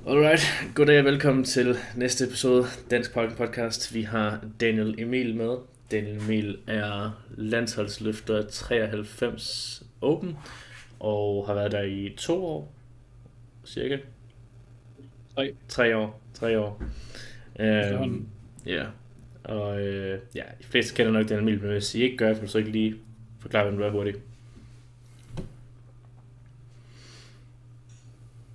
Alright, goddag og velkommen til næste episode Dansk Podcast. Vi har Daniel Emil med. Daniel Emil er landsholdsløfter 93 Open og har været der i 2 år, cirka. 3 år. 3 år. Ja, og de fleste kender nok Daniel Emil, men hvis I ikke gør, så ikke lige forklare, hvem du er hurtigt.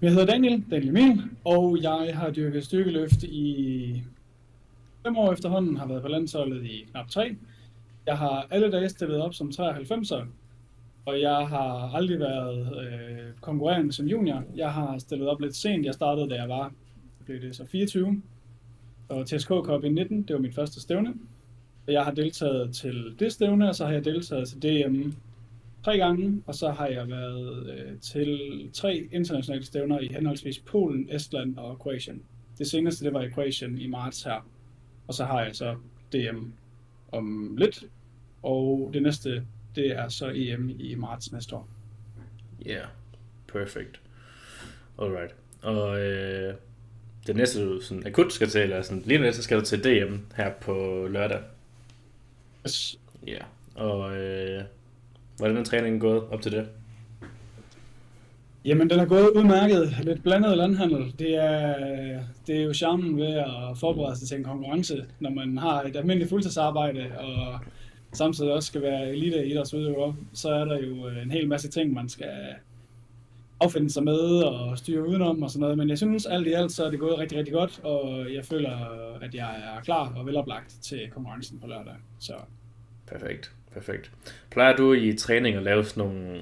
Jeg hedder Daniel Emil, og jeg har dyrket styrkeløft i 5 år efterhånden, har været på landsholdet i knap 3. Jeg har alle dage stillet op som 93'er, og jeg har aldrig været konkurrerende som junior. Jeg har stillet op lidt sent. Jeg startede, da jeg var, blev det så 24, og TSK Cup i 19, det var mit første stævne. Jeg har deltaget til det stævne, og så har jeg deltaget til DM 3 gange, og så har jeg været til 3 internationale stævner i henholdsvis Polen, Estland og Kroatien. Det seneste, det var i Kroatien i marts her, og så har jeg så DM om lidt, og det næste, det er så EM i marts næste år. Yeah, perfect. Alright. Og det næste, du sådan akut skal til, eller sådan lige nu, så skal du til DM her på lørdag. Yes. Ja, og hvordan er træningen gået op til det? Jamen, den er gået udmærket. Lidt blandet landhandel. Det er jo charmen ved at forberede sig til en konkurrence, når man har et almindeligt fuldtidsarbejde, og samtidig også skal være elite idrætsudøver. Så er der jo en hel masse ting, man skal affinde sig med og styre udenom og sådan noget. Men jeg synes, alt i alt, så er det gået rigtig, rigtig godt, og jeg føler, at jeg er klar og veloplagt til konkurrencen på lørdag. Så. Perfekt. Plejer du i træning at lave sådan nogle,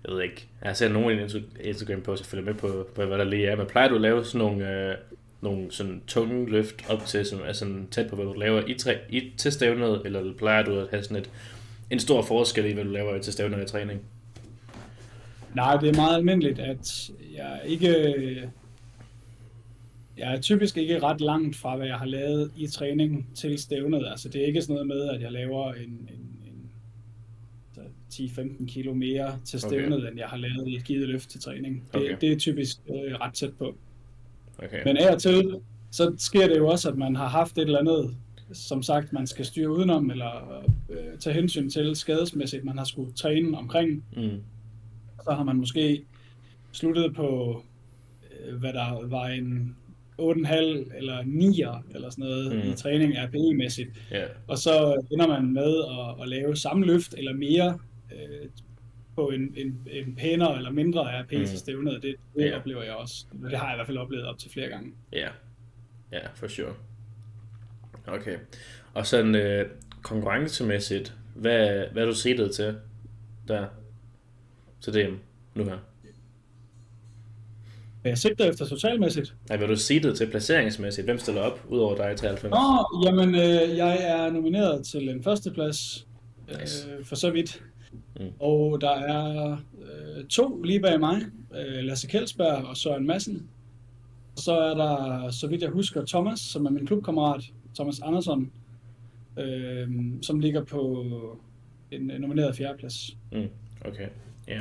jeg ved ikke, jeg har set nogen i Instagram på, så jeg følger med på, hvad der lige er, men plejer du at lave sådan nogle sådan tunge løft op til, som er sådan tæt på, hvad du laver til stævnet, eller plejer du at have sådan en stor forskel i, hvad du laver til stævnet i træning? Nej, det er meget almindeligt, at jeg er typisk ikke ret langt fra, hvad jeg har lavet i træning til stævnet. Altså, det er ikke sådan noget med, at jeg laver en 10-15 kilo mere til stævnet, end jeg har lavet i et givet løft til træning. Det er typisk ret tæt på. Okay. Men af og til, så sker det jo også, at man har haft et eller andet, som sagt, man skal styre udenom, eller tage hensyn til skadesmæssigt, man har skulle træne omkring. Så har man måske sluttet på, hvad der var en 8,5 eller 9'er eller sådan noget i træning RPE-mæssigt. Yeah. Og så ender man med at lave samme løft eller mere på en pænere eller mindre RPE til stævnet. Det oplever jeg også. Det har jeg i hvert fald oplevet op til flere gange. Ja, for sure. Okay. Og sådan konkurrencemæssigt, hvad er du seedet til der? Til DM nu her? Jeg sigter efter totalmæssigt. Nej, hvad er du seedet til placeringsmæssigt? Hvem stiller op, udover dig i 93? Jamen, jeg er nomineret til en førsteplads for så vidt. Og der er 2 lige bag mig. Lasse Kjeldsberg og Søren Madsen. Så er der, så vidt jeg husker, Thomas, som er min klubkammerat, Thomas Andersson, som ligger på en nomineret 4. plads. Okay, ja.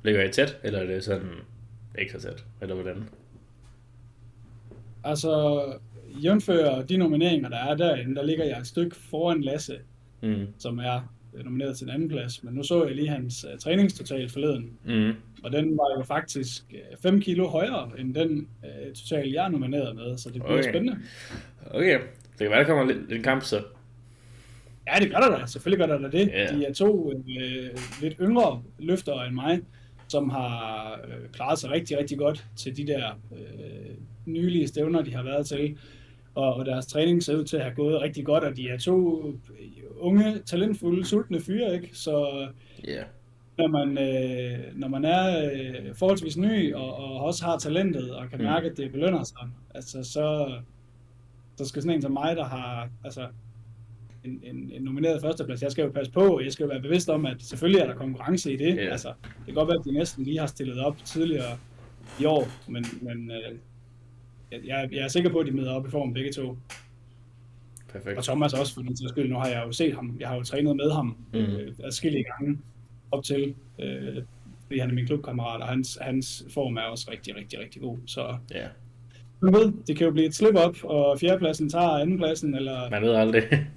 Ligger I tæt, eller er det sådan ikke så tæt, eller hvordan? Altså, jævnfør de nomineringer, der er derinde, der ligger jeg et stykke foran Lasse, som er nomineret til en 2. plads. Men nu så jeg lige hans træningstotal forleden, og den var jo faktisk 5 kilo højere end den total, jeg er nomineret med, så det bliver spændende. Okay, det kan være, der kommer lidt en kamp så. Ja, det gør der da. Selvfølgelig gør der da det. Yeah. De er 2 lidt yngre løftere end mig, som har klaret sig rigtig, rigtig godt til de der nylige stævner, de har været til. Og deres træning ser ud til at have gået rigtig godt, og de er 2 unge, talentfulde, sultne fyre, ikke? Så når man er forholdsvis ny, og også har talentet, og kan mærke, at det belønner sig, altså, så skal sådan en som mig, der har en nomineret førsteplads, jeg skal jo passe på, og jeg skal jo være bevidst om, at selvfølgelig er der konkurrence i det. Altså, det kan godt være, at de næsten lige har stillet op tidligere i år, men jeg er sikker på, at de møder op i form begge 2. Perfekt. Og Thomas også, for den sags skyld. Nu har jeg jo set ham. Jeg har jo trænet med ham adskillige gange op til, fordi han er min klubkammerat, og hans form er også rigtig, rigtig, rigtig god. Så Man ved, det kan jo blive et slip-up, og fjerdepladsen tager andenpladsen, eller Man ved aldrig. et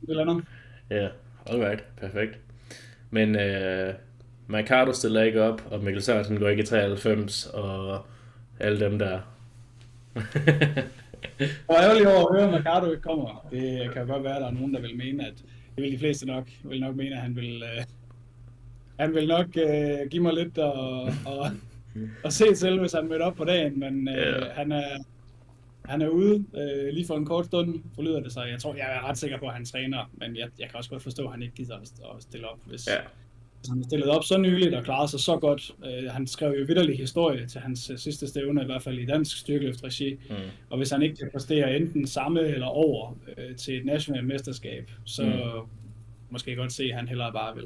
eller andet. Ja, alright, perfekt. Men Mercado stiller ikke op, og Mikkel Sørensen går ikke i 93, og alle dem der. Og ærgerlig over at høre, at Mercado ikke kommer. Det kan jo godt være, at der er nogen, der vil mene, at det vil de fleste vil nok mene, at han vil nok give mig lidt og se selv, hvis han mødte op på dagen, men han er ude lige for en kort stund, forlyder det sig. Jeg er ret sikker på, at han træner, men jeg kan også godt forstå, at han ikke gider at stille op, hvis han stillede op så nyligt og klarede sig så godt. Han skrev jo vitterlig historie til hans sidste stævne, i hvert fald i dansk styrkeløftregi. Og hvis han ikke kan præstere enten samme eller over til et nationalt mesterskab, så måske godt se, at han hellere bare vil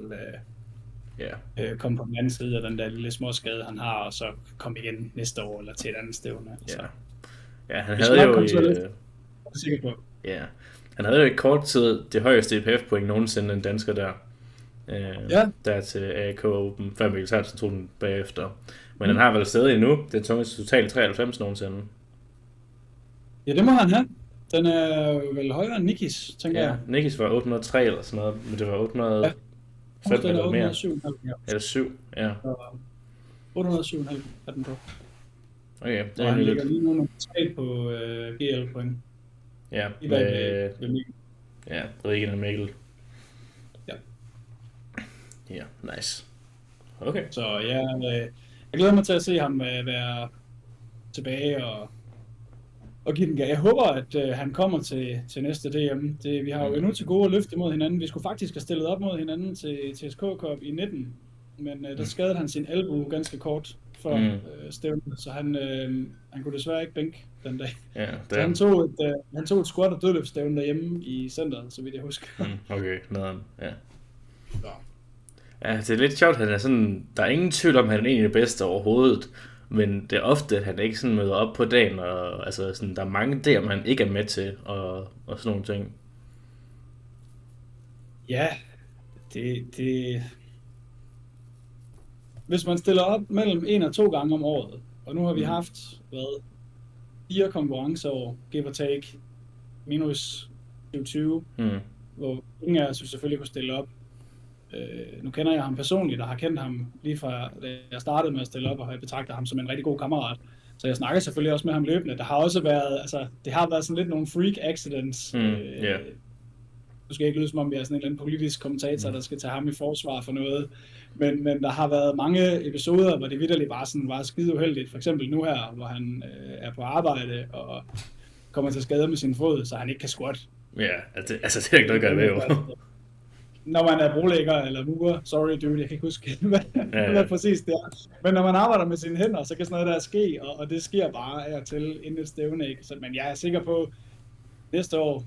komme på den anden side af den der lille småskade, han har, og så komme igen næste år eller til et andet stævne. Ja, han havde jo han havde jo i kort tid det højeste EPF-point nogensinde en dansker der. Der til AK Open, før Mikkel Sørensen tog den bagefter. Men han har vel stadig endnu den tungeste totalt 93 nogensinde. Ja, det må han have. Den er vel højere end Nikis, tænker jeg. Nikis var 803 eller sådan noget, men det var 805 eller mere. 807,5. Eller 7, ja. 807,5 er den på. Okay, det og han ligger lige nu nummer 3 på GL-point. Ja, med Rikken og Mikkel. Ja, nice. Okay. Så jeg glæder mig til at se ham være tilbage og give den gas. Jeg håber, at han kommer til næste DM. Vi har jo endnu til gode at løfte mod hinanden. Vi skulle faktisk have stillet op mod hinanden til TSK Cup i 19, men der skadede han sin albue ganske kort før stævnet, så han kunne desværre ikke bænke den dag. Ja, så han tog et squat og dødløbsstævne derhjemme i centret, så vidt jeg husker. Okay, nederen, ja. Ja, det er lidt sjovt, han er sådan, der er ingen tvivl om, at han er egentlig det bedste overhovedet, men det er ofte, at han ikke sådan møder op på dagen, og altså sådan, der er mange der, man ikke er med til, og sådan nogle ting. Ja, det hvis man stiller op mellem 1 og 2 gange om året, og nu har vi haft, 4 konkurrencer over, give or take, minus 2020, hvor ingen af os selvfølgelig kunne stille op. Nu kender jeg ham personligt, og har kendt ham lige fra da jeg startede med at stille op, og har betragtet ham som en rigtig god kammerat. Så jeg snakker selvfølgelig også med ham løbende. Der har også været, det har været sådan lidt nogle freak accidents. Nu skal jeg ikke lyde som om, vi er sådan en eller anden politisk kommentator, der skal tage ham i forsvar for noget. Men der har været mange episoder, hvor det vitterligt var skide uheldigt. For eksempel nu her, hvor han er på arbejde og kommer til skade med sin fod, så han ikke kan squat. Ja, det er ikke noget at gøre med jo. Når man er brolægger eller murer, sorry dude, jeg kan ikke huske, hvad præcis det er. Men når man arbejder med sine hænder, så kan sådan noget der ske, og det sker bare af og til inden et stævne, ikke? Men jeg er sikker på, næste år,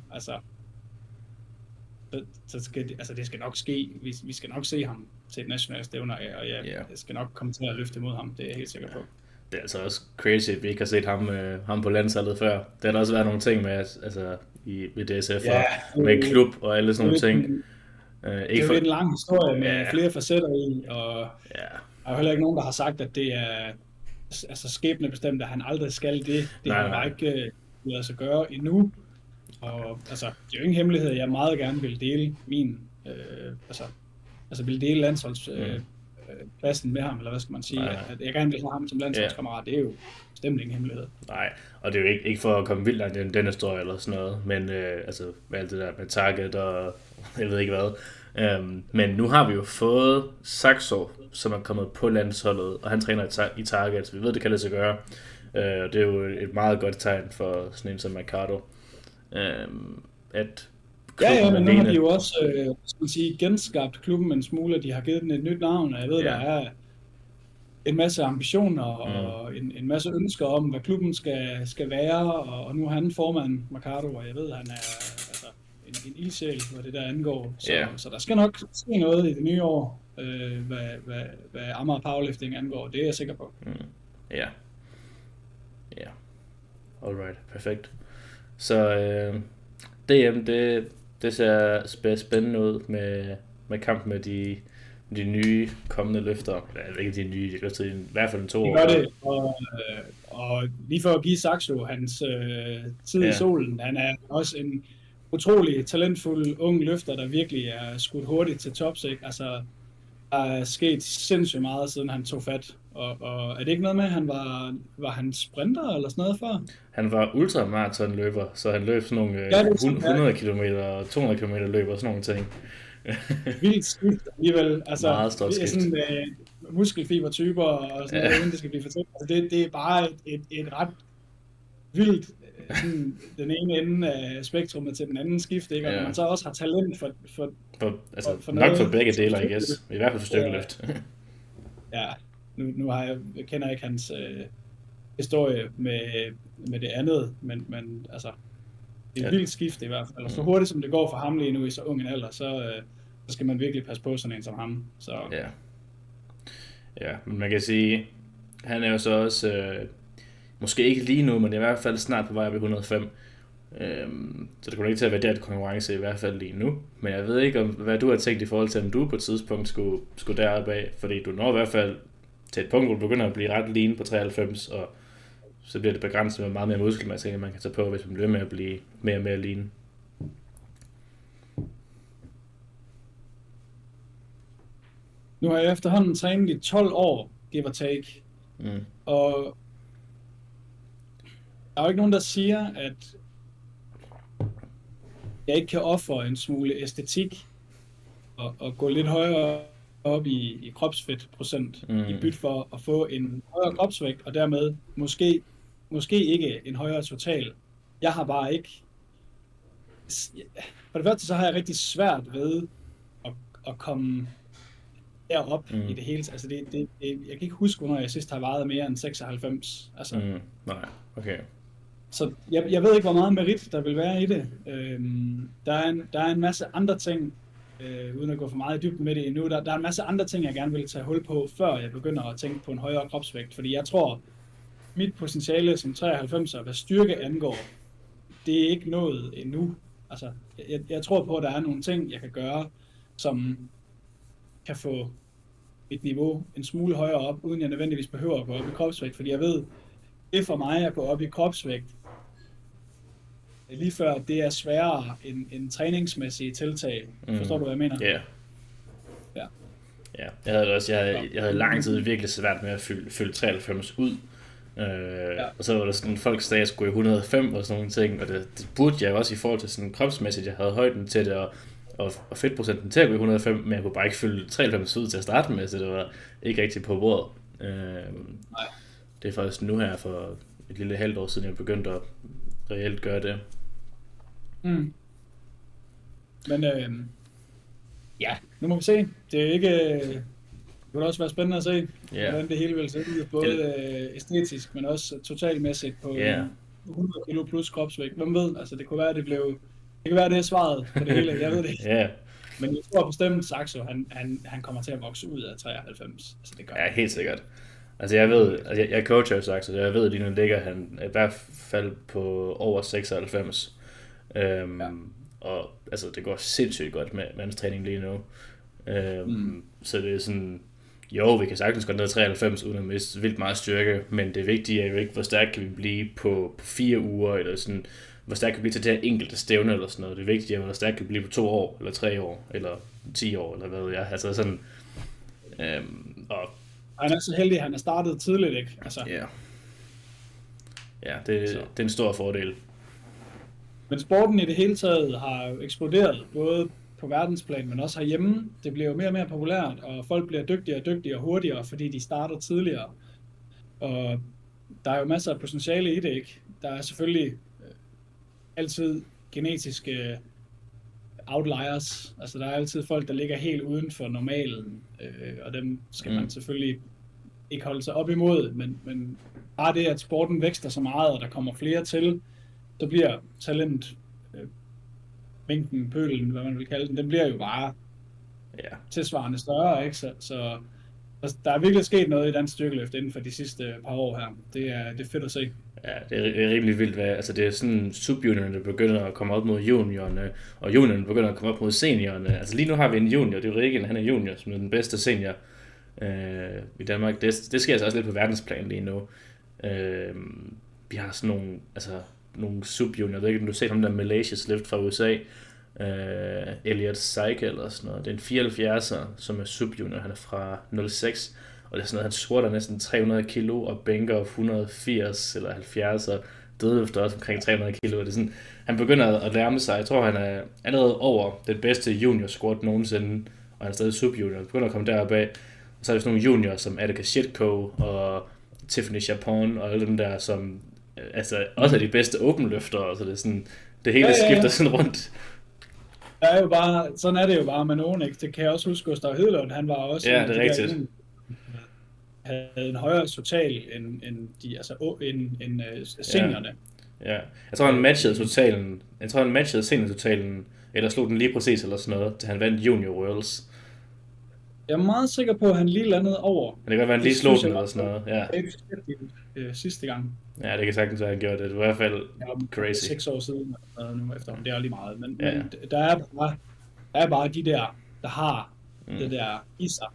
så skal det skal nok ske. Vi skal nok se ham til et nationalt stævne, og jeg skal nok komme til at løfte imod ham, det er jeg helt sikker på. Det er altså også crazy, at vi ikke har set ham på landsholdet før. Der har også været nogle ting med, ved DSF og med klub og alle sådan nogle ting. Det er jo en lang historie med flere facetter i, og der er heller ikke nogen, der har sagt, at det er skæbnebestemt, at han aldrig skal det. Det har bare ikke ladet sig gøre endnu. Og det er jo ingen hemmelighed, at jeg meget gerne vil dele vil dele landsholdspladsen med ham, eller hvad skal man sige, at jeg gerne vil have ham som landsholdskammerat, det er jo bestemt ingen hemmelighed. Nej, og det er jo ikke for at komme vildt langt i den historie eller sådan noget, men alt det der med target og jeg ved ikke hvad. Men nu har vi jo fået Saxo, som er kommet på landsholdet, og han træner i target, så vi ved, det kan lade sig gøre. Det er jo et meget godt tegn for sådan en som Mercado. At men nu har de jo også genskabt klubben en smule, de har givet den et nyt navn, og jeg ved, der er en masse ambitioner og en masse ønsker om, hvad klubben skal være, og nu er han formand, Mercado, og jeg ved, han er en ildsjæl, hvad det der angår. Så der skal nok ske noget i det nye år, hvad Amager Powerlifting angår, det er jeg sikker på. Ja. Alright, perfekt. Så DM, det ser spændende ud med kamp med de nye kommende løfter. Ja, ikke de nye, de løfter i hvert fald en 2 De år. gør det, og lige for at give Saxo hans tid i Ja, solen, han er også en utrolig talentfuld ung løfter, der virkelig er skudt hurtigt til tops, ikke? Altså, der er sket sindssygt meget, siden han tog fat. Og er det ikke noget med, at var han sprinter eller sådan noget før? han var ultramaratonløber, så han løb sådan nogle Ja, det er sådan, 100 km og 200 km løb og sådan nogle ting. vildt skift alligevel. Altså, Meget stort det er skift. sådan muskelfibertyper og sådan noget, uden det skal blive fortalt. Altså, det er bare et ret vildt, sådan, den ene ende af spektrummet til den anden skift, ikke? Og når Ja. man så også har talent Altså, for nok for noget, begge dele, I guess. I hvert fald for styrkeløft. ja, nu har jeg kender ikke hans historie med det andet, men altså, det er et Ja. vildt skift i hvert fald. Og så hurtigt som det går for ham lige nu i så ung en alder, så skal man virkelig passe på sådan en som ham. Så Ja. Ja, men man kan sige, han er jo så også, måske ikke lige nu, men i hvert fald snart på vej op i 105. Så det kommer ikke til at være der konkurrence i hvert fald lige nu. Men jeg ved ikke, hvad du har tænkt i forhold til, om du på et tidspunkt skulle deroppe af. Fordi du når i hvert fald til et punkt, hvor du begynder at blive ret lean på 93, og så bliver det begrænset med meget mere muskelmasse, man kan tage på, hvis man bliver med at blive mere og mere lean. nu har jeg efterhånden trænet i 12 år, give or take. Mm. Og der er jo ikke nogen, der siger, at jeg ikke kan ofre en smule æstetik og gå lidt højere op i kropsfedtprocent i bytte for at få en højere kropsvægt, og dermed måske ikke en højere total. Jeg har bare ikke... For det første, så har jeg rigtig svært ved at komme derop i det hele. Altså jeg kan ikke huske, hvornår jeg sidst har vejet mere end 96. Altså, Nej, okay. så jeg ved ikke, hvor meget merit der vil være i det. Der er en masse andre ting, uden at gå for meget i dybden med det endnu, der er en masse andre ting, jeg gerne vil tage hul på, før jeg begynder at tænke på en højere kropsvægt. Fordi jeg tror, mit potentiale som 93'er, hvad styrke angår, det er ikke noget endnu. Altså, jeg tror på, at der er nogle ting, jeg kan gøre, som kan få mit niveau en smule højere op, uden jeg nødvendigvis behøver at gå op i kropsvægt. Fordi jeg ved, det er for mig at gå op i kropsvægt, lige før det er sværere end træningsmæssige tiltag. Forstår du, hvad jeg mener? Ja. Ja. Ja, jeg havde det også. Jeg havde lang tid virkelig svært med at fylde 93 ud. Og så var der sådan, folk sagde, at jeg skulle i 105 og sådan nogle ting, og det burde jeg jo også i forhold til sådan kropsmæssigt. Jeg havde højden til det, og fedtprocenten til at gå i 105, men jeg kunne bare ikke fylde 93 ud til at starte med, så det var ikke rigtig på bordet. Nej. Det er faktisk nu her for et lille halvt år siden, jeg begyndte at reelt gøre det. Men ja, nu må vi se. Det er ikke... Det vil også være spændende at se, hvordan det hele vil se ud, både æstetisk, men også totalmæssigt på 100 kilo plus kropsvægt. Hvem ved? Altså, det kunne være, det kan være, det er svaret på det hele. Jeg ved det ikke. Ja. Men jeg tror bestemt, Saxo, han kommer til at vokse ud af 93. Altså, det gør Ja, helt sikkert. Altså jeg ved, jeg coacher jo Saxo, så jeg ved, at lige nu ligger han i hvert fald på over 96. Og altså det går sindssygt godt med hans træning lige nu. Så det er sådan, jo, vi kan sagtens gå ned 93 uden at miste vildt meget styrke, men det vigtige er jo ikke, hvor stærkt kan vi blive på 4 uger, eller sådan, hvor stærkt kan vi blive til det her enkelte stævne eller sådan noget. Det vigtige er, hvor stærkt kan vi blive på 2 år, eller 3 år, eller 10 år, eller hvad ved jeg. Altså sådan, og han er så heldig, at han er startet tidligt, ikke? Altså. Ja, det er en stor fordel. Men sporten i det hele taget har jo eksploderet, både på verdensplan, men også herhjemme. Det bliver jo mere og mere populært, og folk bliver dygtigere og dygtigere og hurtigere, fordi de starter tidligere. Og der er jo masser af potentiale i det, ikke? Der er selvfølgelig altid genetiske outliers. Altså der er altid folk, der ligger helt uden for normalen, og dem skal man selvfølgelig ikke holde sig op imod, men bare det, at sporten vækster så meget, og der kommer flere til, så bliver talent, mængden, pølen, hvad man vil kalde den bliver jo bare tilsvarende større, ikke? Så Altså, der er virkelig sket noget i dansk styrkeløft inden for de sidste par år her. Det er fedt at se. Ja, det er rimelig vildt, altså det er sådan subjuniorerne, der begynder at komme op mod juniorerne, og juniorerne begynder at komme op mod seniorerne. Altså lige nu har vi en junior, det er jo Rikken, han er junior, som er den bedste senior i Danmark. Det sker altså også lidt på verdensplan lige nu. Vi har sådan nogle subjunior, jeg ved ikke, om du har set ham der Malaysias Lift fra USA, Elliot Seike eller sådan noget. Det er en 74'er, som er subjunior, han er fra 06, og det er sådan noget, han squatter næsten 300 kilo og bænker 180 eller 70 og dødløfter også omkring 300 kilo. Det er sådan, han begynder at nærme sig. Jeg tror, han er allerede over den bedste junior squat nogensinde, og han er stadig subjunior. Han begynder at komme deroppe af. Og så er der sådan nogle junior som Attica Shitko og Tiffany Chapon og alle dem der, som også er de bedste openløftere. Så det er sådan, det hele skifter sådan rundt. Der er jo bare, sådan er det jo bare med nogen, ikke? Det kan jeg også huske, Gustav Hedlund, han var også... Ja, det er rigtigt. Havde en højere total end seniorerne. Ja. Jeg tror, han matchede seniortotalen, eller slog den lige præcis eller sådan noget, til han vandt Junior Worlds. Jeg er meget sikker på, at han lige landede over. Men det kan godt være, han lige slog den eller sådan noget. Ja. Sidste gang. Ja, det kan sagtens være, han gjorde det. Det var i hvert fald crazy. 6 år siden nu efterhånden. Det er lige meget. Men der er bare de der har det der i sig,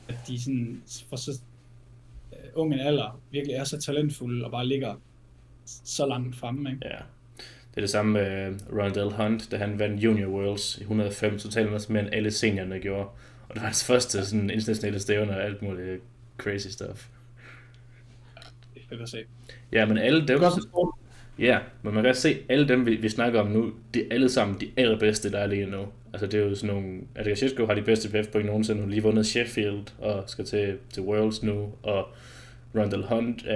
at de sådan for så ung en alder virkelig er så talentfulde og bare ligger så langt fremme, ikke? Ja. Det er det samme med Rondell Hunt, da han vandt Junior Worlds i 105, så talte også mere end alle seniorerne gjorde. Og det var hans første sådan internationale stævne og alt muligt crazy stuff. Det er fedt at se. Ja, men alle dem... Ja, men man kan se, alle dem, vi snakker om nu, de er alle sammen de allerbedste, der er lige nu. Altså det er jo sådan nogle... Attica Shitko har de bedste PF-point nogensinde. Hun har lige vundet Sheffield og skal til Worlds nu. Og Rondell Hunt,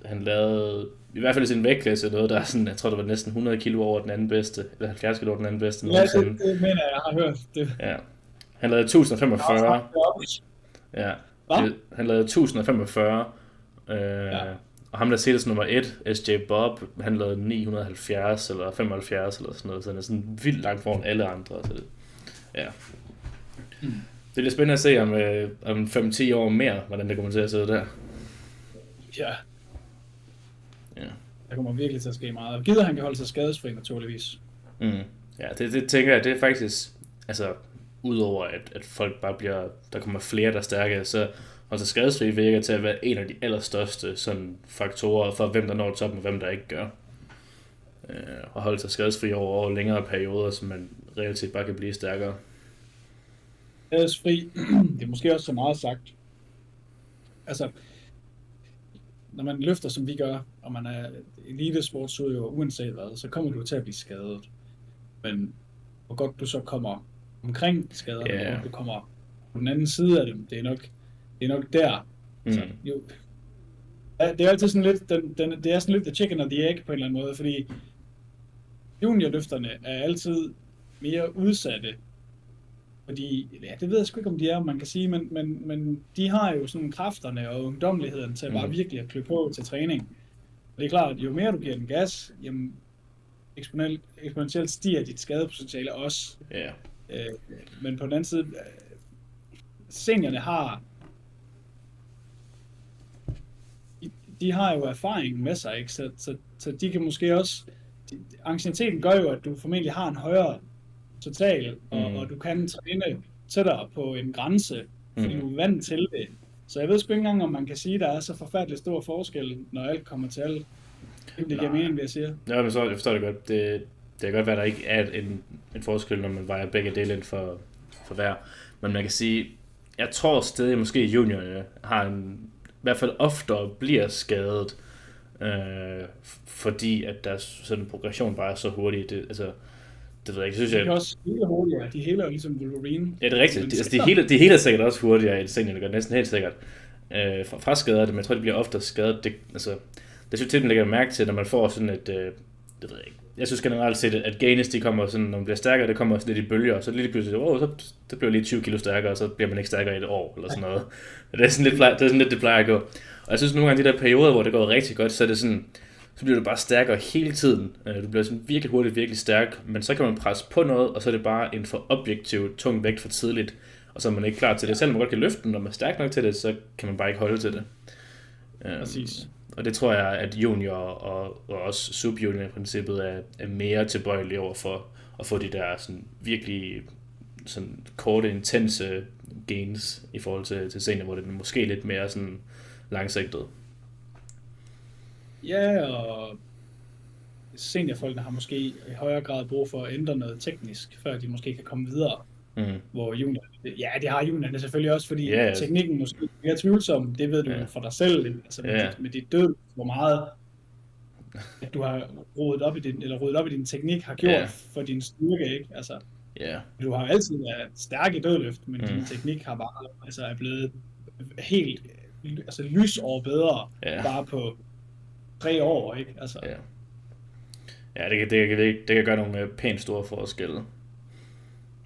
han lavede i hvert fald i sin vægtklasse noget, der er sådan, jeg tror det var næsten 100 kilo over den anden bedste, eller 70 kilo over den anden bedste. Ja, det mener jeg har hørt. Det. Ja. Han lavede 1045. Ja. Han lavede 1045. Og ham der sættes nummer 1, SJ Bob, han lavede 970 eller 75 eller sådan noget, så han er sådan vildt langt foran alle andre. Så det, ja. Det er lidt spændende at se om 5-10 år mere, hvordan det kommer til at se der. Ja. Der kommer virkelig til at ske meget. Og gider han kan holde sig skadesfri naturligvis. Ja, det tænker jeg, det er faktisk, altså udover at folk bare bliver, der kommer flere der er stærke, så altså skadesfri virker til at være en af de allerstørste sådan faktorer for hvem der når toppen og hvem der ikke gør. Og holde sig skadesfri over længere perioder, så man reelt set bare kan blive stærkere. Skadesfri, det er måske også så meget sagt. Altså, når man løfter som vi gør, og man er elitesportsudøver uanset hvad, så kommer du til at blive skadet. Men hvor godt du så kommer omkring skaderne, hvor du kommer på den anden side af dem, det er nok der. Så, jo, det er altid sådan lidt, det er sådan lidt the chicken or the egg på en eller anden måde, fordi juniorløfterne er altid mere udsatte, fordi, ja, det ved jeg sgu ikke om de er, man kan sige, men de har jo sådan kræfterne og ungdommeligheden til at bare virkelig at klø på til træning. Og det er klart, at jo mere du giver den gas, jamen eksponentielt stiger dit skadepotentiale også. Yeah. Men på den anden side, seniorerne har de har jo erfaring med sig, ikke? Så de kan måske også, ancienniteten gør jo, at du formentlig har en højere total, og du kan træne tættere på en grænse, fordi du er vant til det. Så jeg ved sgu ikke engang, om man kan sige, at der er så forfærdelig stor forskel, når alt kommer til alt. Det giver mening, det jeg siger. Ja, men så jeg forstår det godt. Det kan godt være, at der ikke er en forskel, når man vejer begge dele ind for hver. Men man kan sige, jeg tror stadig måske juniorerne har i hvert fald oftere bliver skadet, fordi at deres sådan progression bare er så hurtig. Det ved jeg ikke. Synes de er også hele hurtigere. De hele er ligesom Wolverine. Ja, det er rigtigt. De hele er sikkert også hurtigere end seniorerne gør, næsten helt sikkert. Fra skader det, men jeg tror, det bliver ofte skadet. Det synes jeg, man lægger mærke til, når man får sådan et, det ved jeg ikke. Jeg synes generelt set, at gains, de kommer sådan, når man bliver stærkere, det kommer også lidt i bølger, og så lige pludselig, så det bliver lige 20 kilo stærkere, og så bliver man ikke stærkere i et år, eller sådan noget. Det er sådan lidt, det plejer at gå. Og jeg synes nogle gange, de der perioder, hvor det går rigtig godt, så er det sådan, så bliver du bare stærkere hele tiden. Du bliver sådan virkelig hurtigt, virkelig stærk, men så kan man presse på noget, og så er det bare en for objektiv tung vægt for tidligt. og så er man ikke klar til det. Selvom man godt kan løfte den, når man er stærk nok til det, så kan man bare ikke holde til det. Præcis. Og det tror jeg, at junior og også subjunior i princippet er mere tilbøjelige over for at få de der sådan virkelig sådan korte, intense gains i forhold til senior, hvor det er måske lidt mere sådan langsigtet. Ja, og seniorfolkene har måske i højere grad brug for at ændre noget teknisk, før de måske kan komme videre. Hvor junior, ja, det har juniorerne selvfølgelig også, fordi teknikken måske er mere tvivlsom, det ved du for dig selv, altså med dit død, hvor meget at du har rodet op i din teknik har gjort for din styrke, ikke? Altså, du har altid været stærk i dødløft, men din teknik har bare er blevet helt lysår bedre bare på 3 år, ikke? Altså. Ja, det kan gøre nogle pænt store forskelle.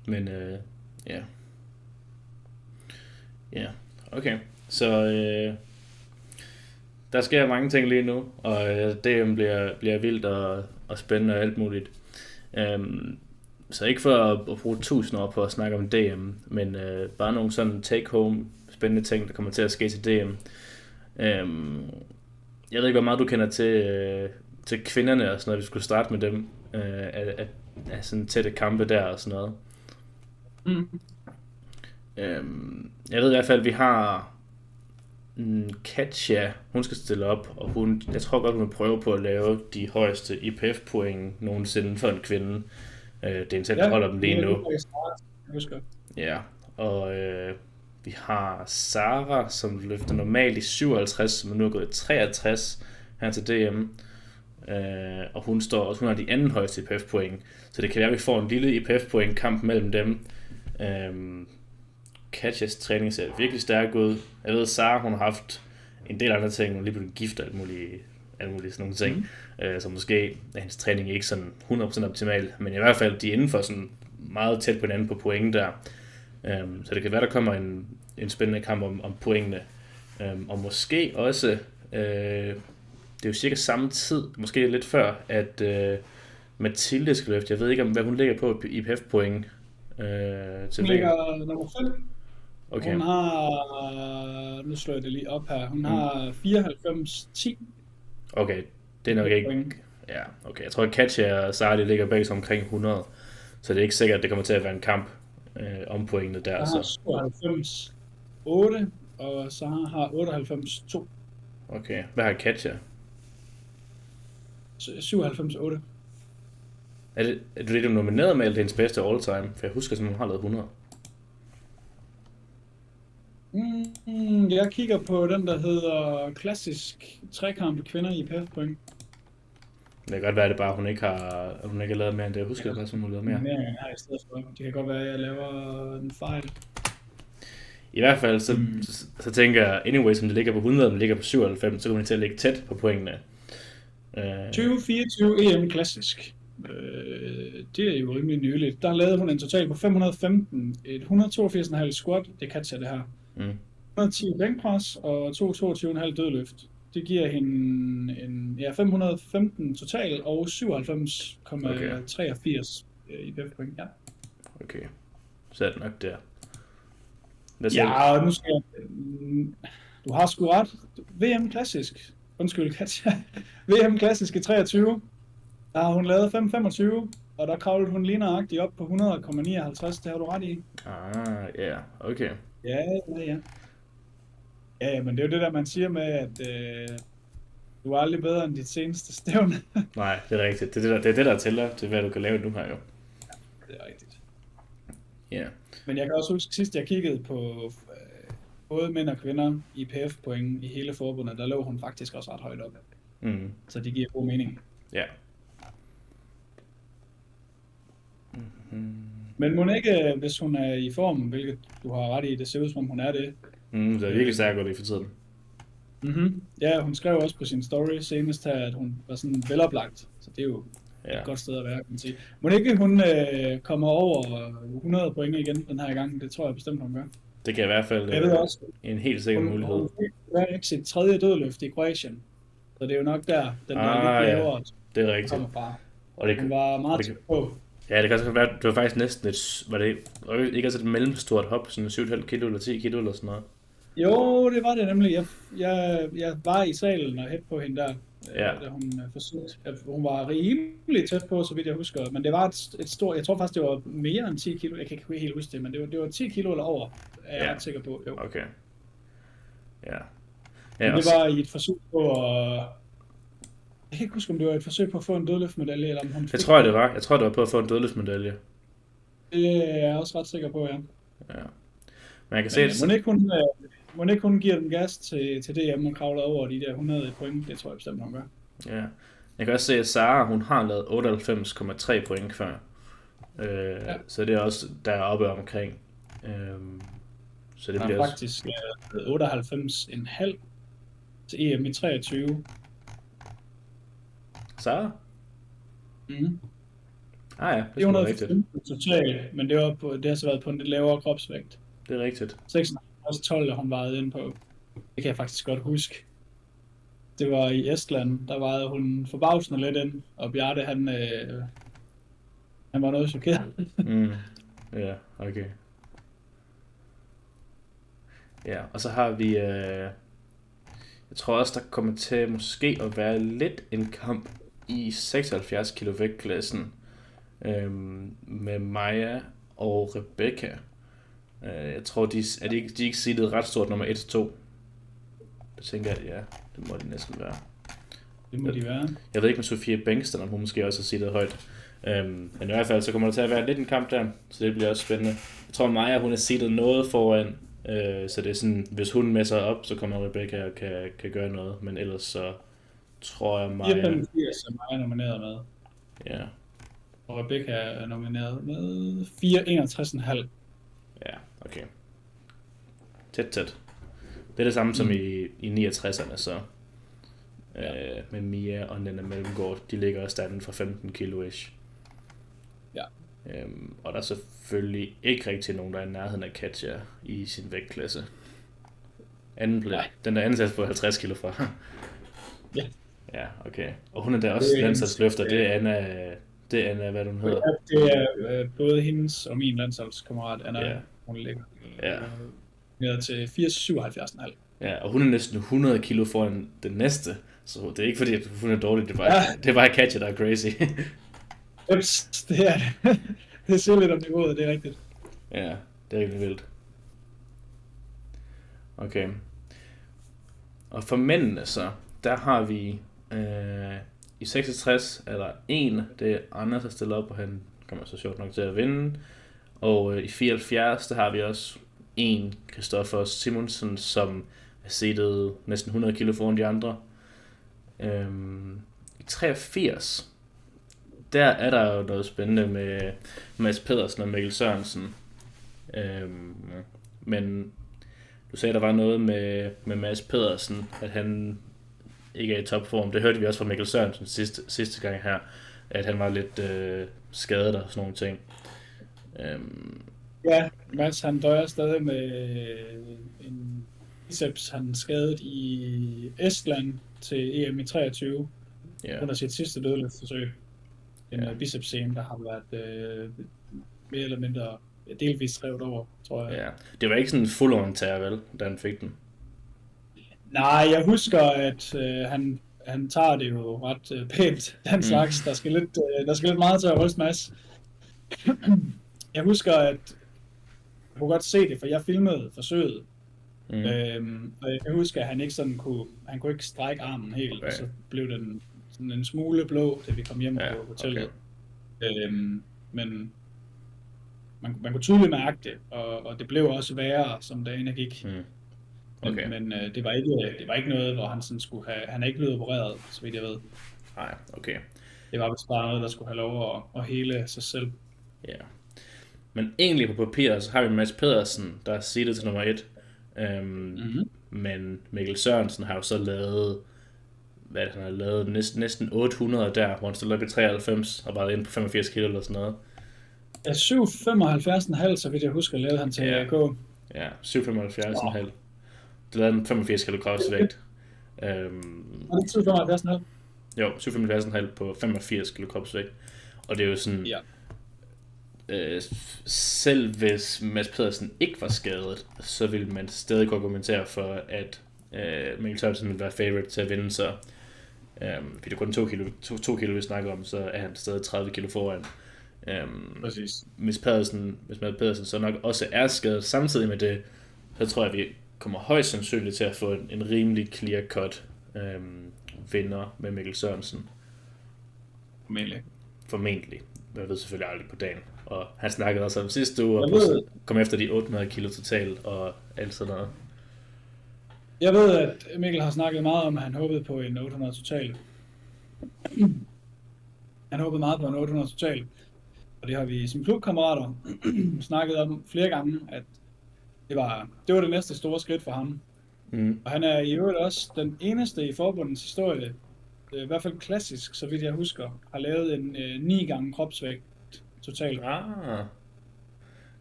Men okay. Så der sker mange ting lige nu, og DM bliver vildt og spændende og alt muligt. Så ikke for at bruge 1000 år på at snakke om DM, men bare nogle sådan take-home spændende ting, der kommer til at ske til DM. Jeg ved ikke, hvor meget du kender til kvinderne og sådan noget, vi skulle starte med dem, af sådan tætte kampe der og sådan noget. Jeg ved i hvert fald, at vi har Katja, hun skal stille op, og jeg tror godt, hun vil prøve på at lave de højeste IPF-point nogensinde for en kvinde. Det er en selv, der holder dem lige nu. Ja, og vi har Sara, som løfter normalt i 57, men nu er gået i 63 her til DM. Og hun har de anden højeste IPF-point, så det kan være, at vi får en lille IPF-point-kamp mellem dem. Katjas træning ser virkelig stærk ud. Jeg ved, Sara, hun har haft en del andre ting, hun lige blevet gift og alt muligt sådan nogle ting, så måske er hendes træning ikke sådan 100% optimal, men i hvert fald de er inden for sådan meget tæt på hinanden på point der. Så det kan være, der kommer en spændende kamp om pointene. Og måske også, det er jo cirka samme tid, måske lidt før, at Mathilde skal løfte. Jeg ved ikke, hvad hun ligger på i IPF-point. Hun ligger nummer 5. Okay. Hun har, nu slår jeg det lige op her, hun har 94-10. Okay, det er nok ikke. Ja, okay. Jeg tror, at Katja og Sara ligger begge omkring 100, så det er ikke sikkert, at det kommer til at være en kamp om pointene der. Jeg har 97-8, og Sara har 98-2. Okay, hvad har Katja? 97-8. Er det du nomineret med hendes bedste all time? For jeg husker, at hun har lavet 100. Jeg kigger på den, der hedder klassisk trekamp kvinder i IPF-point. Det kan godt være, at det bare, hun ikke har lavet mere end det. Jeg husker bare, som hun har lavet mere. Her i stedet for. Det kan godt være, at jeg laver en fejl. I hvert fald, så tænker jeg, anyway, som det ligger på 100, den ligger på 97, så kommer det til at ligge tæt på pointene. 2024 EM klassisk. Det er jo rimelig nyligt. Der lavede hun en total på 515, et 182,5 squat, det kan tage det her. 110 bænkpres og 22,5 dødløft. Det giver hende 515 total og 97,83 i point. Ja. Okay, så er det nok der. Ja, nu skal jeg... Du har sgu ret. VM klassisk. Undskyld, Katja. VM klassisk i 23. Der har hun lavet 5,25, og der kravlede hun lige nøjagtigt op på 100,59. Det har du ret i. Ja, okay. Ja. Ja, men det er jo det der, man siger med, at du er aldrig bedre end dit seneste stævne. Nej, det er rigtigt. Det er det, der tæller til, hvad du kan lave nu her jo. Ja, det er rigtigt. Ja. Men jeg kan også huske, sidst jeg kiggede på både mænd og kvinder i IPF-point i hele forbundet, der lå hun faktisk også ret højt op. Så det giver god mening. Ja. Men må ikke, hvis hun er i form, hvilket du har ret i, det ser ud som om hun er det. Det er virkelig stærkt godt i for tiden. Ja, hun skrev også på sin story senest her, at hun var sådan veloplagt, så det er jo et godt sted at være, kan man sige. Må ikke hun kommer over 100 point igen den her gang? Det tror jeg bestemt, hun gør. Det kan i hvert fald også, en helt sikker mulighed. Hun er ikke sit 3. dødløft i Kroatien, så det er jo nok der, den der lidt lavere, det er rigtigt. kommer fra. Og det hun var meget tæt på. Ja, det kan også være, det var faktisk næsten var det ikke altså et mellemstort hop, sådan 7,5 kilo eller 10 kilo eller sådan noget? Jo, det var det nemlig. Jeg var i salen og hætte på hende der, Ja, da hun forsøgte. Hun var rimelig tæt på, så vidt jeg husker. Men det var et stort, jeg tror faktisk, det var mere end 10 kilo. Jeg kan ikke helt huske det, men det var 10 kilo eller over, er jeg ret sikker på. Jo. okay. Ja. Men Ja, det var i et forsøg på at... Jeg kan ikke huske, om det var et forsøg på at få en dødløftmedalje, eller om hun det fik... tror jeg, det var. Jeg tror, det var på at få en dødløftsmedalje. Det er jeg også ret sikker på, ja. Ja. Men jeg kan se, Må ikke hun giver den gas til DM og kravler over de der 100 point? Det tror jeg bestemt, hun gør. ja. Jeg kan også se, at Sara, hun har lavet 98,3 point før. Ja. Så det er også deroppe omkring. Så det Der bliver er også... faktisk 98,5 til EM i 23. Sara? Mm. Ah ja, det er rigtigt. 415 totalt, men det har så været på en lidt lavere kropsvægt. Det er rigtigt. 56,12 hun vejede ind på. Det kan jeg faktisk godt huske. Det var i Estland, der vejede hun forbavsende lidt ind, og Bjarte, han var noget chokeret. Ja, okay. Ja, og så har vi... jeg tror også, der kommer til måske at være lidt en kamp i 76 kilo vægtklassen med Maja og Rebecca. Jeg tror, de er ikke seedet ret stort nummer 1-2. Det tænker jeg, ja, det må de næsten være. Det må de være. Jeg ved ikke med Sofie Bengtsson, om hun måske også har seedet højt. Men i hvert fald, så kommer der til at være lidt en kamp der, så det bliver også spændende. Jeg tror, Maja, hun er seedet noget foran, så det er sådan, hvis hun messer op, så kommer Rebecca og kan gøre noget. Men ellers så tror jeg, Maja... 485 er Maja nomineret med. Ja. Og Rebecca er nomineret med 461,5. Ja, okay. Tæt. Det er det samme som i 69'erne, så med Mia og Nana Mellemgaard, de ligger i standen for 15 kilo-ish. Ja. Og der er selvfølgelig ikke rigtig nogen, der er i nærheden af Katja i sin vægtklasse. Den der anden plads på 50 kilo fra. Ja. Ja, okay. Og hun er der også landsholdsløfter, det er Anna, hvad hun hedder. Det er både hendes og min landsholdskammerat Anna, hun ligger ned til 477,5. Ja, og hun er næsten 100 kilo foran den næste, så det er ikke fordi, at hun er dårlig, det er bare Katja, der er crazy. Det er det siger lidt om niveauet, det er rigtigt. Ja, det er rigtig vildt. Okay. Og for mændene så, der har vi i 66 er der en, det er Anders, der stiller op, og han kommer så sjovt nok til at vinde. Og i 74, der har vi også en, Christoffer Simonsen, som er seedet næsten 100 kilo foran de andre. I 83, der er der jo noget spændende med Mads Pedersen og Mikkel Sørensen. Men du sagde, der var noget med Mads Pedersen, at han ikke er i topform. Det hørte vi også fra Mikkel Sørensen sidste gang her, at han var lidt skadet og sådan nogle ting. Ja, Mads han døjer stadig med en biceps, han skadet i Estland til EM i 23 under sit sidste dødløftforsøg. En bicepsscene, der har været mere eller mindre delvist revet over, tror jeg. Ja, det var ikke sådan en full-on tær, vel, da han fik den? Nej, jeg husker, at han tager det jo ret pænt, den slags. Der skal lidt meget til at ryste Mads. Jeg husker, at jeg kunne godt se det, for jeg filmede forsøget. Og jeg kan huske, at han ikke sådan han kunne ikke strække armen helt, og så blev den sådan en smule blå, da vi kom hjem på hotellet. Okay. Men man kunne tydeligt mærke det, og det blev også værre, som dagene gik. Okay. Men det var ikke noget, hvor han sådan skulle have... Han er ikke blevet opereret, så vidt jeg ved. Nej, okay. Det var vist bare noget, der skulle have lov at hele sig selv. Ja. Men egentlig på papiret, så har vi Mads Pedersen, der er seedet til nummer 1. Men Mikkel Sørensen har jo så lavet... han har lavet næsten 800 der, hvor han stod op i 93 og var inde på 85 kilo eller sådan noget. Ja, 7,75,5, så vidt jeg husker, lavede han til AK. Ja, 7,75,5. Det lavede en 85 kilo kropsvægt. Var det 7,75,5? Jo, 7,75,5 på 85 kilo kropsvægt. Og det er jo sådan... Ja. selv hvis Mads Pedersen ikke var skadet, så ville man stadig kunne argumentere for, at Mikkel Sørensen ville være favorite til at vinde, så fordi det er kun 2 kilo, vi snakker om, så er han stadig 30 kilo foran. Præcis. Hvis Mads Pedersen så nok også er skadet samtidig med det, så tror jeg, at vi kommer højst sandsynligt til at få en rimelig clear-cut vinder med Mikkel Sørensen. Formentlig. Jeg ved selvfølgelig aldrig på dagen. Og han snakkede også om sidste uge, og kom efter de 800 kilo totalt og alt sådan noget. Jeg ved, at Mikkel har snakket meget om, at han håbede på en 800 total. Han håbede meget på en 800 total. Og det har vi som klubkammerater snakket om flere gange, at det var det næste store skridt for ham. Og han er i øvrigt også den eneste i forbundets historie, i hvert fald klassisk, så vidt jeg husker, har lavet en 9 gange kropsvægt totalt.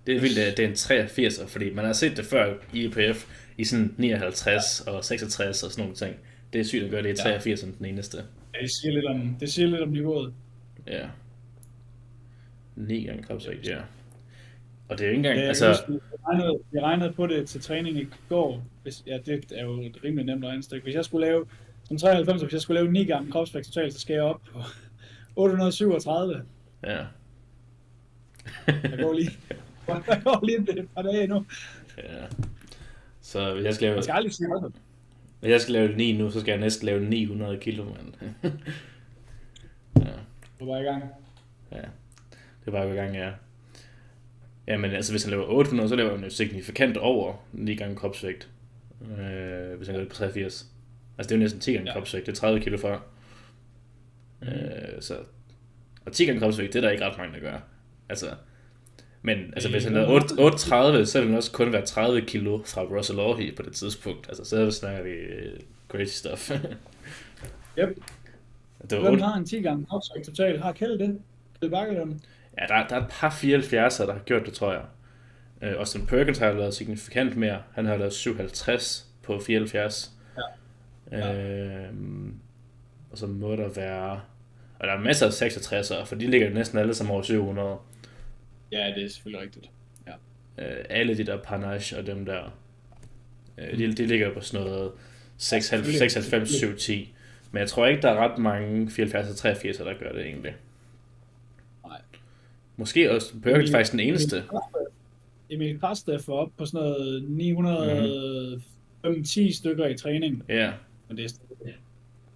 Det er vildt, at det er en 83'er, fordi man har set det før i EPF i sådan 59 og 66 og sådan nogle ting. Det er sygt at gøre det i 83 som den eneste. Ja, det siger lidt om niveauet. Ja. 9 gange kropsvægt, ja. Og det er jo ikke engang, jeg regnede på det til træning i går. Det er jo et rimelig nemt regnestykke. Hvis jeg skulle lave, som 93, hvis jeg skulle lave 9 gange kropsvægt totalt, så skal jeg op på 837. Ja. Jeg går lige et par dage nu. Ja. Så hvis jeg skal lave... Man skal aldrig sige noget. Hvis jeg skal lave 9 nu, så skal jeg næsten lave 900 kilo, mand. Ja. Du var i gang. Ja. Det var jo i gang, ja. Ja, men altså hvis han laver 800, så laver han jo signifikant over 9 gange kropsvægt. Hvis han gør det på 83. Altså det er jo næsten 10 gange kropsvægt, det er 30 kilo før. Så... Og 10 gange kropsvægt, det er der ikke ret mange, der gør. Altså... Men altså, hvis han lavede 830, så ville han også kun være 30 kilo fra Russell Orhi på det tidspunkt. Altså, så snakker vi crazy stuff. Yep. Hvem har en 10 gange kropsvægt totalt? Har Kjeld det? Kjeld Bakkelund? Ja, der er et par 74'ere, der har gjort det, tror jeg. Austin Perkins har lavet signifikant mere. Han har lavet 57 på 74. Ja. Og så må der være... Og der er masser af 66'ere, for de ligger næsten alle sammen over 700. Ja, det er selvfølgelig rigtigt. Ja. Alle de der Panache og dem der, de ligger på sådan noget 96, 7, 10. Men jeg tror ikke, der er ret mange 74 og 83, der gør det egentlig. Nej. Måske også Perkins faktisk den eneste. Emil Kravstedt var op på sådan noget 910 stykker i træning. Ja. Men det er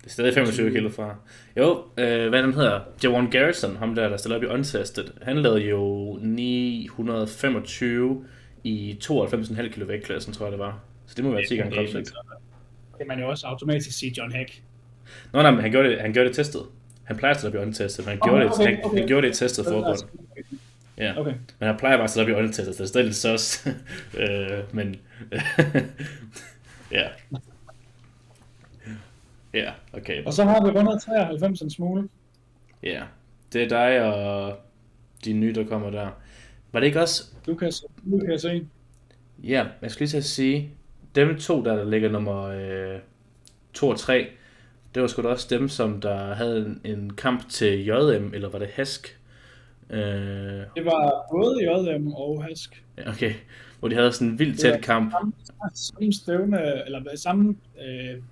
stadig 25 kilo fra. Jo, hvad den hedder? Javon Garrison, ham der stiller op i Untested, han lavede jo 925 i 92,5 kilo vægtklassen, tror jeg det var. Så det må være 10 gange kropsvægt. Det kan man jo også automatisk sige John Heck. Nå, men han gjorde det testet. Han plejer at stille op i Untested, men han gjorde det i testet forbund. Ja, okay. Men han plejer bare at stille op i Untested, så det er lidt sås. Men ja. Ja, okay. Og så har vi rundet 93 en smule. Ja, det er dig og de nye, der kommer der. Var det ikke også... Du kan se. Ja, jeg skal lige til at sige, dem to, der ligger nummer 2 og 3, det var sgu da også dem, som der havde en kamp til JM, eller var det Hask? Det var både JM og Hask. Okay, hvor de havde sådan en vildt tæt kamp. Samme stævne, eller samme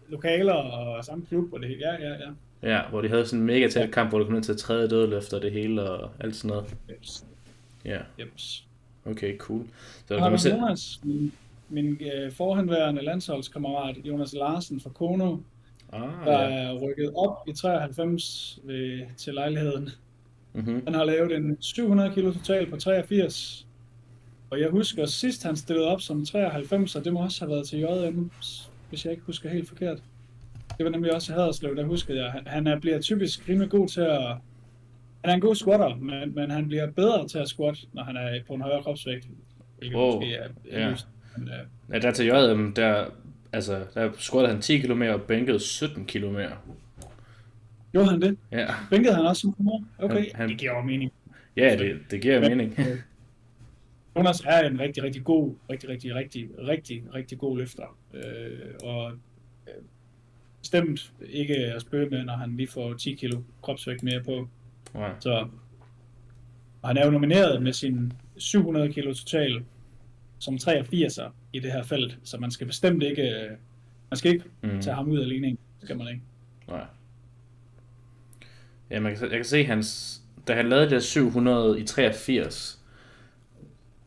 lokaler og samme klub og det hele. Ja. Ja, hvor de havde sådan en mega tæt kamp, hvor du kom ned til tredje dødløft og det hele og alt sådan noget. Jeps. Ja. Jeps. Okay, cool. Så Jonas, min forhenværende landsholdskammerat Jonas Larsen fra Kono, der er rykket op i 93 til lejligheden. Mm-hmm. Han har lavet en 700 kilo total på 83. Og jeg husker sidst han stillede op som 93, og det må også have været til JM, hvis jeg ikke husker helt forkert. Det var nemlig også Haderslev, der huskede jeg. Han bliver typisk rimelig god til at... Han er en god squatter, men han bliver bedre til at squat, når han er på en højere kropsvægt. Ja, der til JM, der squattede han 10 kilo mere og bænkede 17 kilo mere. Gjorde han det? Ja. Bænkede han også mere? Okay, det giver jo mening. Ja, det giver mening. Jonas er en rigtig god løfter. Og bestemt ikke at spøge med, når han lige får 10 kilo kropsvægt mere på. Wow. Så Og han er jo nomineret med sin 700 kilo total som 83'er i det her felt, så man skal bestemt ikke, tage ham ud af ligningen, skal man ikke. Nej. Ja, jeg kan se da han lavede det 700 i 83,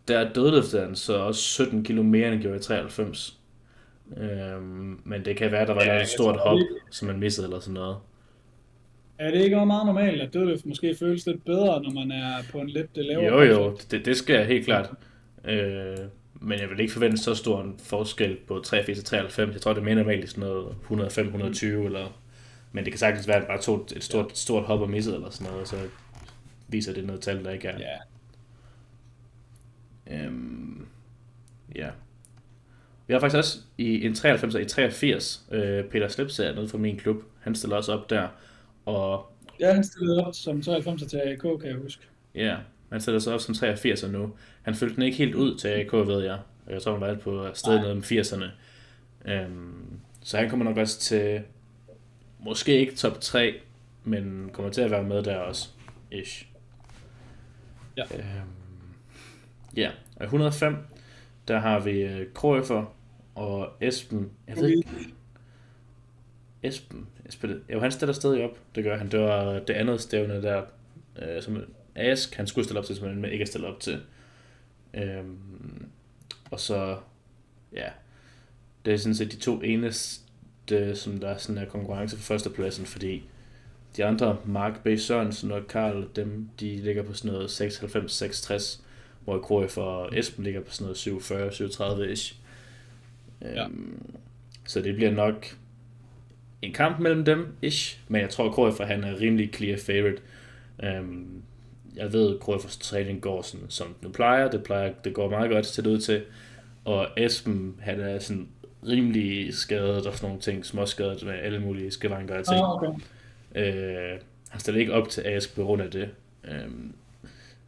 der dødløftede han så også 17 kilo mere, end han gjorde i 93. Men det kan være, der var et stort hop, som man missede eller sådan noget. Er det ikke meget normalt, at dødløft måske føles lidt bedre, når man er på en lidt lavere? Jo, det skal jeg helt klart. Men jeg vil ikke forvente så stor en forskel på 83 og 93. Jeg tror, det er mere normalt i sådan noget 105-120, eller... Men det kan sagtens være, at bare tog et stort hop og missede eller sådan noget, så viser det noget tal, der ikke er. Ja. Ja. Vi har faktisk også i en 93 og i 83, Peter Slipsager nede fra min klub. Han stiller også op der. Og ja, han stillede op som 93 til AK, kan jeg huske. Ja, han stiller sig op som 83'er nu. Han fyldte den ikke helt ud til AK, ved jeg. Jeg tror, han var på stedet nede med 80'erne. Så han kommer nok også til, måske ikke top 3, men kommer til at være med der også. Ish. Ja. Ja, og 105, der har vi Krøfer og Esben. Jeg ved ikke. Esben, jo, han stiller stadig op. Det gør han. Det var det andet stævne der, som Ask, han skulle stille op til, som han ikke er stillet op til. Og så, ja, det er sådan set de to eneste, som der sådan er konkurrence for førstepladsen, fordi de andre, Mark B. Sørensen og Karl, de ligger på sådan noget 96-66, hvor KF og Esben ligger på sådan noget 47-37-ish. Så det bliver nok en kamp mellem dem, ish, men jeg tror, KF han er rimelig clear favorite. Jeg ved, at KF's træning går sådan, som den plejer. Det går meget godt til det ud til. Og Esben, han er sådan rimelig skadet og sådan nogle ting, småskadet med alle mulige skavanker og ting. Okay. Han stiller ikke op til Ask på grund af det.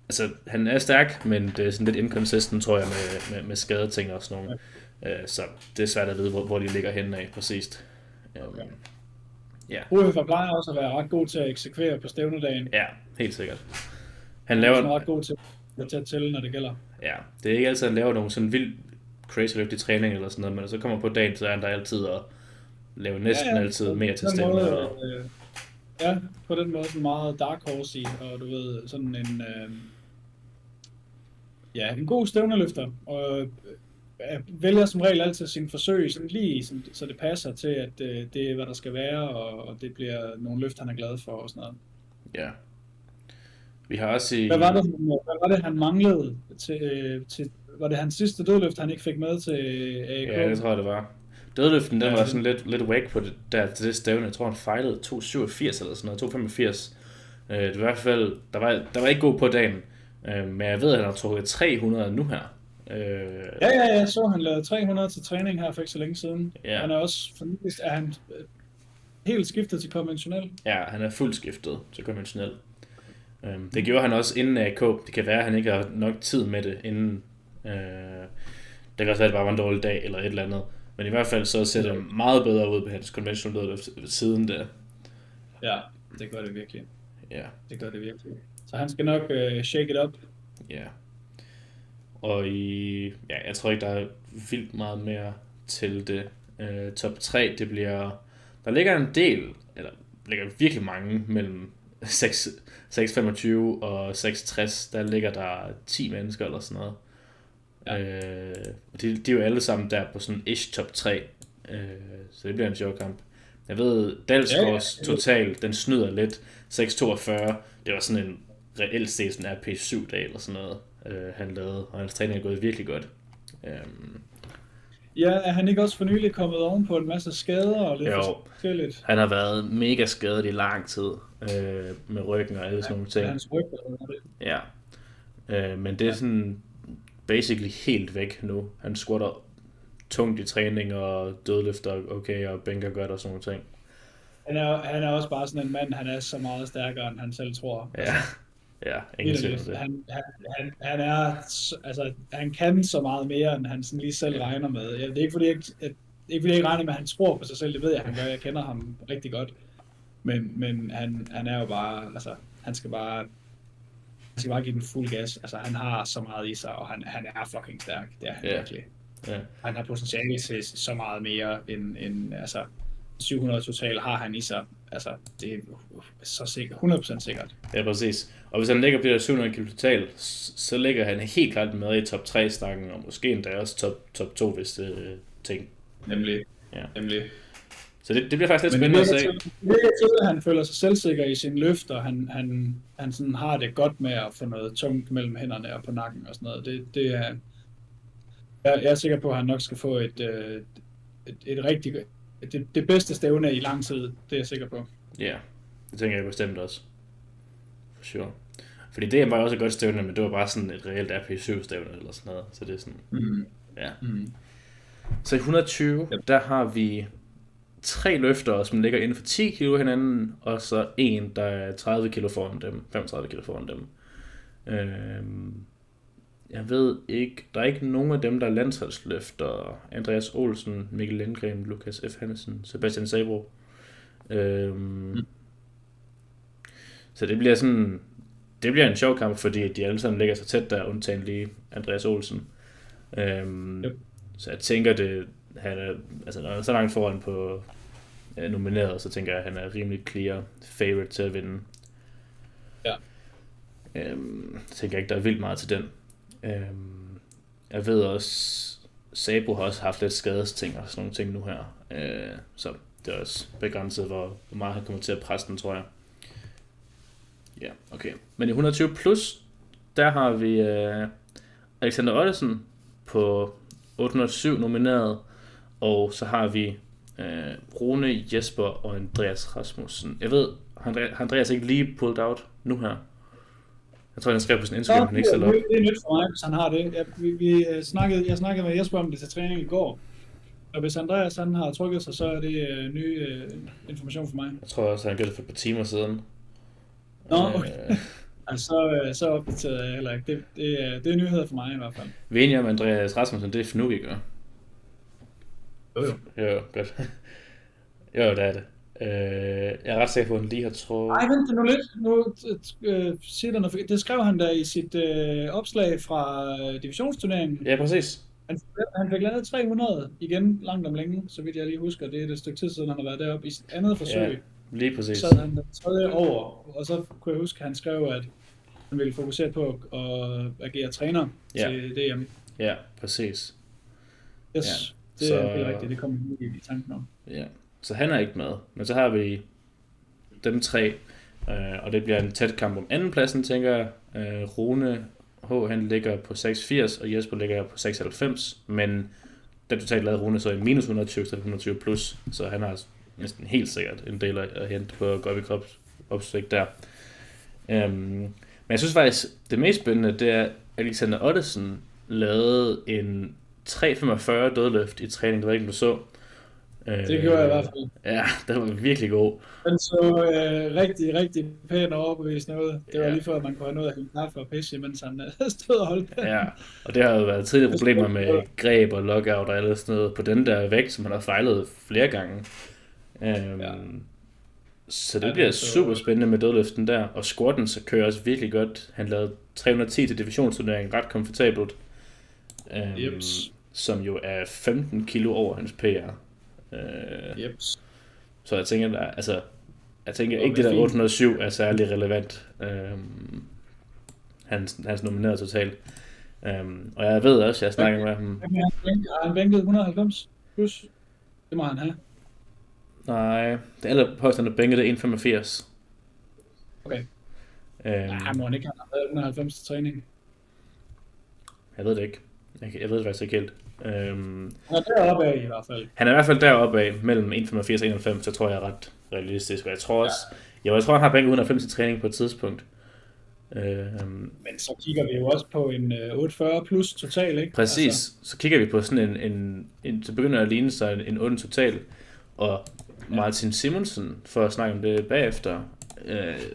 Altså, han er stærk, men det er sådan lidt inconsistent, tror jeg, med skadeting og sådan nogle. Så det er svært at vide, hvor de ligger henne af præcist. Okay. Ja. KF plejer også at være ret god til at eksekvere på stævnedagen. Ja, helt sikkert. Han er ret god til at tælle, når det gælder. Ja, det er ikke altid, at han laver nogle sådan vildt crazy løft i træning eller sådan noget, men så kommer på dagen, så er han der altid at lave næsten altid mere til stævne. Ja, på den måde sådan meget dark horse i, og du ved, sådan en en god stævneløfter, og vælger som regel altid sin forsøg sådan lige, så det passer til, at det er, hvad der skal være, og det bliver nogle løft, han er glad for og sådan noget. Ja. Vi har også Hvad var det han manglede til var det hans sidste dødløft, han ikke fik med til AK? Ja, det tror jeg, det var. Dødløften, den var sådan lidt whack på det, der til det stævne. Jeg tror, han fejlede 287 eller sådan noget, 285. Det var i hvert fald, der var ikke god på dagen. Men jeg ved, at han har trukket 300 nu her. Ja, så han lavede 300 til træning her for ikke så længe siden. Ja. Han er også fornøjelig, er han helt skiftet til konventionel? Ja, han er fuldt skiftet til konventionel. Det gjorde han også inden AK. Det kan være, at han ikke har nok tid med det inden. Det kan også være, at det bare var en dårlig dag eller et eller andet. Men i hvert fald så ser det meget bedre ud på hans konventionelle siden der. Ja, det gør det virkelig. Ja. Det gør det virkelig. Så han skal nok shake it up. Ja. Og jeg tror ikke, der er vildt meget mere til det. Top 3, det bliver... Der ligger en del, eller ligger virkelig mange mellem 6,25 og 6,60. Der ligger der 10 mennesker eller sådan noget. Ja. De er jo alle sammen der på sådan ish top 3. Så det bliver en sjov kamp. Jeg ved, Dalsgaards total, den snyder lidt. 6,42. Det var sådan en reelt set sådan RP7-dag eller sådan noget, han lavede. Og hans træning er gået virkelig godt. Ja, er han ikke også for nylig kommet oven på en masse skader og lidt forskelligt? Han har været mega skadet i lang tid med ryggen og alle sådan nogle ting. Hans ryg, ja. Men det er sådan basically helt væk nu. Han squatter tungt i træning og dødløfter okay og bænker godt og sådan nogle ting. Han er også bare sådan en mand, han er så meget stærkere, end han selv tror. Ja, ingen tvivl det. Han er, altså, han kan så meget mere, end han sådan lige selv regner med. Det er ikke fordi, jeg ikke regner med, at han tror på sig selv. Det ved jeg, han gør. Jeg kender ham rigtig godt. Men han er jo bare, altså, han skal bare skal bare give den fuld gas. Altså, han har så meget i sig, og han er fucking stærk. Det er han virkelig. Ja. Han har potentiale til så meget mere end altså 700 total har han i sig. Altså, det er så sikkert, 100% sikkert. Ja, præcis. Og hvis han ligger på de der 700 kilo total, så ligger han helt klart med i top 3-stakken, og måske endda også top 2, hvis det ting. Nemlig. Så det bliver faktisk lidt spændende at se. Det virker til, at han føler sig selvsikker i sin løft, og han sådan har det godt med at få noget tungt mellem hænderne og på nakken og sådan noget. Det er, jeg er sikker på, at han nok skal få et rigtig det bedste stævne i lang tid. Det er jeg sikker på. Ja, det tænker jeg bestemt også. For sure. Fordi det var også et godt stævne, men det var bare sådan et reelt RP7-stævne eller sådan noget. Så det er sådan, ja. Så i 120, der har vi 3 løftere, som ligger inden for 10 kilo hinanden, og så en, der er 30 kilo foran dem, 35 kilo foran dem. Jeg ved ikke, der er ikke nogen af dem, der er landsholdsløfter. Andreas Olsen, Mikkel Lindgren, Lukas F. Hansen, Sebastian Sabro. Så det bliver sådan, det bliver en sjov kamp, fordi de alle sammen ligger så tæt der, undtagen lige Andreas Olsen. Så jeg tænker, han er, altså når han er så langt foran på nomineret, så tænker jeg, at han er rimelig clear favorite til at vinde. Ja. Jeg tænker ikke, der er vildt meget til den. Jeg ved også, Sabo har også haft lidt skadesting og sådan nogle ting nu her. Så det er også begrænset, hvor meget han kommer til at presse den, tror jeg. Ja, okay. Men i 120 plus, der har vi Alexander Ottesen på 807 nomineret, og så har vi Rune, Jesper og Andreas Rasmussen. Jeg ved, har Andreas ikke lige pulled out nu her? Jeg tror, han skrev på sin Instagram, han ikke selv op. Det er nyt for mig, hvis han har det. Jeg snakkede med Jesper om det til træning i går. Og hvis Andreas han har trykket sig, så er det ny information for mig. Jeg tror også, han gjorde det for et par timer siden. Nå, okay. Så opdateret jeg heller ikke. Det er nyheder for mig i hvert fald. Vi er enige om, Andreas Rasmussen, det er Fnug, ikke? Jo, godt. Jo, det er det. Jeg er ret sikker på, at han lige har trådt... Ej, vent nu lidt. Nu siger der noget. Det skrev han da i sit opslag fra divisionsturneringen. Ja, præcis. Han fik lavet 300 igen langt om længe, så vidt jeg lige husker. Det er et stykke tid siden, han har været deroppe i sit andet forsøg. Ja, lige præcis. Så han tredje over, og så kunne jeg huske, at han skrev, at han ville fokusere på at agere træner til DM. Ja, præcis. Yes, ja, det er rigtigt. Det kom lige i tanken om. Ja, så han er ikke med. Men så har vi dem 3, og det bliver en tæt kamp om andenpladsen, tænker jeg. Rune H. han ligger på 86, og Jesper ligger på 96, men den totalt lavede Rune så i minus 120 til 120 plus, så han har næsten helt sikkert en del at hente på Gøjby Krops opsvægt der. Men jeg synes faktisk, det mest spændende, det er, Alexander Ottesen lavede en 3,45 dødløft i træning, det var ikke, du så. Det gjorde jeg i hvert fald. Ja, det var virkelig god. Den så rigtig, rigtig pæn og overbevisende ud. Det var lige før, at man kunne have noget af hende kaffe og pisse, mens han stod og holdt den. Ja, og det har jo været tidligere problemer med greb og lockout og alt sådan noget på den der vægt, som han har fejlet flere gange. Så det bliver super spændende med dødløften der, og squatten så kører også virkelig godt. Han lavede 310 til divisionsturneringen ret komfortabelt, som jo er 15 kilo over hans PR. Så jeg tænker ikke det der 807 er særlig relevant, hans nomineret totalt. Og jeg ved også, jeg snakker med ham. Har han bænket 190 plus? Det må han have. Nej, det allerhøjeste han har bænket det er 185. Okay. Nej, må han ikke have 190 til træning? Jeg ved det ikke. Jeg ved det faktisk ikke helt. Han er deroppe af i hvert fald. Han er i hvert fald deroppe af mellem 1,85 og 1,90, så tror jeg er ret realistisk. Og jeg tror også, jeg tror han har bænket 190 til træning på et tidspunkt. Men så kigger vi jo også på en 840 plus total, ikke? Præcis, altså. Så kigger vi på sådan en så begynder at ligne sig en 8 total. Og Martin Simonsen, for at snakke om det bagefter,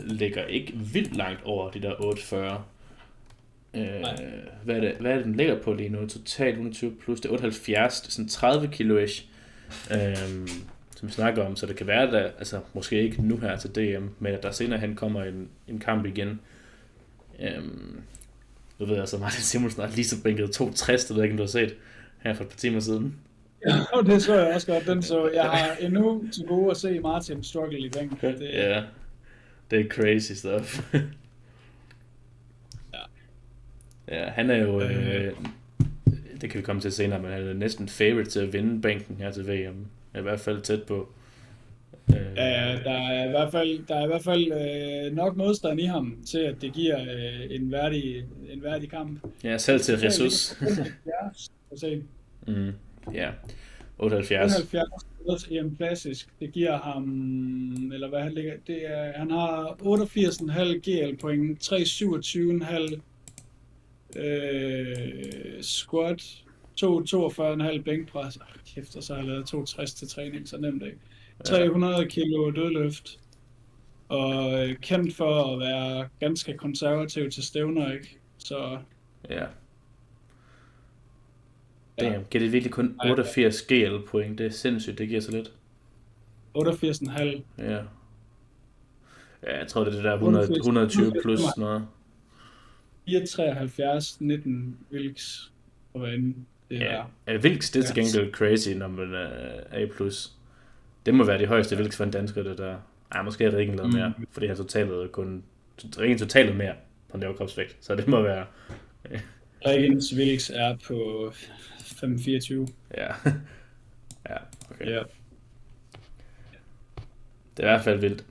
ligger ikke vildt langt over de der 840. Hvad er det, den ligger på lige nu? Totalt 120 plus, det er 78, det er sådan 30 kilo-ish, som vi snakker om, så det kan være, der, altså måske ikke nu her til DM, men at der senere hen kommer en kamp igen. Nu ved jeg så, Martin Simonsen har lige så bænket 260, det ved jeg ikke, om du har set, her for et par timer siden. Ja, det så jeg også godt. Den så jeg har endnu til gode at se Martin struggle i bænken. Ja, det er crazy stuff. Ja, han er jo, det kan vi komme til senere, men han er næsten favorite til at vinde bænken her til VM. Er i hvert fald tæt på. Ja, der er i hvert fald nok modstand i ham til, at det giver en værdig kamp. Ja, selv til Jesus. Ja, 78. 78 EM klassisk. Det giver ham, eller hvad han ligger, han har 88,5 GL point, 327,5 squat, 42,5 bænkpres. Kæft, og så har jeg lavet 260 til træning, så nemt ikke. 300 kilo dødløft, og kendt for at være ganske konservativ til stævner, ikke? Så... Ja. Damn, giver det virkelig kun 88 GL point? Det er sindssygt, det giver så lidt. 88,5. Ja. Ja, jeg tror det er det der 120 plus noget. 473, 19 Wilks på vanen. Ja, Wilks, det er til gengæld crazy, når man er A+. Det må være de højeste Wilks for en dansker, det der. Ej, måske er Rikken lavet mere, fordi han totalt mere på en lavkropsvægt, så det må være... Rikkens Wilks er på 524. Ja. Ja, okay. Ja. Det er i hvert fald vildt.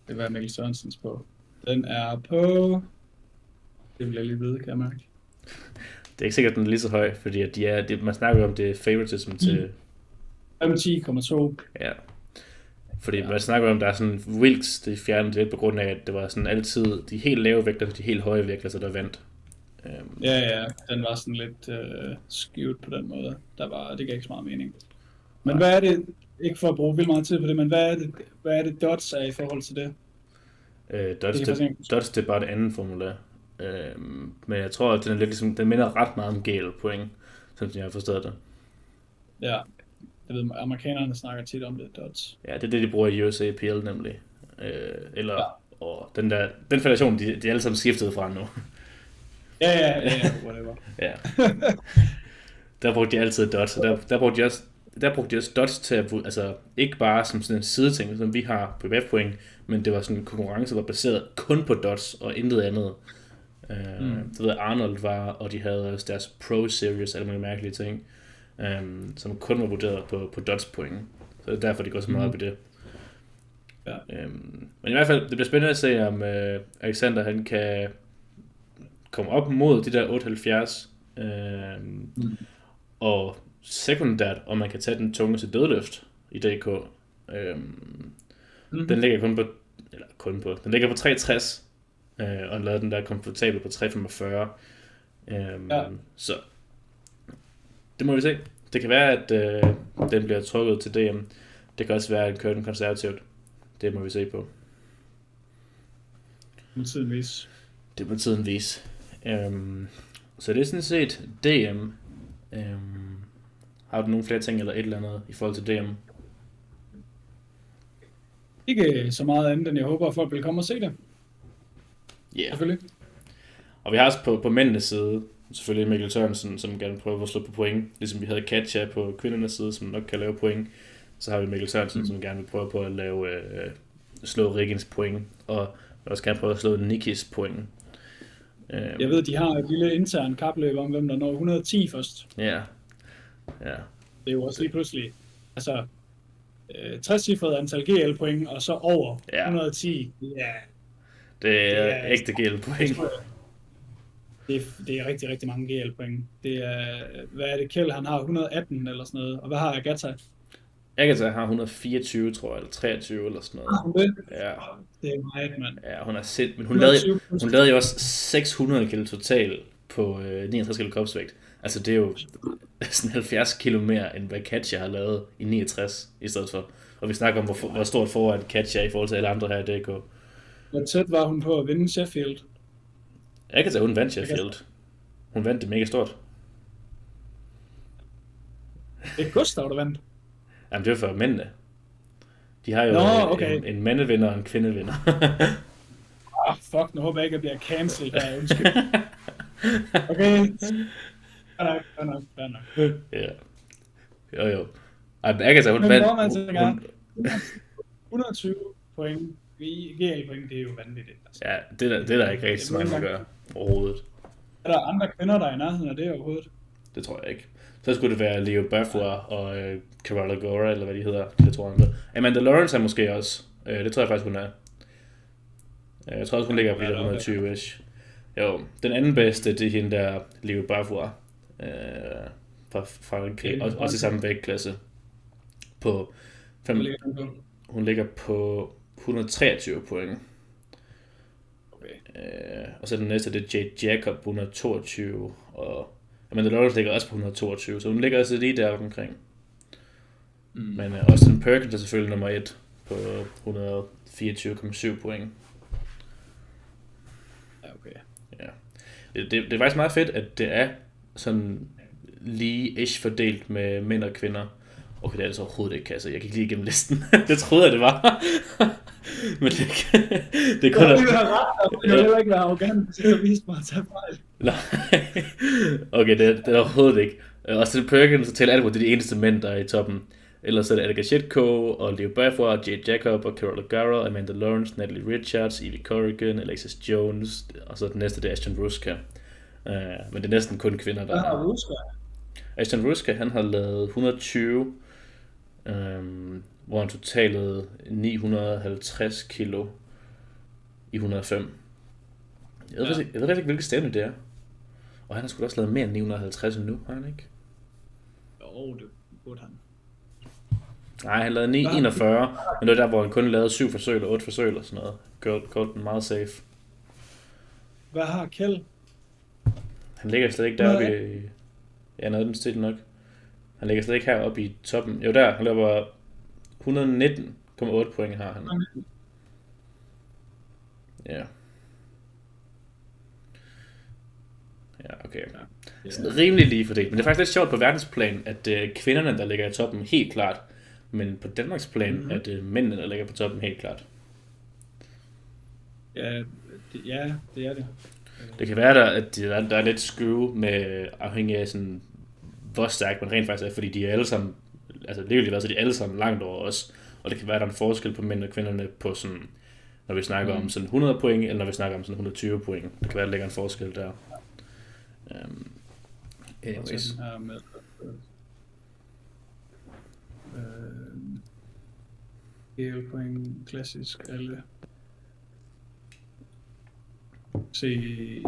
Det var Mikkel Sørensens på. Den er på... Det vil jeg lige vide, kan jeg mærke. Det er ikke sikkert, at den er lige så høj, fordi at man snakker om det favoritism til... 10,2. Ja. Fordi man snakker om, at der er sådan Wilks, det fjernede lidt på grund af, at det var sådan altid de helt lave vægter, og de helt høje vægter, så der vandt. Ja, den var sådan lidt skewed på den måde. Det gav ikke så meget mening. Men hvad er det, ikke for at bruge vildt meget tid på det, men hvad er det dots er i forhold til det? Dots det er bare det andet formulær. Men jeg tror, at den er lidt ligesom, den minder ret meget om GL point, som jeg har forstået det. Ja, jeg ved, amerikanerne snakker tit om det, dots. Ja, det er det, de bruger i USAPL nemlig. Og den federation, de er alle sammen skiftet fra nu. Ja, whatever. Ja. Der brugte de altid dots, og der brugte de også dots til at, altså ikke bare som sådan en sideting, som vi har på WF-point, men det var sådan en konkurrence, der var baseret kun på dots og intet andet. Det ved Arnold var, og de havde også deres Pro Series, alle mulige mærkelige ting, som kun var vurderet på dots point. Så det er derfor, de går så meget op i det. Ja. Men i hvert fald, det bliver spændende at se, om Alexander han kan komme op mod de der 78, og sekundært, om man kan tage den tunge til dødløft i DK. Den ligger den ligger på 360, og han lavede den der komfortabel på 345. Så det må vi se. Det kan være, at den bliver trukket til DM. Det kan også være, at den kører den konservativt. Det må vi se på. Det må tiden vise. Så det er sådan set DM. Har du nogle flere ting eller et eller andet i forhold til DM? Ikke så meget andet, end jeg håber, at folk vil komme og se det. Ja. Selvfølgelig. Og vi har også på mændenes side, selvfølgelig Mikkel Sørensen, som gerne prøver at slå på point. Ligesom vi havde Katja på kvindernes side, som nok kan lave point. Så har vi Mikkel Sørensen, som gerne vil prøve på at slå Rikkens point. Og også gerne prøve at slå Nikis point. Jeg ved, de har et lille intern kapløb om, hvem der når 110 først. Ja. Det er jo også lige pludselig, altså 60-cifret antal GL-point, og så over 110. Ja. Det er ægte GL-point. Det er rigtig, rigtig mange GL-point. Det er, hvad er det, Kjeld, han har 118 eller sådan noget, og hvad har Agatha? Agatha har 124, tror jeg, eller 23 eller sådan noget. Ja. Det er meget, mand. Ja, hun er men hun lavede jo også 600 kilo total på 69 kilo kropsvægt. Altså det er jo sådan 70 kilo mere, end hvad Katja har lavet i 69 i stedet for. Og vi snakker om, hvor stort foran Katja i forhold til alle andre her i DK. Hvor tæt var hun på at vinde Sheffield? Agatha, hun vandt Sheffield. Hun vandt det mega stort. Det er Gustav, der vandt. Jamen det var for mændene. De har jo en mandevinder og en kvindevinder. Fuck, nu håber jeg ikke, at jeg bliver cancelled her. Undskyld. Okay. Fair nok. Ja. Jo. Ej, men Agatha, hun Men vandt. hvor man så gerne 120 point. GL-point, det er jo vanvittigt. Altså. Ja, det er der ikke rigtig så mange, der gør overhovedet. Er der andre kvinder, der er i nærheden af det overhovedet? Det tror jeg ikke. Så skulle det være Leo Baffour og Carola Gora, eller hvad de hedder. Det tror jeg. Amanda Lawrence er måske også. Det tror jeg faktisk, hun er. Jeg tror også, hun ligger på de 120-ish. Jo, den anden bedste, det er hende der, Leo Baffour. Fra Frankrig. Også i samme vægtklasse. På hun ligger på 123 point. Okay. Og så den næste, det er Jade Jacob på 122. Og Amanda Lawrence ligger også på 122, så hun ligger også lige der omkring. Men Austin Perkins er selvfølgelig nummer 1 på 124,7 point. Ja, okay. Ja. Det er faktisk meget fedt, at det er sådan lige-ish fordelt med mænd og kvinder. Okay, det er det så overhovedet ikke, altså. Jeg kan ikke lige igennem listen. Det troede jeg, det var. Men det er kun... Jeg vil heller ikke være arrogant, så jeg viste mig at tage fejl. Nej. Okay, det er overhovedet ikke. Austin Perkins og Taylor Atwood, det er de eneste mænd, der er i toppen. Ellers så er det Edgar Shetko, og Leo Baffour, Jade Jacob, og Carola Gara, Amanda Lawrence, Natalie Richards, Evie Corrigan, Alexis Jones, og så den næste, det er Ashton Ruska. Men det er næsten kun kvinder, der er. Ruska? Ashton Ruska, han har lavet 120, hvor han totalede 950 kilo i 105. Jeg ved ikke, hvilket stævne det er. Og han har sgu da også lavet mere end 950 nu, har han ikke? Jo, det burde han. Nej, han lavede 941, men det var der, hvor han kun lavede 7 forsøg eller 8 forsøg eller sådan noget. Gjort den meget safe. Hvad har Kjeld? Han ligger slet ikke deroppe i... Ja, noget den stil nok. Han ligger slet ikke heroppe i toppen. Jo, der. Han løber 119,8 point har han. Ja. Ja, okay. Sådan rimelig lige fordelt. Men det er faktisk lidt sjovt på verdensplan, at det er kvinderne, der ligger i toppen helt klart. Men på Danmarks plan er det mændene, der ligger på toppen helt klart. Ja, det er det. Det kan være, at der er lidt skøve med afhængig af sådan, hvor stærk man rent faktisk er, fordi de er alle sammen, altså legally så de er alle sammen langt over os. Og det kan være, at der er en forskel på mænd og kvinderne på sådan, når vi snakker om sådan 100 point, eller når vi snakker om sådan 120 point. Det kan være, at der ligger en forskel der. Anyways. Point, klassisk, alle. Se,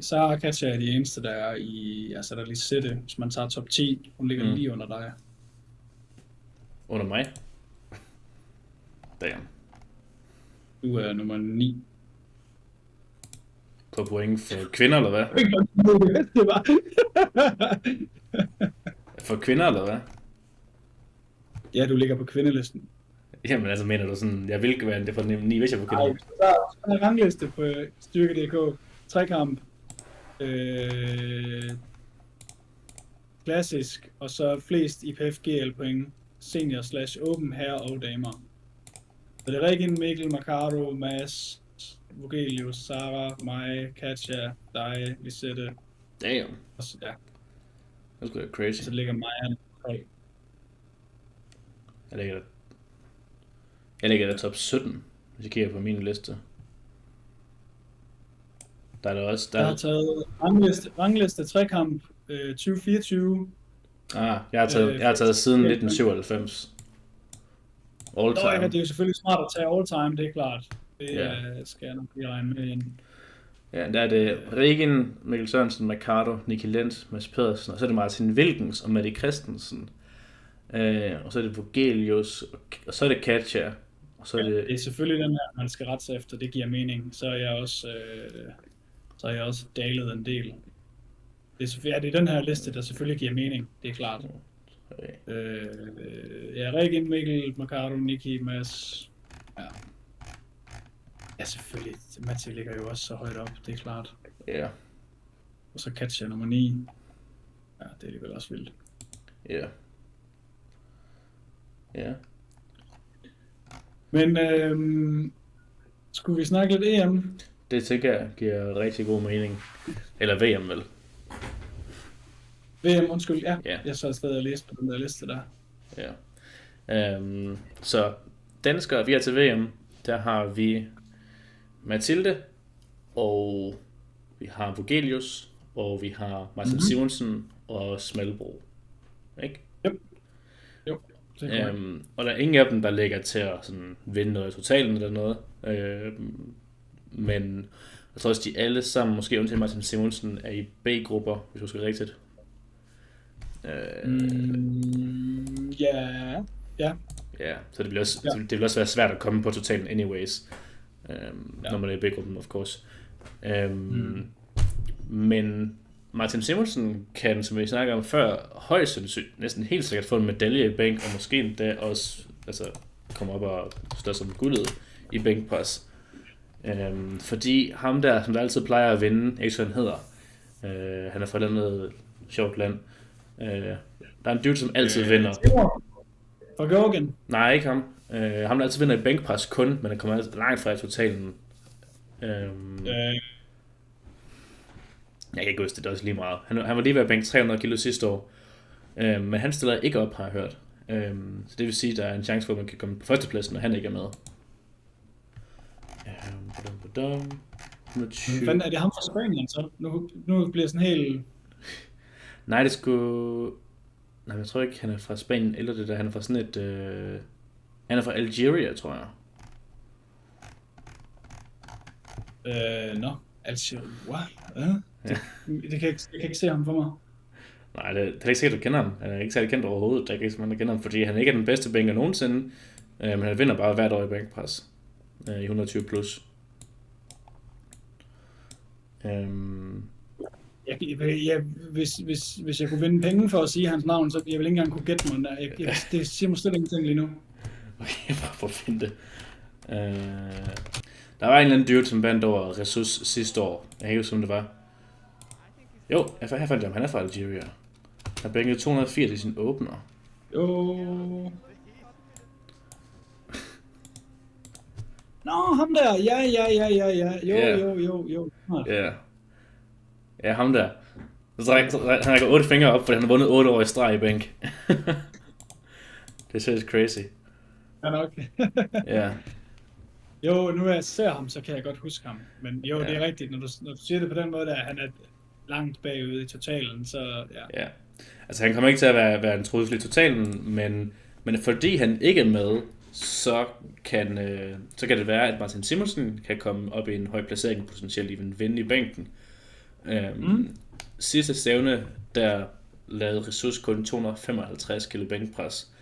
Sara og Katja er de eneste, der er i, altså der er lige Lisette, hvis man tager top 10, hun ligger lige under dig. Under mig? Damn. Du er nummer 9. På point for kvinder, eller hvad? Det var. For kvinder, eller hvad? Ja, du ligger på kvindelisten. Jamen altså, mener du sådan, jeg vil være det for 9, hvis jeg får kvinder? Nej, der er en rangliste på Styrke.dk. Trekamp. Klassisk, og så flest IPF GL point. Senior/open herre og damer. Så det er Regin, Mikkel, Makaro, Mads, Vogelius, Sara, mig, Katja, dig, Lisette. Damn. Og så, ja. Det skulle være crazy. Så ligger Maja 3. Jeg ligger der top 17, hvis jeg kigger på min liste. Der er der også... Jeg har taget rangliste trekamp 2024. Jeg har taget siden 1997. All time. Ja, det er jo selvfølgelig smart at tage all time, det er klart. Det skal jeg nok lige regne med ind. Ja, der er det Regin, Mikkel Sørensen, Mercado, Nicky Lendt, Mads Pedersen, og så er det Martin Wilkens og Mette Christensen. Og så er det Vogelius, og så er det Katja. Og så er det er selvfølgelig den her, man skal rette sig efter, det giver mening. Så er jeg også dalet en del. Det er den her liste, der selvfølgelig giver mening, det er klart. Okay. Regin, Mikkel, Mercado, Nicky, Mads. Ja, selvfølgelig. Matti ligger jo også så højt op, det er klart. Ja. Og så Katja nummer 9. Ja, det er alligevel også vildt. Ja. Ja. Men Skulle vi snakke lidt EM? Det tænker jeg giver rigtig god mening. Eller VM vel? VM, undskyld, ja. Ja. Jeg så stadig og læste på den der liste der. Ja. Så danskere, vi er til VM. Der har vi Mathilde, og vi har Vogelius, og vi har Martin Simonsen og Smalbro. Ikke? Jo, det er korrekt. Og der er ingen af dem, der ligger til at sådan vinde noget i totalen eller noget. Men jeg tror også, de alle sammen, måske undtagen Martin Simonsen, er i B-grupper, hvis du skal rigtigt. Ja. Ja, så det vil også være svært at komme på totalen anyways, når man er i B-gruppen, of course. Men Martin Simonsen kan, som vi snakker om før, højst sandsynligt næsten helt sikkert få en medalje i bænk, og måske endda også komme op og stå som guldet i bænkpres. Fordi ham der, som der altid plejer at vinde, ikke så han hedder, han er fra et eller andet sjovt land. Der er en dude, som altid vinder. For Georgien? Nej, ikke ham. Ham der altid vinder i bænkpres kun, men han kommer altid langt fra i totalen. Jeg kan ikke huske det, er også lige meget. Han var lige ved at bænke 300 kilo sidste år. Men han stiller ikke op, har jeg hørt. Så det vil sige, at der er en chance for, at man kan komme på førstepladsen, når han ikke er med. Hvad er det ham fra Spanien så? Nu bliver sådan helt... Nej, det skulle... Nej, jeg tror ikke, han er fra Spanien, eller det der. Han er fra sådan et... Han er fra Algeria, tror jeg. Algeria. What? Det kan jeg ikke se ham for mig. Nej, det er ikke sikkert, du kender ham. Han er ikke særlig kendt overhovedet. Der er ikke så mange, der kender ham, fordi han ikke er den bedste bænker nogensinde. Men han vinder bare hvert år i bænkpres. I 120 plus. Hvis jeg kunne vinde penge for at sige hans navn, så jeg vil ikke engang kunne gætte mig. Det siger mig slet ingenting lige nu. Okay, bare for at finde det. Der var en eller anden dude, som vandt over Ressus sidste år. Jeg kan ikke huske, om det var. Jo, jeg fandt ham. Han er fra Algeria. Han bænkede 280 i sin åbner. Jo. Nå, ham der. Ja. Jo. Ja, ham der. Han har gået 8 fingre op, fordi han har vundet 8 år i streg i bænk. Det er seriøst crazy. Ja, nok. Ja. Jo, nu jeg ser ham, så kan jeg godt huske ham. Men jo, det er rigtigt, når du siger det på den måde, at han er langt bagud i totalen, så ja. Altså han kommer ikke til at være en trussel i totalen, men fordi han ikke er med, så kan det være, at Martin Simonsen kan komme op i en høj placering, potentielt even vinde i bænken. Sidste stævne, der lavede Ressus kun 255 kilo bænkpres.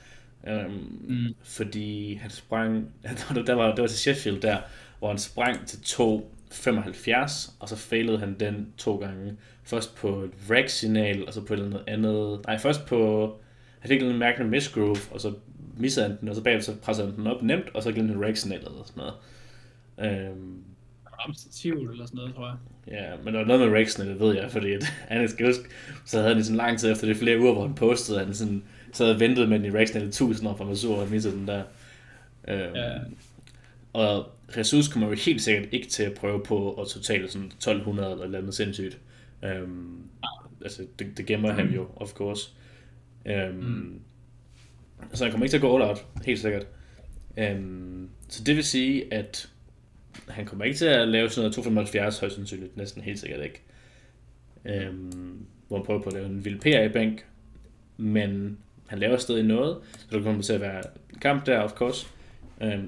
Fordi han sprang, det var til Sheffield der, hvor han sprang til 2,75, og så failede han den 2 gange. Først på et rack-signal, og så på noget andet. Nej, først på, han fik en mærkelig misgroove, og så missede han den, og så bagefter så pressede han den op nemt, og så glemte han rack-signalet og sådan noget. Amstativt eller sådan noget, tror jeg. Ja, men der var noget med rack-signalet, ved jeg, fordi han skal huske, så havde han sådan lang tid efter det flere uger, hvor han postede, han sådan så havde ventet med den i rack-signalet 1000 år, for man så, at han missede den der. Og Ressus kommer jo helt sikkert ikke til at prøve på at totale sådan 1200 eller andet sindssygt. Altså det gemmer han jo, of course. Så han kommer ikke til at gå all out, helt sikkert. Så det vil sige, at han kommer ikke til at lave sådan noget 275 højst sandsynligt, næsten helt sikkert ikke. Hvor han prøver på at lave en vild PR i bænk, men han laver stadig noget, så der kommer til at være en kamp der, of course.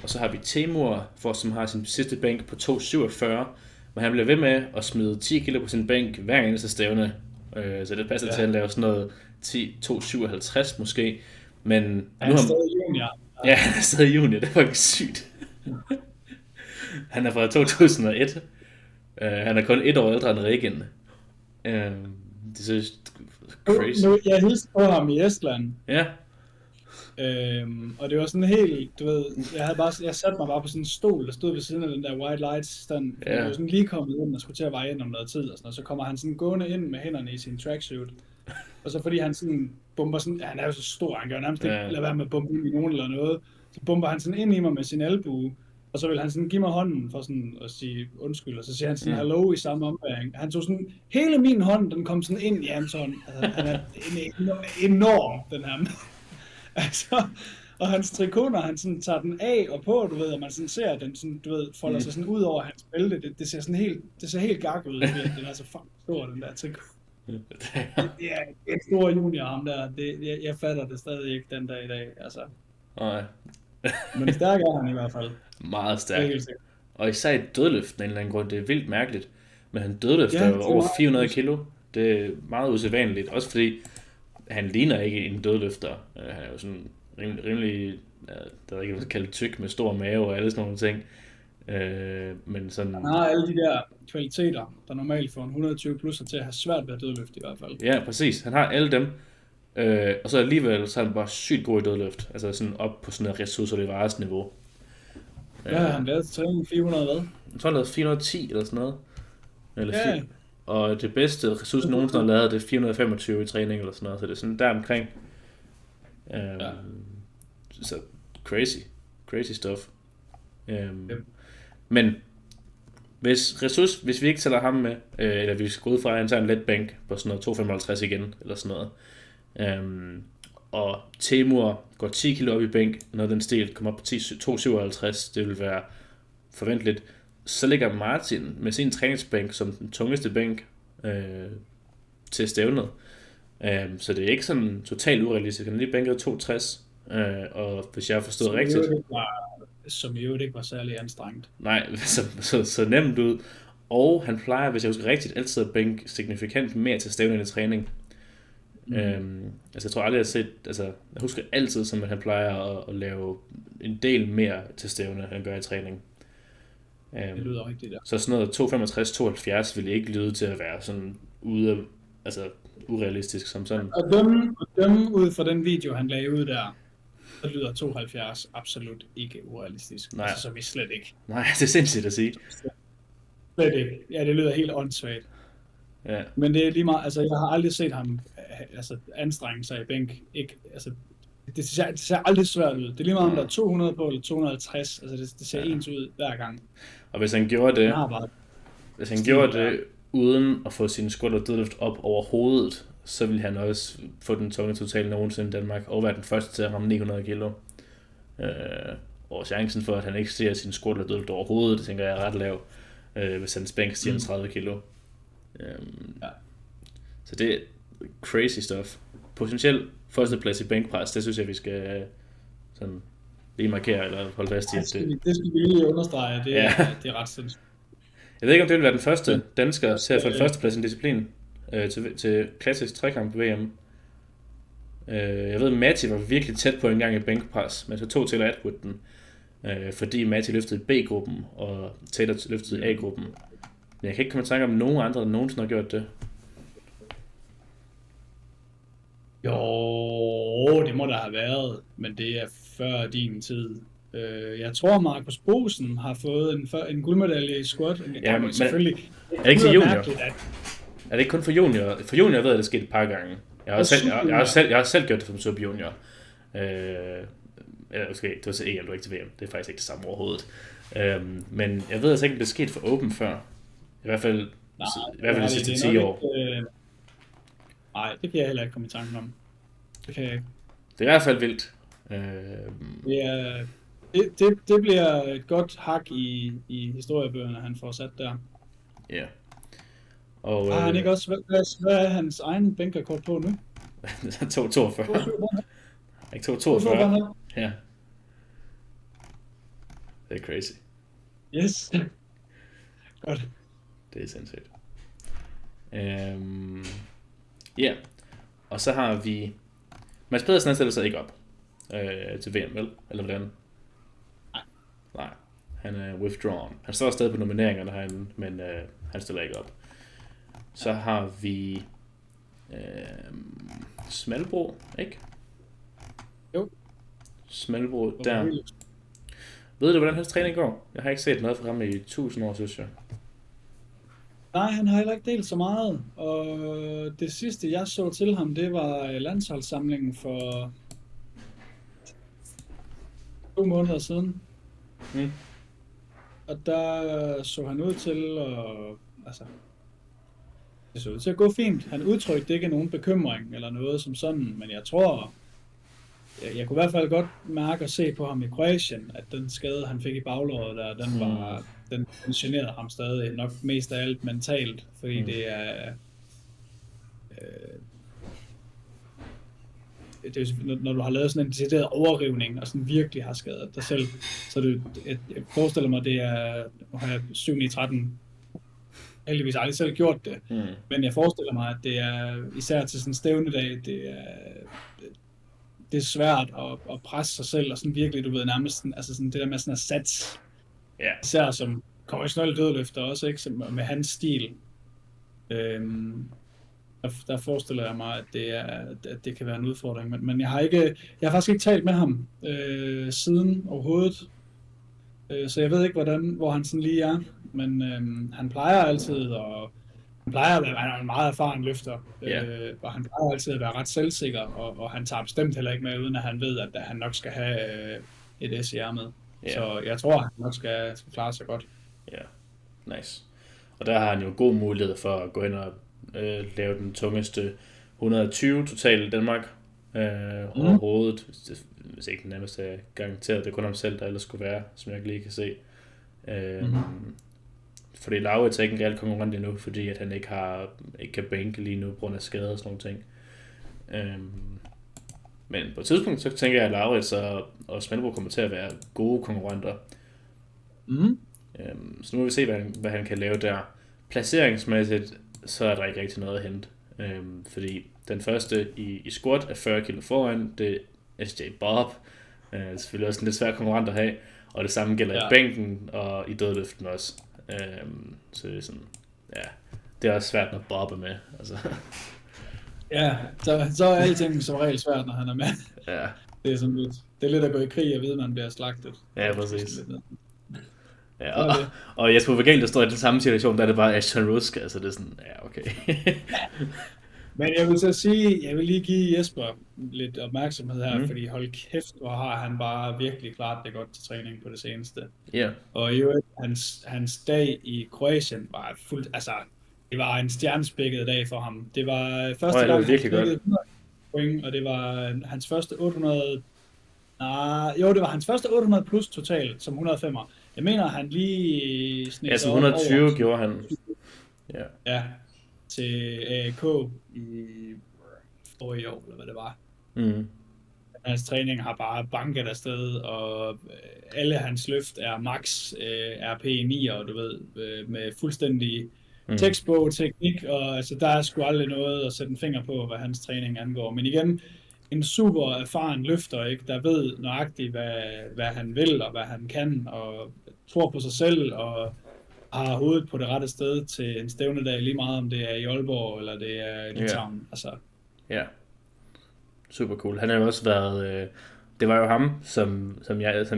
Og så har vi Temur, som har sin sidste bænk på 2,47, hvor han bliver ved med at smide 10 kilo på sin bænk hver eneste stævne. Så det passer til at lave sådan noget 2,57 måske. Men han er stadig junior. Ja, han er stadig junior, det var ikke sygt. Han er fra 2001. Han er kun 1 år ældre end Regen. Det er så crazy. Jeg hilste på ham i Estland. Ja. Og det var sådan helt, du ved, jeg satte mig bare på sådan en stol, der stod ved siden af den der white lights stand. Jeg var sådan lige kommet ind og skulle til at veje ind om noget tid og sådan noget. Så kommer han sådan gående ind med hænderne i sin tracksuit. Og så fordi han sådan bomber sådan, han er jo så stor, han gør nærmest ikke lade være med at bombe ind i nogen eller noget. Så bomber han sådan ind i mig med sin albue, Og så vil han sådan give mig hånden for sådan at sige undskyld, og så siger han sådan Mm. hello i samme ombæring. Han tog sådan, hele min hånd, den kom sådan ind i hans hånd. Altså, han er enorm, den her. Altså, og hans trikot, når han sådan tager den af og på, du ved, og man sådan ser, at den sådan, du ved, folder sig sådan ud over hans bælte, det ser sådan helt, det ser helt gak ud, den er så fucking stor, den der trikot. Det er en stor junior, ham der. Jeg fatter det stadig ikke den dag i dag, altså. Nej. Men stærk er han i hvert fald. Meget Det er stærk. helt sikkert. Og især i dødløften af en eller anden grund, det er vildt mærkeligt. Men han dødløfter Ja, jo det er over meget 400 kilo. Det er meget usædvanligt. Også fordi han ligner ikke en dødløfter. Han er jo sådan rimelig, der er ikke hvad kalde tyk med stor mave og alle sådan nogle ting. Men sådan, Han har alle de der kvaliteter, der normalt får en 120 plusser til at have svært ved at dødløfte i hvert fald. ja, præcis. Han har alle dem. Og så alligevel, så er han bare sygt god i dødløft. Altså sådan op på sådan noget Jesus Olivares niveau. Hvad har han lavet til træning? 400 hvad? Jeg tror, han lavede 410 eller sådan noget. Eller Ja. 4. Og det bedste Jesus nogensinde har lavet, det er 425 i træning eller sådan noget. Så det er sådan der omkring. Ja. Så crazy stuff. Yep. Men hvis vi ikke tæller ham med, eller vi skal gå ud fra, at han tager en let bænk på sådan noget 255 igen, eller sådan noget. Og Temur går 10 kilo op i bænk, når den stil kommer op på 257, det vil være forventeligt. Så ligger Martin med sin træningsbænk som den tungeste bænk til stævnet. Så det er ikke sådan totalt urealistisk. Han er lige bænket 260, og hvis jeg har forstået rigtigt... Som i øvrigt ikke var særlig anstrengt. Nej, så nemt ud. Og han plejer, hvis jeg husker rigtigt, altid at bænke signifikant mere til stævnet i træning. Altså jeg tror aldrig, jeg har set... Altså, jeg husker altid, som at han plejer at lave en del mere til stævne, end han gør i træning. Det lyder rigtigt, ja. Så sådan noget 265-72 ville ikke lyde til at være sådan ude af, altså urealistisk som sådan. Og dømme ud fra den video, han lagde ud der, så lyder 72 absolut ikke urealistisk. Nej. Altså, så vi slet ikke. Nej, det er sindssygt at sige. Slet ikke. Ja, det lyder helt åndssvagt. Ja. Men det er lige meget, altså jeg har aldrig set ham altså, anstrenge sig i bænk. Ikke, altså, det ser aldrig svært ud. Det er lige meget, om der er 200 på eller 250. Altså det ser ens ud hver gang. Og hvis han gjorde det, Han har bare hvis han gjorde det uden at få sine skulder dødløft op over hovedet, så ville han også få den tunge total nogensinde i Danmark, og være den første til at ramme 900 kilo. Og chancen for, at han ikke ser sin skulder dødløft over hovedet, det tænker jeg er ret lav, hvis hans bænk stiger 30 kilo. Ja. Så det er crazy stuff. Potentielt førsteplads i bænkpres, det synes jeg, vi skal sådan lige markere eller holde fast i. Det skal vi lige understrege, det er ret sindssygt. Jeg ved ikke, om det vil være den første dansker til at få en førsteplads i en disciplin til klassisk trekamp VM. Jeg ved, at Matti var virkelig tæt på en gang i bænkpres, men så tog Taylor Atwood den, fordi Matti løftede i B-gruppen, og Taylor løftede i A-gruppen. Men jeg kan ikke komme i tanke om nogen andre, der nogensinde har gjort det. Jo, det må der have været, men det er før din tid. Jeg tror, Markus Bosen har fået en guldmedalje i squat. Ja, men selvfølgelig. er det ikke til junior? Er det ikke kun for junior? For junior ved jeg, det skete et par gange. Jeg har selv gjort det som sub-junior. Okay, det var til EM, du ikke til VM. Det er faktisk ikke det samme overhovedet. Men jeg ved altså ikke, om det er sket for Open før. I hvert fald de sidste 10 år. Nej, det kan jeg heller ikke komme i tanke om. Det kan jeg ikke. Det er i hvert fald vildt. Det bliver et godt hak i historiebøgerne, han får sat der. Ja. Og, har han ikke også, hvad er hans egen bænkrekord på nu? 242. Ikke 242? Ja. Det er crazy. Yes. Godt. Det er sindssygt. Ja. Og så har vi... Mads Pedersen stiller sig ikke op til VM, vel? Eller hvordan? Nej. Han er withdrawn. Han står stadig på nomineringerne herinde, men han stiller ikke op. Så har vi Smalbro, ikke? Jo. Smalbro der. Ved du, hvordan hans træning går? Jeg har ikke set noget fra ham i 1000 år, synes jeg. Nej, han har heller ikke delt så meget, og det sidste jeg så til ham, det var landsholdssamlingen for 2 måneder siden. og der så han ud til altså, det så ud til at gå fint. Han udtrykte ikke nogen bekymring eller noget som sådan, men jeg tror, jeg kunne i hvert fald godt mærke og se på ham i Kroatien, at den skade, han fik i baglåret der, den generede ham stadig, nok mest af alt mentalt, fordi det er... det er når du har lavet sådan en decideret overrivning, og sådan virkelig har skadet dig selv, så jeg forestiller mig, det er, nu har jeg 7-13 heldigvis aldrig selv gjort det, men jeg forestiller mig, at det er, især til sådan en stævnedag, det er svært at presse sig selv, og sådan virkelig, du ved, nærmest sådan, altså sådan det der med sådan at sats, især som konventionelle dødløfter også, ikke, som, med hans stil. Der forestiller jeg mig, at det kan være en udfordring, men jeg har faktisk ikke talt med ham siden overhovedet, så jeg ved ikke, hvor han sådan lige er, men han plejer altid, og han er en meget erfaren løfter, og han plejer altid at være ret selvsikker, og han tager bestemt heller ikke med, uden at han ved, at han nok skal have et S i ærmet. Så jeg tror, at han nok skal klare sig godt. Ja, nice. Og der har han jo god mulighed for at gå ind og lave den tungeste 120 total i Danmark overhovedet. Hvis ikke den nærmest er garanteret, det er kun ham selv, der ellers skulle være, som jeg lige kan se. Fordi Lauritz er ikke en reel konkurrent endnu, fordi at han ikke kan bænke lige nu på grund af skader og sådan nogle ting. Men på et tidspunkt, så tænker jeg, at Lauritz og Smelbo kommer til at være gode konkurrenter. Så nu må vi se, hvad han kan lave der. Placeringsmæssigt, så er der ikke rigtig noget at hente. Fordi den første i squat er 40 kilo foran, det er SJ Bob. Selvfølgelig også en lidt svær konkurrent at have. Og det samme gælder i bænken og i dødløften også. Så det er sådan, det er også svært, når Bob er med. Altså. Ja, så er alting som regel svært, når han er med. Ja. Det er sådan lidt, det er lidt at gå i krig og vide, at man bliver slagtet. Ja, præcis. Ja, og Jesper Vagel, der står i den samme situation, der er det bare Ashton Rusk, altså det er sådan, okay. Men jeg vil så sige, jeg vil lige give Jesper lidt opmærksomhed her, fordi hold kæft, hvor har han bare virkelig klart det godt til træning på det seneste. Ja. Og i øvrigt, hans dag i Kroatien var fuldt, altså, det var en stjernespækket dag for ham. Det var første gang, han fik 100 point, og det var hans første 800, det var hans første 800 plus totalt som 105'er. Jeg mener, han lige sned så 120 over, gjorde han. Ja, til AAK i forrige år, eller hvad det var. Hans træning har bare banket afsted, og alle hans løft er max RP 9'er, du ved, med fuldstændig tekstbog, teknik, og altså, der er sgu aldrig noget at sætte en finger på, hvad hans træning angår. Men igen, en super erfaren løfter, ikke, der ved nøjagtigt, hvad han vil, og hvad han kan, og tror på sig selv, og har hovedet på det rette sted til en stævnedag, lige meget om det er i Aalborg, eller det er i Litauen. Altså. Ja, super cool. Han har jo også været, det var jo ham, som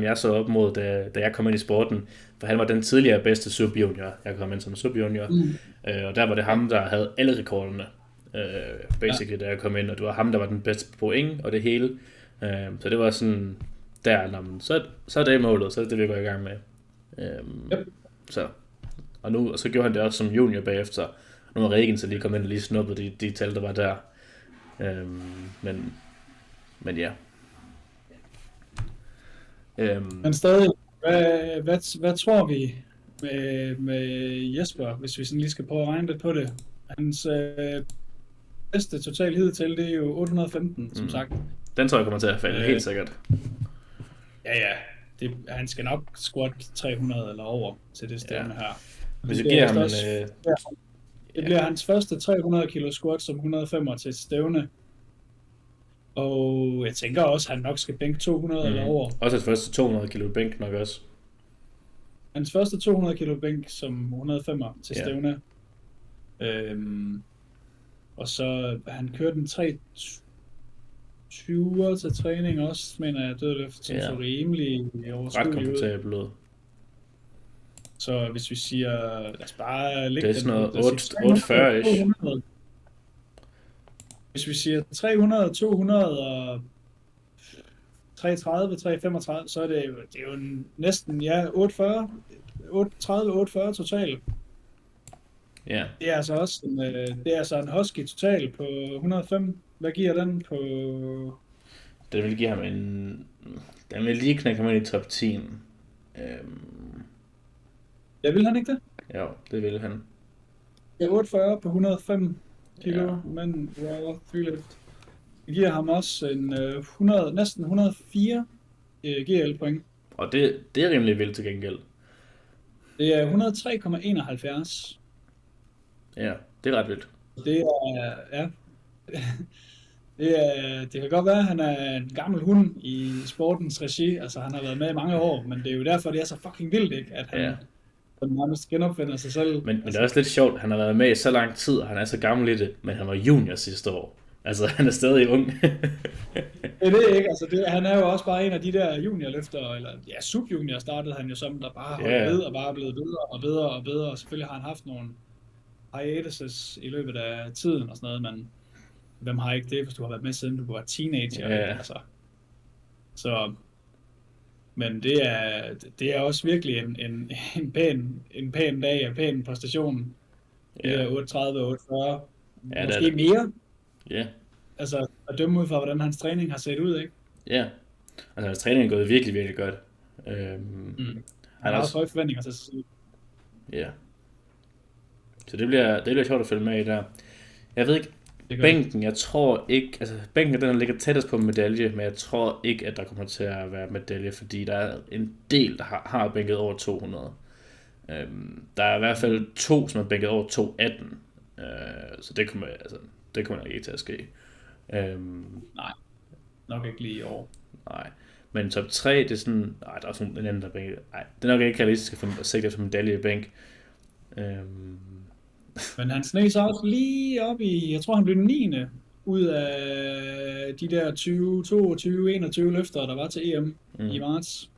jeg så op mod, da jeg kom ind i sporten, for han var den tidligere bedste subjunior. Jeg kom ind som subjunior, og der var det ham, der havde alle rekorderne, basically, da jeg kom ind, og det var ham, der var den bedste point, og det hele. Så det var sådan, så er det målet, så er det vi går i gang med. Så. Og så gjorde han det også som junior bagefter. Nu har Regen så lige kommet ind og lige snuppet de tal, der var der. Men ja. Men stadig, hvad tror vi med Jesper, hvis vi sådan lige skal prøve at regne lidt på det? Hans bedste total hidtil, det er jo 815, som sagt. Den tror jeg kommer til at falde, helt sikkert. Ja. Han skal nok squat 300 eller over til det stævne her. Hvis vi giver ham det bliver hans første 300 kilo squat som 105'er til et stævne. Og jeg tænker også, at han nok skal bænke 200 eller over. Også hans første 200 kilo bænk nok også. Hans første 200 kilo bænk som 105'er til stævne. Og så han kørte en 320'er til træning også, mener jeg, dødløft, som så rimelig overskuelig ud. Ret komfortabel ud. Så hvis vi siger, lad os bare lægge det er sådan noget 840-ish. Hvis vi siger 300, 200 og 330, 335, så er det er jo næsten, 840, 30, 840 totalt. Ja. Det er altså også det er altså en Husky total på 105. Hvad giver den på? Den vil give ham den vil lige knække ham ind i top 10. Ja, vil han ikke det? Jo, det vil han. Det er 48 på 105 kilo, Ja. men raw 3-lift. Det giver ham også en 100, næsten 104 GL point. Og det er rimelig vildt til gengæld. Det er 103,71. Ja, det er ret vildt. Det er, ja. Det kan godt være, at han er en gammel hund i sportens regi. Altså, han har været med i mange år, men det er jo derfor, det er så fucking vildt, ikke? At han nærmest genopfinder sig selv. Men det er også lidt sjovt, han har været med i så lang tid, og han er så gammel i det, men han var junior sidste år. Altså, han er stadig ung. Det er det, ikke? Altså, han er jo også bare en af de der juniorløfter, eller subjunior startede han jo som, der bare holdt ved og bare blevet bedre og bedre og bedre. Og selvfølgelig har han haft nogle hiatuses i løbet af tiden og sådan noget, men hvem har ikke det, hvis du har været med siden du var teenager? Altså. Så, men det er også virkelig en pæn dag, en pæn præstation. Det er 38, 48, måske mere. Ja. Altså, at dømme ud fra, hvordan hans træning har set ud, ikke? Ja. Altså, hans træning er gået virkelig, virkelig godt. Han har også høje forventninger til sig selv. Ja. Så det bliver sjovt at følge med i der. Jeg ved ikke, bænken, jeg tror ikke, altså bænken er den, der ligger tættest på medalje, men jeg tror ikke, at der kommer til at være medalje, fordi der er en del, der har bænket over 200. Der er i hvert fald 2, som har bænket over 218. Så det kommer nok ikke til at ske. Nej, nok ikke lige i år. Nej, men top 3, det er sådan, der er også en anden, der bænker. Nej, det er nok ikke realistisk at sigte efter medalje i bænk. Men han sneg sig også lige op i, jeg tror han blev 9. ud af de der 20, 22, 21 løfter, der var til EM i marts.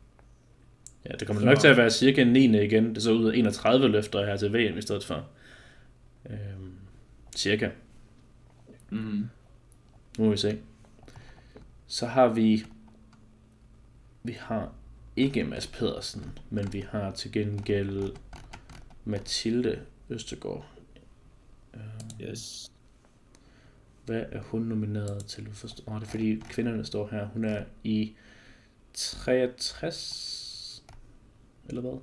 Ja, det kommer nok til at være cirka 9. igen. Det er så ud af 31 løfter her til VM i stedet for. Cirka. Nu må vi se. Så har vi har ikke Mads Pedersen, men vi har til gengæld Mathilde Østergaard. Yes. Hvad er hun nomineret til? Det er fordi kvinderne står her. Hun er i 63 eller hvad? Jeg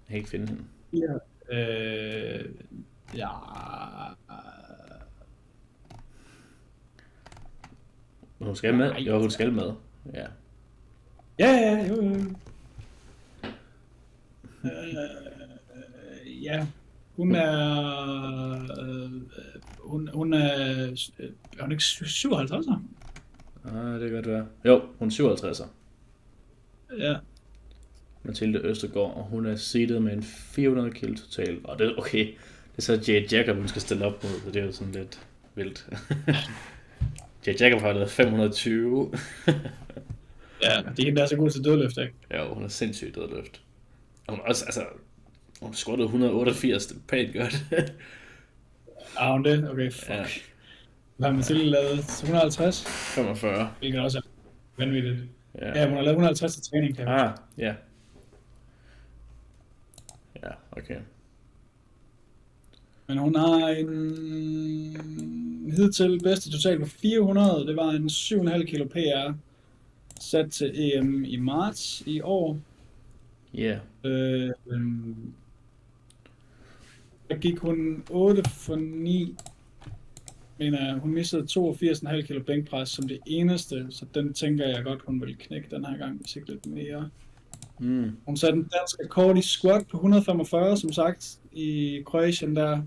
kan ikke finde hende. Ja. Hun skal med. Jo, hun skal med. Ja. Ja, jo. Ja, hun er ikke 57? Det kan godt være. Jo, hun er 57'er. Ja. Mathilde Østergaard, og hun er seedet med en 400 kilo total. Og det er okay. Det er så Jade Jacob, hun skal stille op mod, så det er jo sådan lidt vildt. Jade Jacob har lavet 520. Ja, det er hende, der er så god til dødløft, ikke? Ja, hun er sindssygt dødløft. Og hun også, altså, hun squattede 188, det er pænt godt. Har hun det? Okay, fuck. Ja. Hvad har Mathilde lavet? 150? 45. Hvilket også er vanvittigt. Ja, hun har lavet 150 til træning, kan jeg huske. Ja. Ja, okay. Men hun har en hidtil bedste total på 400. Det var en 7,5 kilo PR sat til EM i marts i år. Ja. Der gik hun 8 for 9. Men hun missede 82,5 kilo bænkpres som det eneste, så den tænker jeg godt, hun vil knække den her gang, hvis ikke lidt mere. Hun satte en dansk rekord i squat på 145, som sagt, i Kroatien der.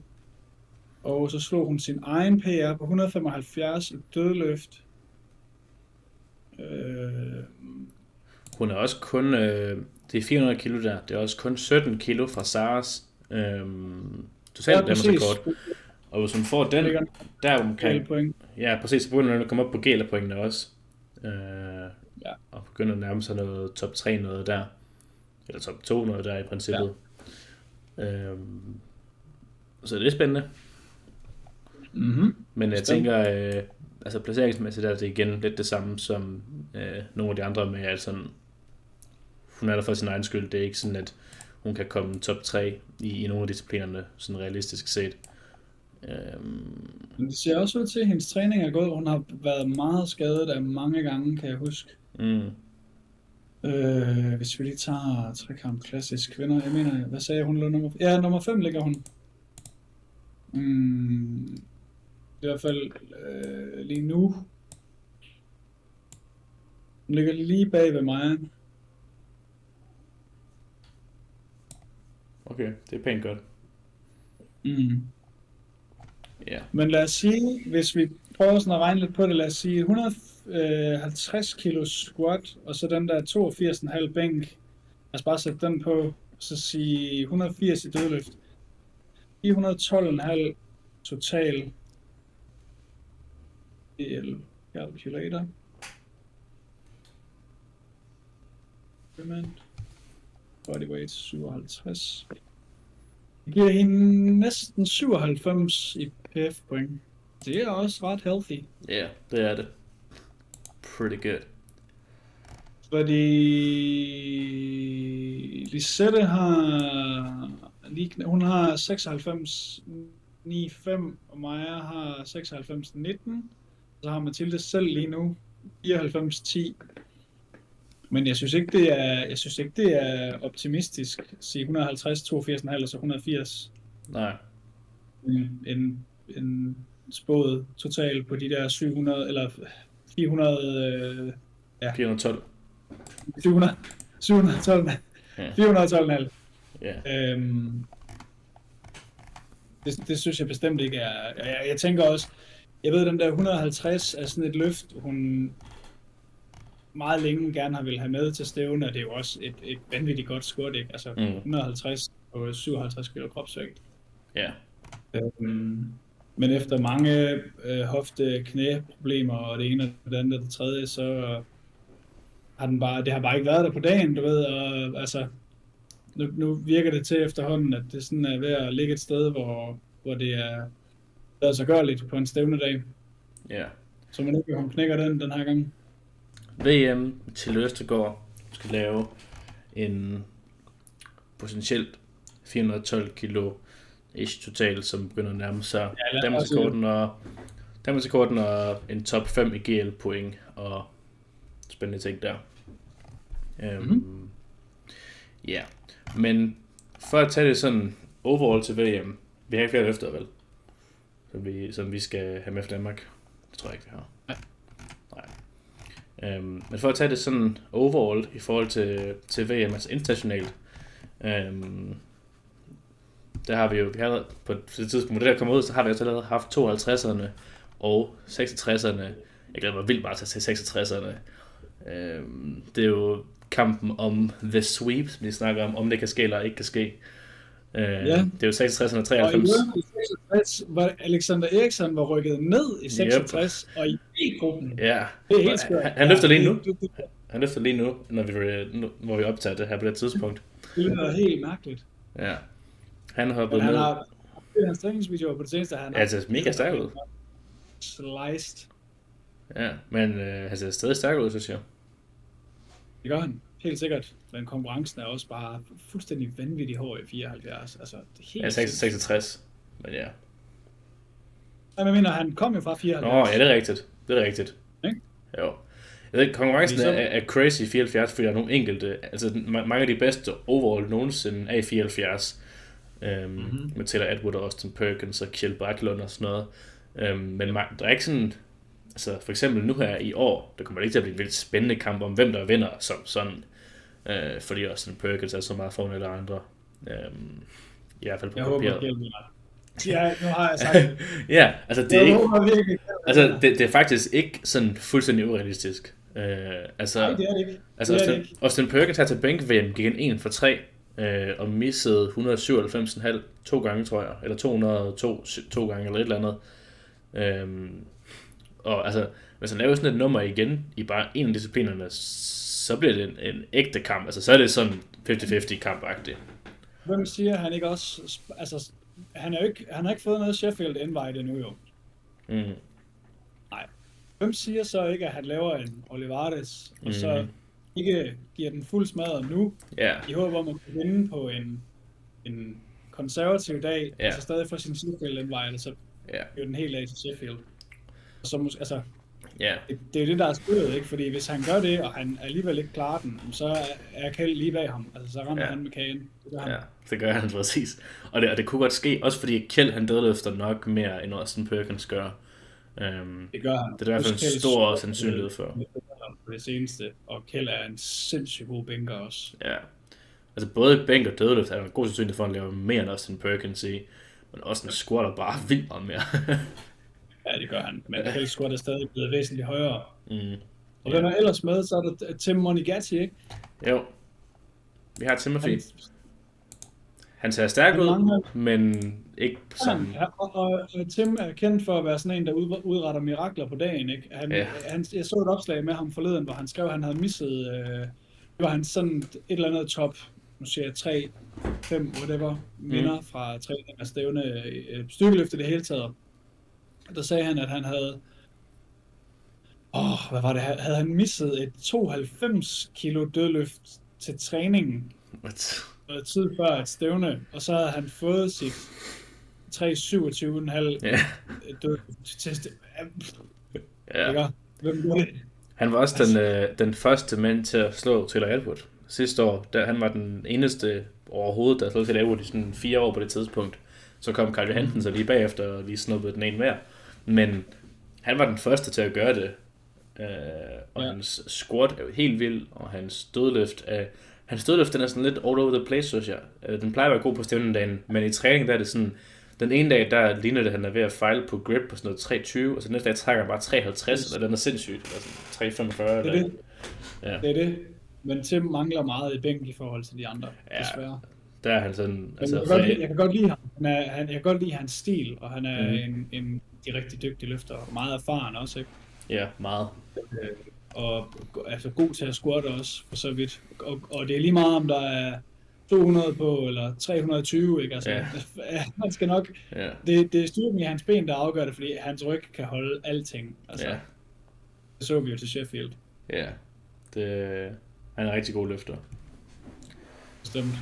Og så slog hun sin egen PR på 175 i dødløft. Hun er også kun, det er 400 kilo der, det er også kun 17 kilo fra Saras totalt rekord. Og hvis hun får den, der omkring, ja præcis, så begynder hun at komme op på GL-pointene også. Og begynder at nærme sig noget top 3 noget der. Eller top 2 noget der i princippet. Så det er spændende. Men jeg tænker, altså placeringsmæssigt er det igen lidt det samme som nogle af de andre med, at sådan, hun er der for sin egen skyld. Det er ikke sådan, at hun kan komme top 3 i nogle af disciplinerne, sådan realistisk set. Men det ser også ud til, at hendes træning er gået. Hun har været meget skadet af mange gange, kan jeg huske. Hvis vi lige tager trekamp klassisk kvinder. Jeg mener, hvad sagde hun? Nummer 5 ligger hun. I hvert fald lige nu. Hun ligger lige bag ved mig. Okay, det er pænt godt. Ja. Men lad os sige, hvis vi prøver sådan at regne lidt på det, lad os sige 150 kilo squat, og så den der 82,5 bænk. Lad os bare sætte den på, så sige 180 i dødløft. 412,5 total. Calculator. Bodyweight 57. Det giver hende næsten 97 i PF point. Det er også ret healthy. Ja, det er det. Pretty good. Fordi Lisette har hun har 96,95 og Maja har 96,19. Så har Mathilde selv lige nu 94,10. Men jeg synes ikke det er optimistisk at sige 150, 82,5 og så 180. Nej. En spået total på de der 700 eller 400 412. 712. Ja. 412,5. Ja. Det synes jeg bestemt ikke er. Jeg tænker også, jeg ved den der 150 er sådan et løft, hun meget længe gerne har vil have med til stævne, og det er jo også et vanvittigt godt squat, ikke? Altså 150 på 57 kilo kropsvægt. Ja. Men efter mange hofte-knæproblemer og det ene og det andet og det tredje, så har det har bare ikke været der på dagen, du ved, og altså nu virker det til efterhånden, at det sådan er ved at ligge et sted, hvor det er så gørligt på en stævnedag. Ja. Så man ikke hun knækker den her gang. VM til Østergaard skal lave en potentielt 412 kilo ish total, som begynder at nærme sig Danmarksrekorden og en top 5 i GL point og spændende ting der. Ja, men for at tage det sådan overall til VM, vi har ikke flere løfter, vel? Som vi skal have med for Danmark. Det tror jeg ikke, vi har. Nej. Men for at tage det sådan overall i forhold til VM, altså internationalt, der har vi har på det tidspunkt, hvor det der kommer ud, så har vi allerede haft 52'erne og 66'erne. Jeg glæder mig vildt meget til at se 66'erne. Det er jo kampen om the sweep, som vi snakker om det kan ske eller ikke kan ske. Det er jo 66 og 93. Og i 66 var Alexander Eriksson var rykket ned i 66 og i B-gruppen. Ja. Det er helt skørt. Han løfter lige nu. Han løfter lige nu, hvor vi optager det her på det tidspunkt. Det er helt mærkeligt. Ja. Han har hoppet ned. Han har hans træningsvideoer på det seneste. Han er mega stærk ud. Sliced. Ja, men han ser stadig stærk ud, synes jeg. Det gør han. Helt sikkert. Men konkurrencen er også bare fuldstændig vanvittig hård i 74. Altså, det er helt 66. Men ja. Jeg mener, han kom jo fra 74. Ja, det er rigtigt. Det er rigtigt. Ikke? Jo. Jeg ved, konkurrencen er crazy i 74, fordi der er nogle enkelte, altså mange af de bedste overall nogensinde er i 74. Med Taylor Atwood og Austin Perkins og Kjell Backlund og sådan noget. Men der er ikke sådan, altså for eksempel nu her i år, der kommer det ikke til at blive en vildt spændende kamp om, hvem der vinder som sådan. Fordi Austin Perkins er så meget foran eller andre. I hvert fald på papiret. Ja, nu har jeg sagt ja, altså det er ikke, altså det er faktisk ikke sådan fuldstændig urealistisk. Altså, nej, det er det ikke. Altså Austin Perkins her til bænk-VM gik en 1 for 3 og missede 197,5 2 gange, tror jeg, eller 202 2 gange, eller et eller andet. Og altså, hvis han laver sådan et nummer igen i bare en af disciplinerne, så bliver det en ægte kamp. Altså, så er det sådan 50-50 kamp-agtigt. Hvem siger han ikke også, altså, han har ikke fået noget Sheffield invite endnu jo. Mm. Nej. Hvem siger så ikke, at han laver en Olivares, og så ikke giver den fuld smadret nu, i håb om at kunne vinde på en konservativ dag, altså stadig få sin Sheffield-indvej, så bliver den helt af til Sheffield. Og så måske, altså, det er jo det, der er spillet, ikke? Fordi hvis han gør det, og han alligevel ikke klarer den, så er Kjeld lige bag ham. Altså, så rammer han med kagen. Det gør han præcis. Og det kunne godt ske, også fordi Kjeld, han dødløfter nok mere, end Austin Perkins gør. Det gør han. Det er i hvert fald en stor sandsynlighed for. Det seneste, og Kjeld er en sindssygt god bænker også. Ja. Altså både bænk og dødløft er en god sandsynlighed for, at han laver mere end Austin Perkins i. Men også en squatter bare vildt meget mere. Ja, det gør han. Men Kjeld squat er stadig blevet væsentligt højere. Og hvem er ellers med, så er der Tim Monigatti, ikke? Jo. Vi har Timothy. Han ser stærk ud, men ikke sådan... Og Tim er kendt for at være sådan en, der udretter mirakler på dagen, ikke? Jeg så et opslag med ham forleden, hvor han skrev, at han havde misset... det var han sådan et eller andet top, nu siger jeg 3, 5, whatever, vinder fra træning af stævne, styrkeløft i det hele taget. Der sagde han, at han havde... hvad var det? Havde han misset et 92 kilo dødløft til træningen? Noget tid før et stævne, og så havde han fået sit 327,5 dødløft til stævne. Hvem var det? Han var også den første mand til at slå Taylor Atwood. Sidste år, da han var den eneste overhovedet, der slog Taylor Atwood i sådan 4 år på det tidspunkt. Så kom Carl Johansen så lige bagefter og lige snuppede den ene mere. Men han var den første til at gøre det. Og hans squat er jo helt vild, og hans dødløft den er sådan lidt all over the place, synes jeg. Den plejer at være god på stævnedagen, men i træning der er det sådan, den ene dag, der ligner det, at han er ved at fejle på grip på sådan noget 320, og så næste dag trækker han bare 350, eller den er sindssygt, altså 345. Det er det. Ja. Det er det. Men Tim mangler meget i bænk i forhold til de andre, desværre. Der er han sådan... Altså, jeg kan godt lide ham. Jeg kan godt lide hans stil, og han er en rigtig dygtig løfter, og meget erfaren også, ikke? Ja, meget. Og altså god til at squatte også, for så vidt. Og det er lige meget, om der er 200 på, eller 320, ikke? Altså, man skal nok... Det er styrken i hans ben, der afgør det, fordi hans ryg kan holde alting. Altså, det så vi jo til Sheffield. Ja, han er en rigtig god løfter. Bestemt.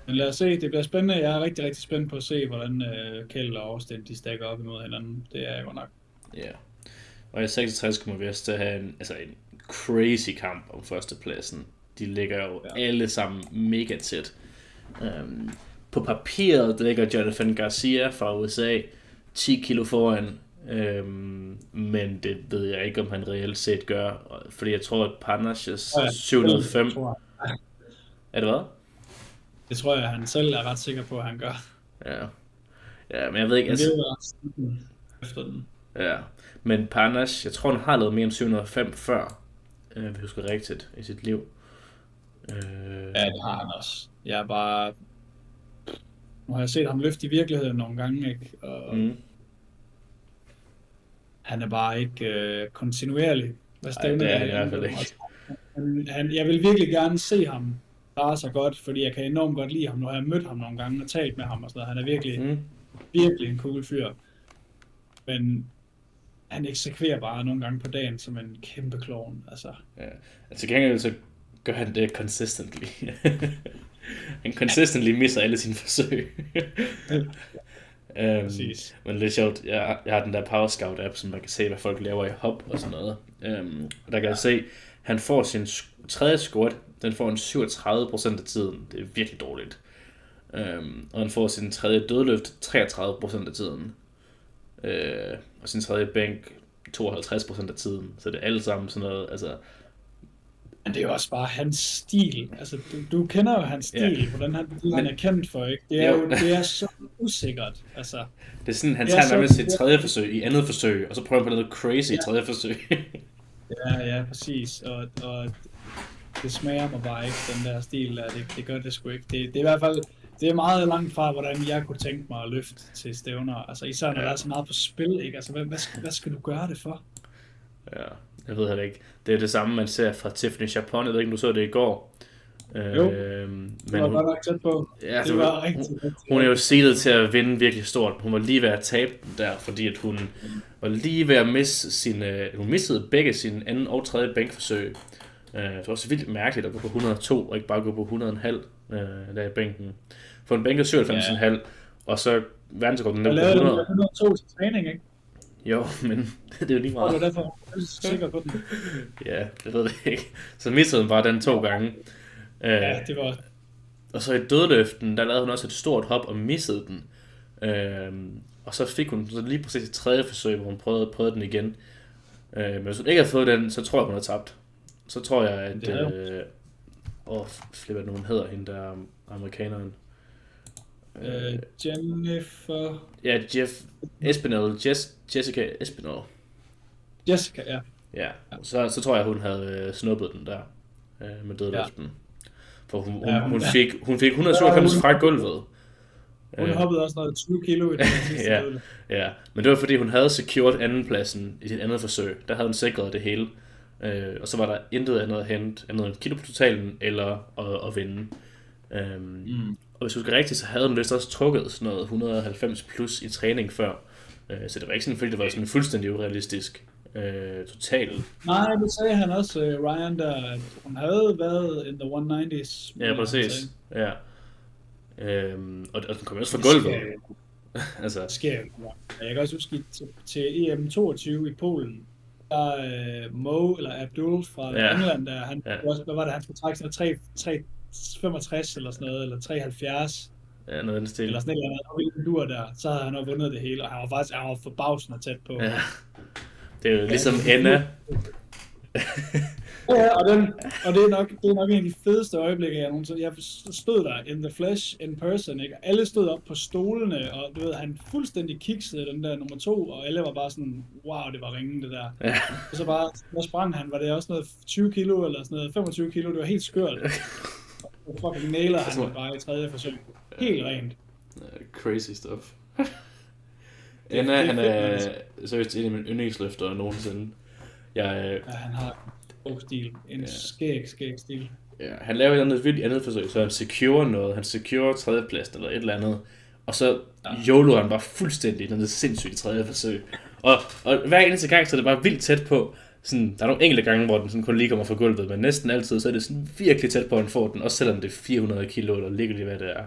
Men lad os se, det bliver spændende. Jeg er rigtig, rigtig spændt på at se, hvordan Kjeld og Austin, de stakker op imod hinanden. Det er jeg godt nok. Ja. Og i 66 kommer vi også til at have en crazy kamp om førstepladsen. De ligger jo alle sammen mega tæt. På papiret ligger Jonathan Garcia fra USA 10 kilo foran. Men det ved jeg ikke, om han reelt set gør. Fordi jeg tror, at Panashes 705... Er det hvad? Det tror jeg, han selv er ret sikker på, at han gør. Ja, men jeg ved ikke... Men det er jo efter den. Ja, men Panache, jeg tror, han har lavet mere end 705 før, hvis jeg husker rigtigt, i sit liv. Ja, det har han også. Jeg er bare... Nu har jeg set ham løfte i virkeligheden nogle gange, ikke? Og han er bare ikke kontinuerlig. Nej, det er han i hvert fald ikke. Jeg vil virkelig gerne se ham klare sig godt, fordi jeg kan enormt godt lide ham. Nu har jeg mødt ham nogle gange og talt med ham og sådan noget. Han er virkelig, virkelig en cool fyr. Men han eksekverer bare nogle gange på dagen som en kæmpe klovn. Altså gengæld så gør han det consistently. Han consistently misser alle sine forsøg. Men det er sjovt. Jeg har den der Power Scout app, som man kan se, hvad folk laver i hop og sådan noget. Og der kan jeg se, han får sin tredje squat, den får en 37% af tiden. Det er virkelig dårligt. Og han får sin tredje dødløft 33% af tiden. Og sin tredje bænk 52% af tiden. Så det er alle sammen sådan noget, altså... Men det er jo også bare hans stil. Altså, du kender jo hans stil, hvordan han er kendt for, ikke? Det er så usikkert, altså... Det er sådan, han tager nærmest sit tredje forsøg i andet forsøg, og så prøver han på noget crazy tredje forsøg. ja, præcis. Og det smager mig bare ikke, den der stil der. Det gør det sgu ikke. Det er i hvert fald... Det er meget langt fra, hvordan jeg kunne tænke mig at løfte til stævner. Altså især når der er så meget på spil, ikke? Altså hvad skal du gøre det for? Ja, jeg ved heller ikke. Det er det samme, man ser fra Tiffany Chapon. Jeg ved ikke, om du så det i går. Det var godt nok tæt på. Ja, Det var rigtig hun er jo seedet til at vinde virkelig stort. Hun var lige ved at tabe den der, fordi at hun var lige ved at miste hun mistede begge sine anden og tredje bænkforsøg. Det var også vildt mærkeligt at gå på 102 og ikke bare gå på 100,5 der i bænken. For en bænk er 97,5, og så verdensrekorden ned på 100. Jeg lavede 102 til træning, ikke? Jo, men det er jo lige meget. Det var derfor, jeg er sikker på den. Ja, det ved jeg ikke. Så mistede hun bare den 2 gange. Ja, det var... Og så i dødløften, der lavede hun også et stort hop og missede den. Og så fik hun så lige præcis et tredje forsøg, hvor hun prøvede den igen. Men hvis hun ikke havde fået den, så tror jeg, hun har tabt. Så tror jeg, at... flipper nu, hun hedder hende der amerikaneren. Jennifer... Ja, Jessica Espinel. Jessica, ja. Ja, så tror jeg, hun havde snuppet den der med dødløften. Ja. For hun fik 197 fra gulvet. Hun hoppede også noget 20 kilo i den sidste dødløft. Ja, men det var fordi, hun havde secured andenpladsen i sit andet forsøg. Der havde hun sikret det hele. Og så var der intet andet at hente, andet end kilo på totalen, eller at vinde. Og hvis du skal rigtigt, så havde hun vist også trukket sådan noget 190 plus i træning før. Så det var ikke sådan, fordi det var sådan fuldstændig urealistisk totalt. Nej, det sagde han også, Ryan, der at hun havde været in the 190's. Ja, præcis. Ja. Og den kom også fra gulvet. Altså. Det sker jo. Jeg kan også huske til EM22 i Polen, der Mo eller Abdul fra England, der han hvad var det, han skulle trække sådan 365 eller sådan noget, eller 370. Ja, noget af den stil. Eller sådan et eller andet, der, så havde han også vundet det hele, og han var forbavsende tæt på. Ja. Det er jo ligesom Anna. Ja, og det er nok en af de fedeste øjeblikke, jeg nogensinde... Jeg stod der in the flesh, in person, ikke? Alle stod op på stolene, og du ved, han fuldstændig kiksede den der nummer 2, og alle var bare sådan, wow, det var ringen, det der. Ja. Og så bare, når sprang han, var det også noget 20 kilo, eller sådan noget 25 kilo, det var helt skørt. Og fucking nailer han bare i tredje forsøg. Helt rent. Crazy stuff. Anna, han er seriøst en af mine yndlingsløfter nogensinde. Ja, han har god stil. En skæg stil. Ja, han laver et andet forsøg, så han secure noget. Han secure tredjeplads eller et eller andet. Og så YOLO han bare fuldstændig den er sindssygt tredje forsøg. Og hver eneste gang, så er det bare vildt tæt på. Sådan, der er nogle enkelte gange, hvor den sådan kun lige kommer fra gulvet, men næsten altid, så er det sådan virkelig tæt på, at han får den. Også selvom det er 400 kilo, eller ligegyldigt hvad det er.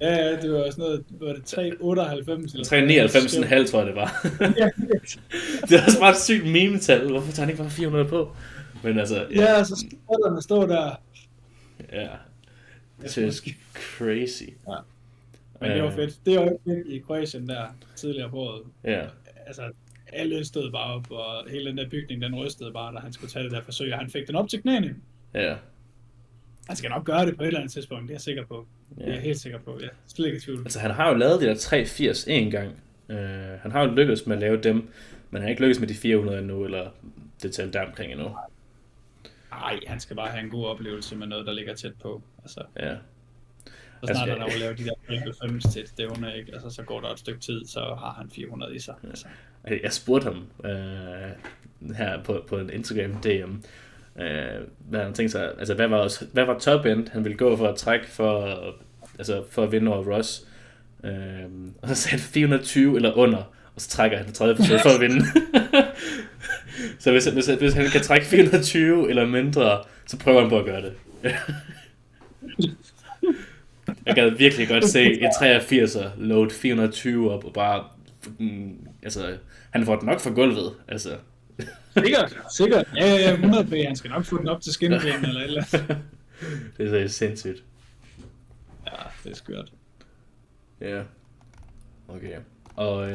Ja, det var sådan noget, var det 398 eller 399,5 tror jeg det var. Det er også bare et sygt meme-tal. Hvorfor tager han ikke bare 400 på? Men altså... Ja, så skal der stå der. Ja. Det er crazy. Ja. Men det var fedt. Det var fedt i Kroatien der tidligere på året. Ja. Altså, alle stod bare op, og hele den der bygning, den rystede bare, da han skulle tage det der forsøg, og han fik den op til knæene. Ja. Han skal nok gøre det på et eller andet tidspunkt, det er jeg sikker på. Det er jeg helt sikker på, ja. Slet ikke i tvivl. Altså, han har jo lavet de der 380 en gang. Han har jo lykkedes med at lave dem, men han har ikke lykkedes med de 400 endnu, eller det tal der omkring endnu. Nej, han skal bare have en god oplevelse med noget, der ligger tæt på. Altså, ja. Så snart han har lavet de der 90 til et stævne, ikke? Altså, så går der et stykke tid, så har han 400 i sig. Ja. Altså. Jeg spurgte ham her på en Instagram DM, hvad han tænkte sig, altså hvad var top end, han ville gå for at trække for at vinde over Ross. Og så sagde han 420 eller under, og så trækker han det tredje forsøg for at vinde. Så hvis han kan trække 420 eller mindre, så prøver han på at gøre det. Jeg gad virkelig godt se et 83'er load 420 op og bare, altså, han får den nok fra gulvet, altså. Sikkert. Ja, 100p, han skal nok få den op til skinnebenen eller et eller andet. Det er sindssygt. Ja, det er skørt. Ja, okay. Og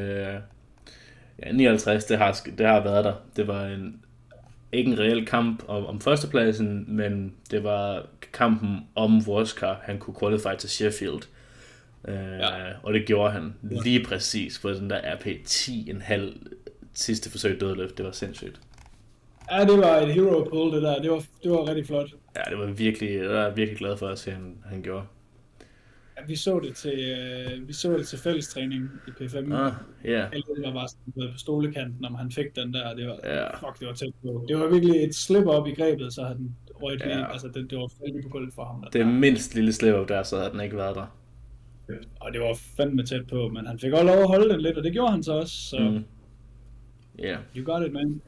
59, det har været der. Det var ikke en reel kamp om førstepladsen, men det var kampen om Voskar, han kunne qualify til Sheffield. Og det gjorde han lige præcis på den der RP 10,5 sidste forsøg dødløft. Det var sindssygt. Ja, det var et hero pull, det der. Det var rigtig flot. Ja, det var virkelig glad for at se, han gjorde. Ja, vi så det til fællestræning i P5. Yeah. Det var bare sådan på stolekanten, om han fik den der. Det var, det var tæt på. Det var virkelig et slip op i grebet, så han røget lige, altså det var fældig på gulvet for ham. Det mindst lille slip der, så havde den ikke været der. Og det var fandme tæt på, men han fik også lov at holde den lidt, og det gjorde han så også, så you got it, man.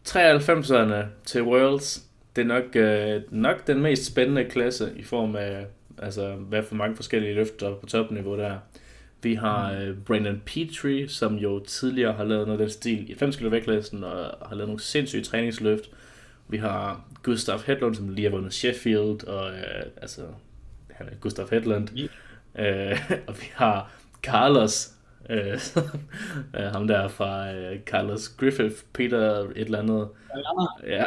93'erne til Worlds, det er nok den mest spændende klasse i form af, altså hvad for mange forskellige løfter på topniveau der. Vi har Brandon Petrie, som jo tidligere har lavet noget af den stil i 5 kilo vægtklassen og har lavet nogle sindssyge træningsløft. Vi har Gustav Hedlund, som lige har vundet Sheffield, og altså han er Gustav Hedlund. Og vi har Carlos, ham der fra Carlos Griffith, Peter et eller andet. Ja,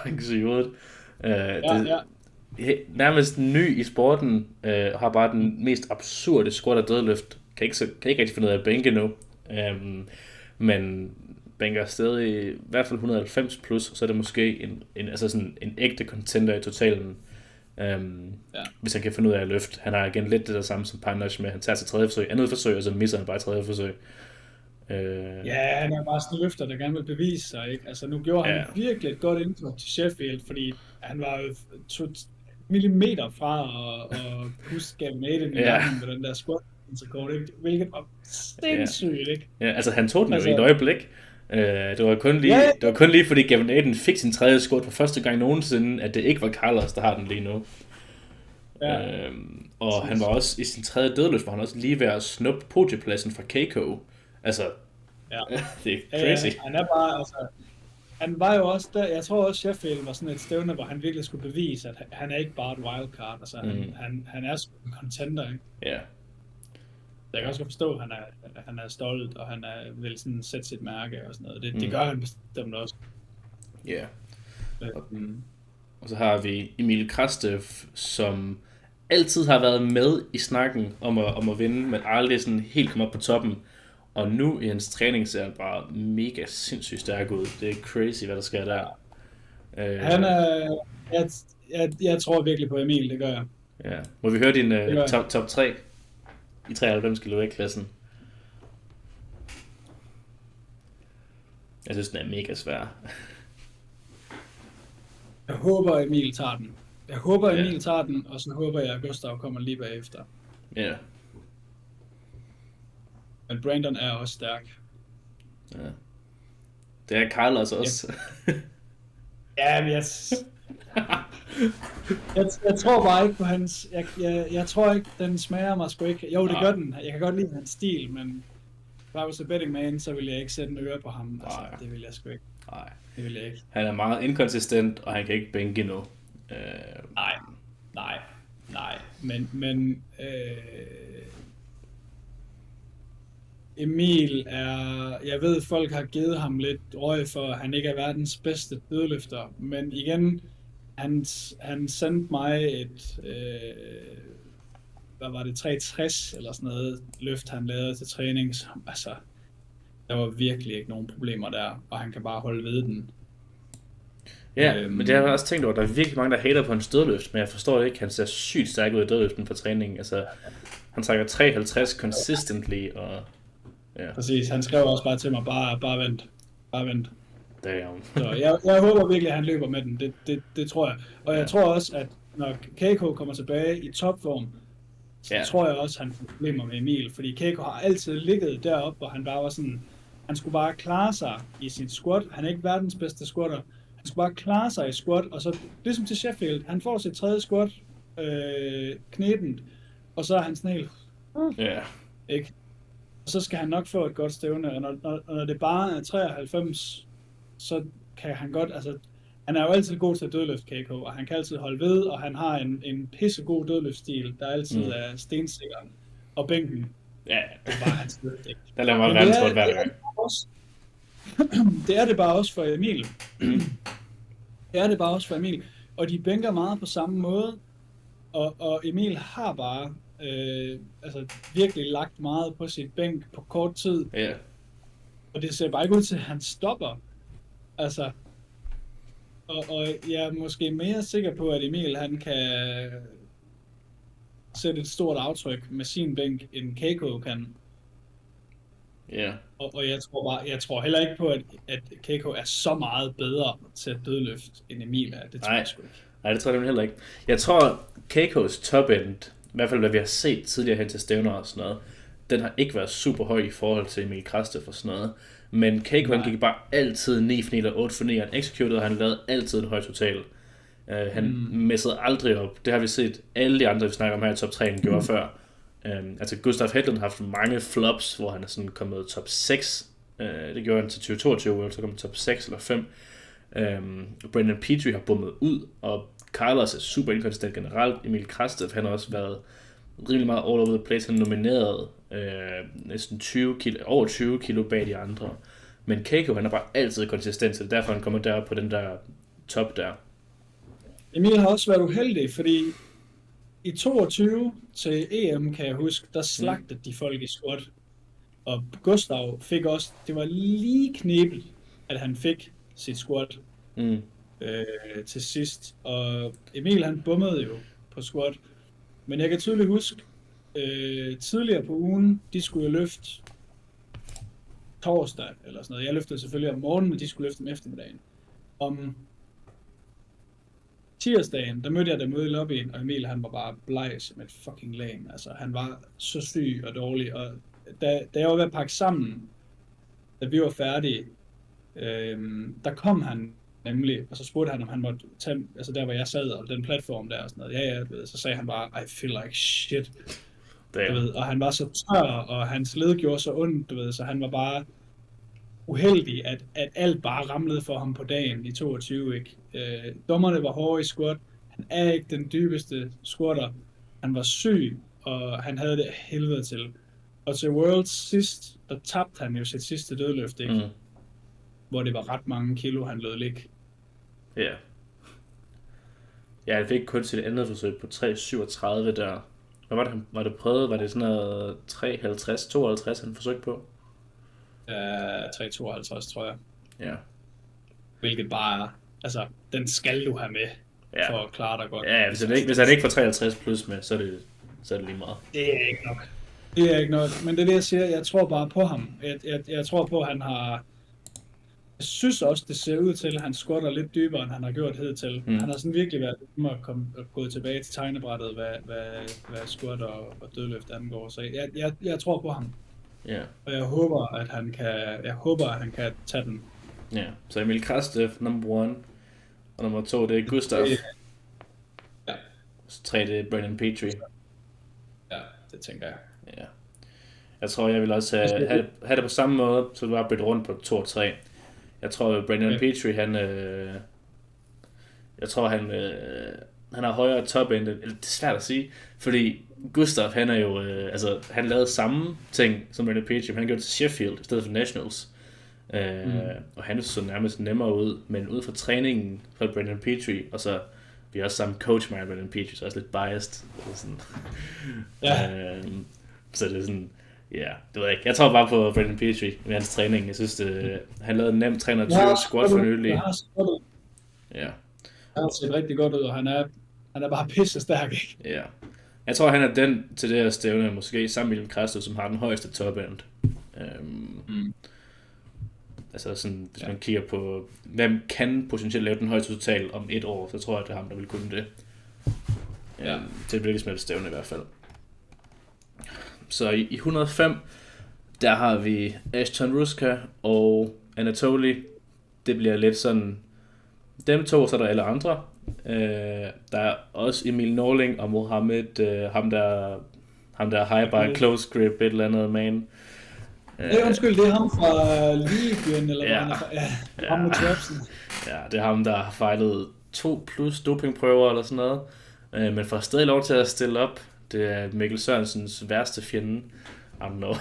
ikke så jordet. Nærmest ny i sporten, har bare den mest absurde squat og dødløft. Kan ikke rigtig finde ud af at bænke nu. Men bænker stadig i hvert fald 190 plus, så er det måske en ægte contender i totalen. Hvis han kan finde ud af at løfte. Han har igen lidt det der samme som Panache med, han tager til tredje forsøg, andet forsøg, og så misser han bare tredje forsøg. Ja, han er bare sådan en løfter, der gerne vil bevise sig, ikke? Altså nu gjorde han virkelig et godt indtryk til Sheffield, fordi han var jo 2 millimeter fra at huske Gavin Aiden i verden med den der squat rekord, ikke? Hvilket var sindssygt, ikke? Ja, altså han tog den jo i et øjeblik. Det var kun lige fordi Gavin Aiden fik sin tredje squat for første gang nogensinde, at det ikke var Carlos, der har den lige nu. Og han var også i sin tredje dødløft, hvor han også lige ved at snuppe podiepladsen fra Keiko. Altså, det er crazy. Han er bare, altså, han var jo også der, jeg tror også Sheffield var sådan et stævne, hvor han virkelig skulle bevise, at han er ikke bare et wildcard, altså han er sgu en contender, ikke? Ja. Jeg kan også forstå, at han er stolt, og han vil sådan sætte sit mærke og sådan noget. Det gør han bestemt også. Ja. Og så har vi Emil Krastev, som altid har været med i snakken om at vinde, men aldrig sådan helt kommet op på toppen. Og nu i hans træning ser han bare mega sindssygt stærk ud. Det er crazy, hvad der sker der. Han er... Jeg tror virkelig på Emil, det gør jeg. Ja. Må vi høre din top 3 i 93 kilo vægtklassen? Jeg synes, den er mega svær. Jeg håber, Emil tager den. Emil tager den, og så håber jeg, at Gustav kommer lige bagefter. Ja. Men Brandon er også stærk. Ja. Det er Carlos også. Ja, men jeg tror bare ikke på hans... Jeg tror ikke, den smager mig sgu ikke. Jo, det gør den. Jeg kan godt lide hans stil, men bare hvis jeg betting man, så vil jeg ikke sætte en øre på ham. Altså, det vil jeg sgu ikke. Nej. Det vil jeg ikke. Han er meget inkonsistent, og han kan ikke bænke nu. Nej. Men Emil er... Jeg ved, folk har givet ham lidt røg for, at han ikke er verdens bedste dødløfter. Men igen, han sendte mig et... hvad var det? 360 eller sådan noget løft, han lavede til træning. Som, altså, der var virkelig ikke nogen problemer der, og han kan bare holde ved den. Ja, men det har jeg også tænkt over. Der er virkelig mange, der hater på hans dødløft, men jeg forstår det ikke. Han ser sygt stærk ud i dødløften på træningen. Altså, han trækker 350 consistently, og... Ja. Præcis, han skrev også bare til mig, bare vent. Damn. Så jeg håber virkelig, at han løber med den. Det tror jeg. Og jeg tror også, at når Keiko kommer tilbage i topform, så tror jeg også, at han får problemer med Emil. Fordi Keiko har altid ligget deroppe, hvor han bare var sådan... Han skulle bare klare sig i sin squat. Han er ikke verdens bedste squatter. Han skulle bare klare sig i squat, og så ligesom til Sheffield, han får sit tredje squat knebent, og så er han sådan helt... Ikke? Og så skal han nok få et godt stævne, og når det bare er 93, så kan han godt, altså, han er jo altid god til at dødløfte Keiko, og han kan altid holde ved, og han har en pissegod dødløftstil, der altid er stensikker, og bænken, det er bare hans løft, ikke? Der lader mig være hver gang. Det er det bare også for Emil. Og de bænker meget på samme måde, og Emil har bare altså virkelig lagt meget på sit bænk på kort tid. Ja. Og det ser bare ikke ud til, at han stopper. Altså, og jeg er måske mere sikker på, at Emil han kan sætte et stort aftryk med sin bænk, end Keiko kan. Ja. Og jeg tror heller ikke på, at Keiko er så meget bedre til at dødløfte end Emil er. Det tror Nej, jeg sgu ikke. nej, det tror jeg nemlig heller ikke. Jeg tror, Keikos top end, i hvert fald hvad vi har set tidligere hen til stævner og sådan noget, den har ikke været super høj i forhold til Emil Kræstrup og sådan noget. Men Keiko han gik bare altid 9 for 9 eller 8 for 9, han executed, og han lavede altid en høj total. Han messede aldrig op. Det har vi set alle de andre, vi snakker om her i top 3, han gjorde før. Altså Gustav Hedlund har haft mange flops, hvor han er sådan kommet top 6. Det gjorde han til 2022, hvor han så kom top 6 eller 5. Brendan Petrie har bummet ud, og Carlos er super inkonsistent generelt. Emil Kræstrup, han har også været rimelig meget all over the place. Han er nomineret næsten 20 kilo, over 20 kilo bag de andre. Men Keiko, han er bare altid konsistent, så det er derfor, han kommer der på den der top der. Emil har også været uheldig, fordi i 22 til EM, kan jeg huske, der slagtede de folk i squat. Og Gustav fik også, det var lige knebelt, at han fik sit squat til sidst. Og Emil han bummede jo på squat. Men jeg kan tydeligt huske, tidligere på ugen, de skulle jo løfte torsdag eller sådan noget. Jeg løftede selvfølgelig om morgenen, men de skulle løfte om eftermiddagen. Om tirsdagen, der mødte jeg dem ude i lobbyen, og Emil han var bare bleg som et fucking lam. Altså han var så syg og dårlig, og da jeg var ved at pakke sammen, da vi var færdige, der kom han nemlig, og så spurgte han, om han måtte tage, altså der hvor jeg sad, og den platform der og sådan noget. Ja, ved, så sagde han bare, I feel like shit. Du ved, og han var så tør, og hans led gjorde så ondt, du ved, så han var bare uheldig, at alt bare ramlede for ham på dagen i 22, ikke? Dommerne var hårde i squat. Han er ikke den dybeste squatter. Han var syg, og han havde det helvede til. Og til Worlds sidst, der tabte han jo sit sidste dødløft, ikke? Hvor det var ret mange kilo, han lød ligge. Ja. Ja, han fik kun sit andet forsøg på 3,37 der. Hvad var det prøvet? Var det sådan noget 3,50-52 han forsøgte på? 3,52 tror jeg. Ja. Hvilket bare, altså, den skal du have med, for at klare dig godt. Ja, hvis han ikke får 53 plus med, så er det lige meget. Det er ikke nok. Det er ikke nok, men det er det, jeg siger. Jeg tror bare på ham. Jeg tror på, at han har... Jeg synes også, det ser ud til, at han squatter lidt dybere, end han har gjort hidtil. Han har sådan virkelig været gået tilbage til tegnebrættet, hvad squat og dødløft angår. Så jeg tror på ham. Ja. Og jeg håber, at han kan tage den. Ja, så Emil Kræstrup, number 1. Og nummer 2, det er Gustav. Ja. Så 3, det er Brendan Petrie. Ja, det tænker jeg. Ja. Jeg tror, jeg vil også have det på samme måde, så du bare bytte rundt på 2 og 3. Jeg tror, Brendan Petrie, han har højere top end, eller det er svært at sige, fordi Gustav, han er jo, han lavede samme ting som Brendan Petrie, men han gjorde det til Sheffield i stedet for Nationals. Og han så nærmest nemmere ud, men ud fra træningen for Brendan Petrie, og så vi er også samme coach med Brendan Petrie, så også lidt biased. Sådan. Så det er sådan, ja, det ved jeg ikke. Jeg tror bare på Brendan Petrie med hans træning. Jeg synes, han lavede en nem 320 squat for nylig. Ja. Han har set rigtig godt ud, og han er bare pisse stærk, ikke? Ja. Jeg tror, han er den til det her stævne, måske sammen med Emil Kræstrup, som har den højeste top end. Altså sådan, hvis man kigger på, hvem kan potentielt lave den højeste total om 1 år, så tror jeg, det er ham, der vil kunne det. Til et hvilket som helst stævne i hvert fald. Så i 105, der har vi Ashton Ruska og Anatoly. Det bliver lidt sådan, dem to, så er der alle andre. Der er også Emil Norling og Mohammed, ham der high by close grip, et eller andet man. Undskyld, det er ham fra Ligen, eller hvad ham med trapsen. Ja, det er ham, der har fejlet 2 plus dopingprøver eller sådan noget. Men får stadig lov til at stille op. Det er Mikkel Sørensens værste fjende. I don't know.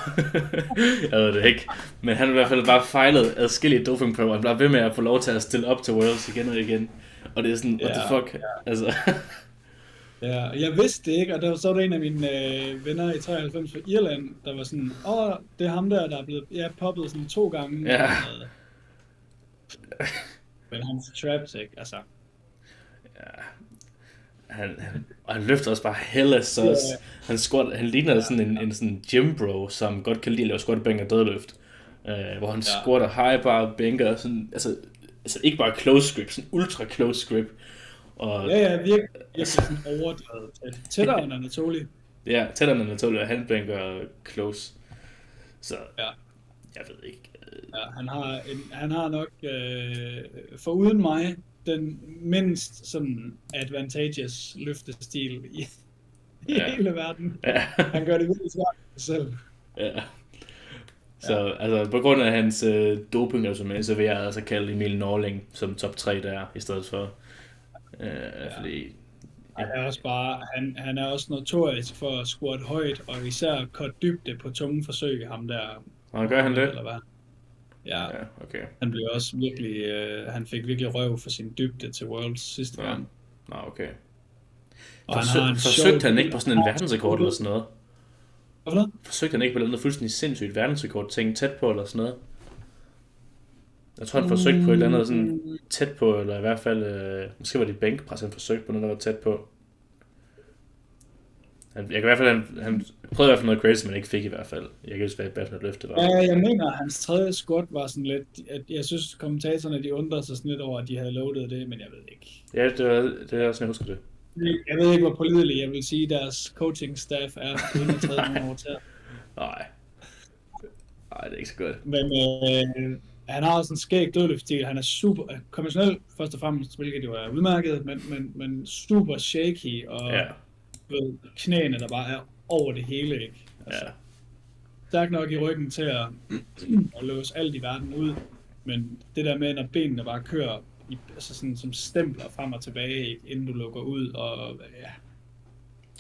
Jeg ved det ikke. Men han har i hvert fald bare fejlet adskillige dopingprøver. Han bliver ved med at få lov til at stille op til Worlds igen og igen. Og det er sådan, what the fuck? Ja. Altså. Ja, jeg vidste det ikke, og der var så en af mine venner i 93 fra Irland, der var sådan, det er ham der er blevet poppet sådan 2 gange. Ja. Men hans traps, ikke? Altså. Ja. og han løfter også bare hella sus. Han ligner sådan en sådan gym bro, som godt kan lide at lave squat, bænk og dødløft. Hvor han squatter high bar, bænker, sådan, altså ikke bare close grip, sådan ultra close grip. Og, virkelig sådan overdrevet. Tættere end Anatoly. Ja, tættere end Anatoly, og han bænker close. Så, jeg ved ikke. Ja, han har nok, foruden mig, den mindst sådan advantageous løftestil i hele verden. Ja. Han gør det virkelig svært for sig selv. Ja. Så altså, på grund af hans doping, så vil jeg altså kalde Emil Norling som top 3 der, i stedet for. Fordi... Han er også notorisk for at squat højt, og især cut dybde på tunge forsøg, ham der. Og gør han det? Eller hvad? Ja, okay. Han blev også virkelig, han fik virkelig røv for sin dybde til Worlds sidste gang. Nå, okay. Og forsøgte han ikke på sådan en verdensrekord eller sådan noget? Hvorfor noget? Forsøgte han ikke på noget fuldstændig sindssygt verdensrekord ting tæt på eller sådan noget? Jeg tror han forsøgte på et eller andet sådan tæt på, eller i hvert fald, måske var det bænkpres, han forsøgte på noget, der var tæt på. Han prøvede i hvert fald noget crazy, men ikke fik i hvert fald. Jeg kan huske, hvad et løfte var. Ja, jeg mener, at hans tredje squat var sådan lidt... Jeg synes, kommentatorerne de undrede sig sådan lidt over, at de havde loadet det, men jeg ved ikke. Ja, det er også, jeg husker det. Jeg ved ikke, hvor pålideligt jeg vil sige, at deres coaching staff er uden at træde nogen over til. Nej, det er ikke så godt. Men han har også en skæg dødløftstil. Han er super konventionel, først og fremmest, hvilket jo er udmærket, men super shaky, og ved, knæene, der bare er over det hele, ikke? Altså, stærk nok i ryggen til at låse alt i verden ud, men det der med, når benene bare kører altså sådan, som stempler frem og tilbage, ikke, inden du lukker ud, og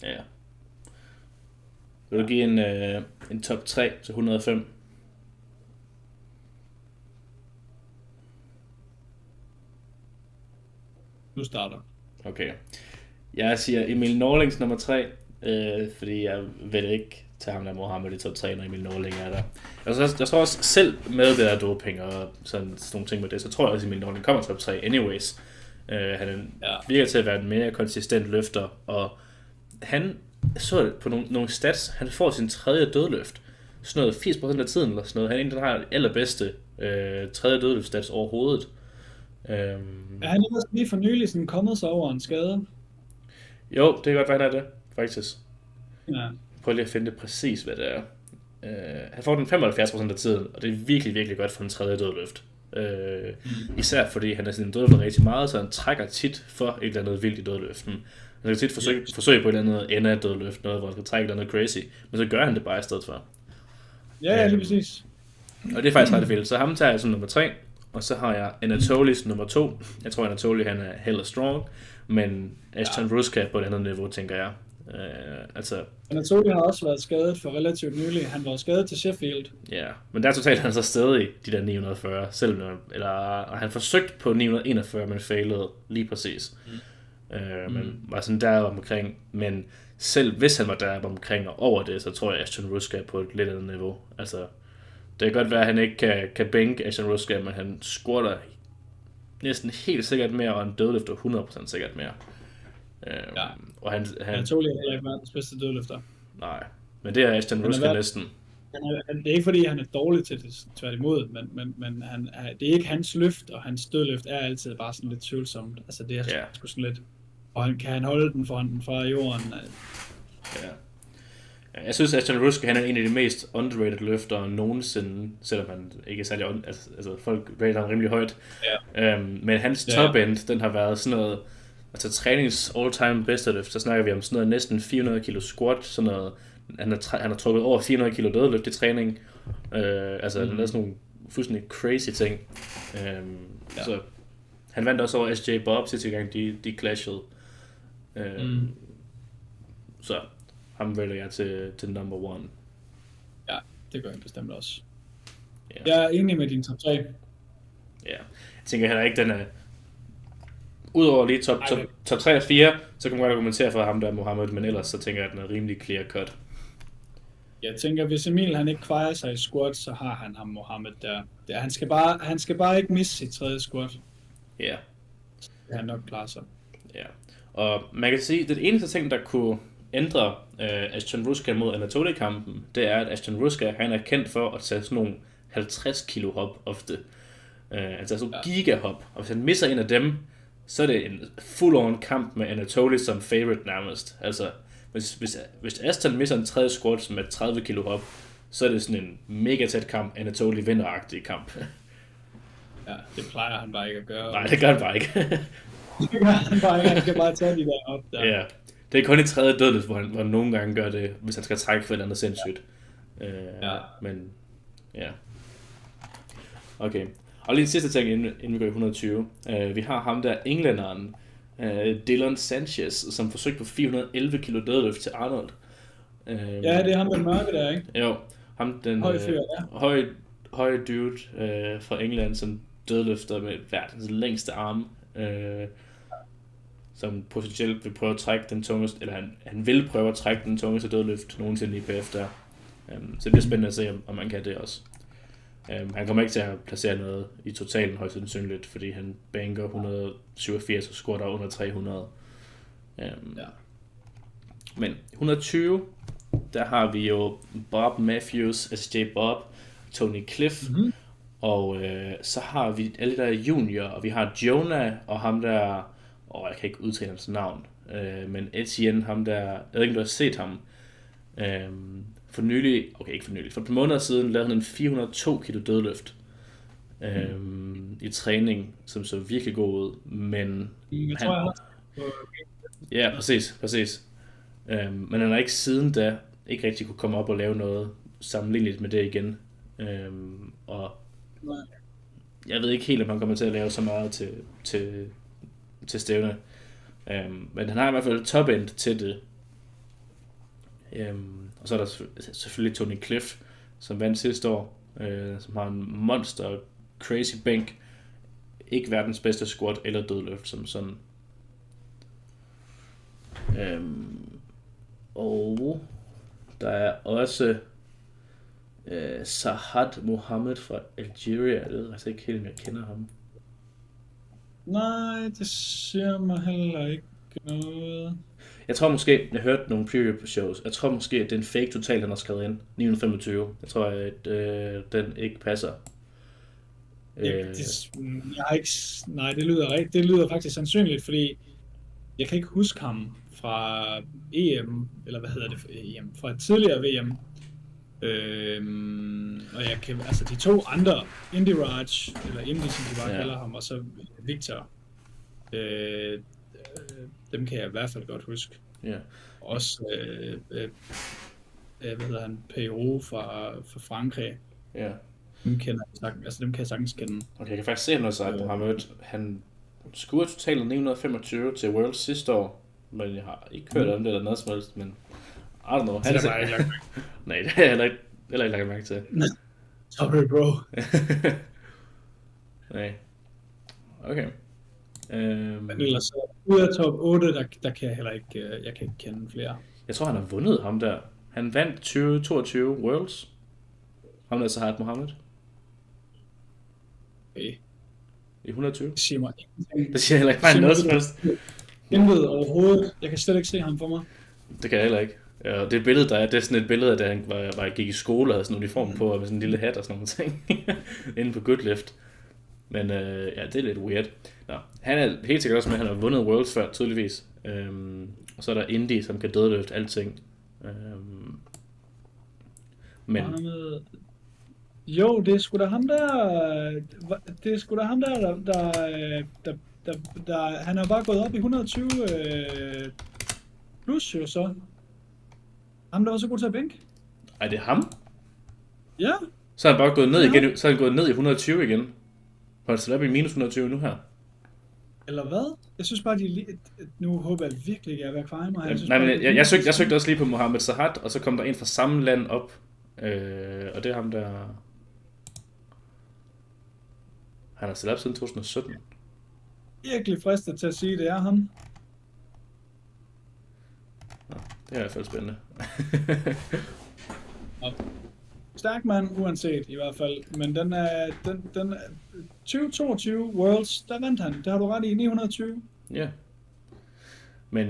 ja. Vil du give en top 3 til 105? Du starter. Okay. Jeg siger Emil Norlings nummer 3, fordi jeg vil ikke tage ham der Mohammed i top 3, når Emil Norling er der. Jeg tror også selv med det der doping og sådan nogle ting med det, så tror jeg også, at Emil Norling kommer top 3 anyways. Han virker til at være en mere konsistent løfter, og han så på nogle stats, han får sin tredje dødløft. Sådan noget 80% af tiden eller sådan noget. Han er en, der har allerbedste tredje dødløftstats overhovedet. Er han ikke også lige for nylig sådan kommet sig over en skade? Jo, det kan godt være, han er det, faktisk. Ja. Prøv lige at finde det præcis, hvad det er. Han får den 75% af tiden, og det er virkelig, virkelig godt for en tredje dødløft. Især fordi han er sådan en dødløft rigtig meget, så han trækker tit for et eller andet vildt i dødløften. Han kan tit forsøge på et eller andet ende af dødløft, noget, hvor han skal trække et eller andet crazy, men så gør han det bare i stedet for. Ja, lige præcis. Og det er faktisk ret vildt. Så ham tager jeg som nummer 3, og så har jeg Anatoly nummer 2. Jeg tror, Anatoly han er hella strong, men Ashton Ruska på et andet niveau, tænker jeg. Anatoly har også været skadet for relativt nylig. Han var skadet til Sheffield. Ja, men der totalt han så stadig de der 940, eller han forsøgte på 941, men failede lige præcis. Men var sådan der omkring, men selv hvis han var der omkring og over det, så tror jeg, at Ashton Ruska er på et lidt andet niveau. Altså, det kan godt være, at han ikke kan bænke Ashton Ruska, men han squatter næsten helt sikkert mere, og en dødløfter 100% sikkert mere. Og han Anatoly er heller ikke verdens bedste dødløfter. Nej, men det er Ashton Ruska næsten. Det er ikke fordi, han er dårlig til det, tværtimod, men det er ikke hans løft, og hans dødløft er altid bare sådan lidt tvivlsomt. Altså det er sgu sådan lidt, og kan han holde den fra jorden? Ja. Jeg synes, at Ashton Ruska, han er en af de mest underrated løftere nogensinde, selvom han ikke er særlig altså folk rater ham rimelig højt. Men hans top end, den har været sådan noget, altså trænings all-time bedste løft, så snakker vi om sådan noget næsten 400 kilo squat, sådan noget, han har trukket over 400 kilo dødløft i træning, han har lavet sådan nogle fuldstændig crazy ting. Så han vandt også over SJ Bob sidste gang, de clashede. Så ham vælger jeg til number 1. Ja, det gør jeg bestemt også. Jeg er enig med din top 3. Ja, jeg tænker heller ikke, den er... Udover lige top 3 og 4, så kan man godt argumentere for ham der Mohammed, men ellers så tænker jeg, at den er rimelig clear cut. Jeg tænker, hvis Emil han ikke kvejer sig i squat, så har han ham Mohammed der. Han skal bare ikke misse sit tredje squat. Ja. Det han nok klare sig. Ja. Og man kan sige, at det eneste ting, der kunne ændre Ashton Rouska mod Anatoly-kampen, det er, at Ashton Rouska, han er kendt for at tage sådan nogle 50 kilo hop ofte. Altså sådan gigahop. Og hvis han misser en af dem, så er det en full-on kamp med Anatoly som favorite nærmest. Altså, hvis Ashton misser en tredje squat med 30 kilo hop, så er det sådan en mega tæt kamp, Anatoly vinder-agtig kamp. Ja, det plejer han bare ikke at gøre. Nej, det gør han bare ikke. Det gør han bare ikke, han skal bare tage de der op der. Ja, det er kun i tredje dødløft, hvor han nogle gange gør det, hvis han skal trække for et eller andet sindssygt. Men, ja. Okay. Og lige den sidste ting, inden vi går i 120. Vi har ham der, englænderen, Dylan Sanchez, som forsøgte på 411 kilo dødløft til Arnold. Ja, det er ham, den mørke der, ikke? Jo, ham den høje dude fra England, som dødløfter med verdens længste arme. Som potentielt vil prøve at trække den tungeste, eller han vil prøve at trække den tungeste dødløft nogensinde i IPF der. Så det bliver spændende at se, om man kan det også. Han kommer ikke til at placere noget i totalen højst sandsynligt, fordi han banker 187 og squatter under 300. Men 120, der har vi jo Bob Matthews, SJ Bob, Tony Cliff, og så har vi alle der junior, og vi har Jonah og ham der, jeg kan ikke udtale hans navn, men Etienne, ham der, jeg ved ikke, om du har set ham. For et par måneder siden lavede han en 402 kilo dødløft i træning, som så virkelig god ud, men ja, præcis. Men han har ikke siden da ikke rigtig kunne komme op og lave noget sammenligneligt med det igen. Og jeg ved ikke helt, om han kommer til at lave så meget til stævne. Men han har i hvert fald top-end til det. Og så er der selvfølgelig Tony Cliff, som vandt sidste år, som har en monster crazy bænk. Ikke verdens bedste squat eller dødløft som sådan. Og der er også Sahad Mohammed fra Algeria. Jeg ved altså ikke helt, om jeg kender ham. Nej, det siger mig heller ikke noget. Jeg tror måske, jeg hørte nogle preview shows, jeg tror måske, at det er en fake total, han har skrevet ind. 925. Jeg tror, at den ikke passer. Det lyder faktisk sandsynligt, fordi jeg kan ikke huske ham fra EM, eller hvad hedder det for EM, fra et tidligere VM. Og jeg kan, altså de to andre, Indy Raj, eller Indy, som de bare kalder ham, og så Victor, dem kan jeg i hvert fald godt huske. Også, hvad hedder han, Peru fra Frankrig. Dem kender jeg, altså dem kan jeg sagtens kende. Okay, jeg kan faktisk se, at han scorede totalt 925 til World sidste år, men jeg har ikke hørt om det eller noget som helst, men I don't know. Det er bare ikke lagt Nej, det har jeg heller ikke lagt mærke til. Sorry, bro. Nej. Okay. Men ellers, ud af top 8, der kan jeg heller ikke, jeg kan ikke kende flere. Jeg tror, han har vundet ham der. Han vandt 2022 Worlds. Ham der Sahad Mohammed. Okay. I 120. Det siger mig ingenting. Det siger heller ikke bare noget som helst. Intet overhovedet. Jeg kan slet ikke se ham for mig. Det kan jeg heller ikke. Ja, det billede, der er, det er sådan et billede af, da han gik i skole og havde sådan en uniform på, og med sådan en lille hat og sådan nogle ting. Inde på Goodlift. Men ja, det er lidt weird. Nå, han er helt sikkert også med, at han har vundet Worlds før, tydeligvis. Og så er der Indy, som kan dødløfte alting. Men... Jo, det er sgu da ham der... Det er sgu da ham der han har bare gået op i 120 plus jo så. Ham der var så god til at bænke. Er det ham? Ja. Så er han bare gået ned igen. Så er han gået ned i 120 igen. Og han er op i minus 120 nu her. Eller hvad? Jeg synes bare, nu håber jeg virkelig ikke, at jeg er ved at fejle mig. Jeg søgte også lige på Mohammed Sahad, og så kom der en fra samme land op. Og det er ham der... Han har stillet op siden 2017. Virkelig fristet til at sige, at det er ham. Nå, det er i hvert fald spændende. Stærk mand, uanset i hvert fald. Men den er 2022 Worlds, der vandt han. Det har du ret i, 920. Ja. Men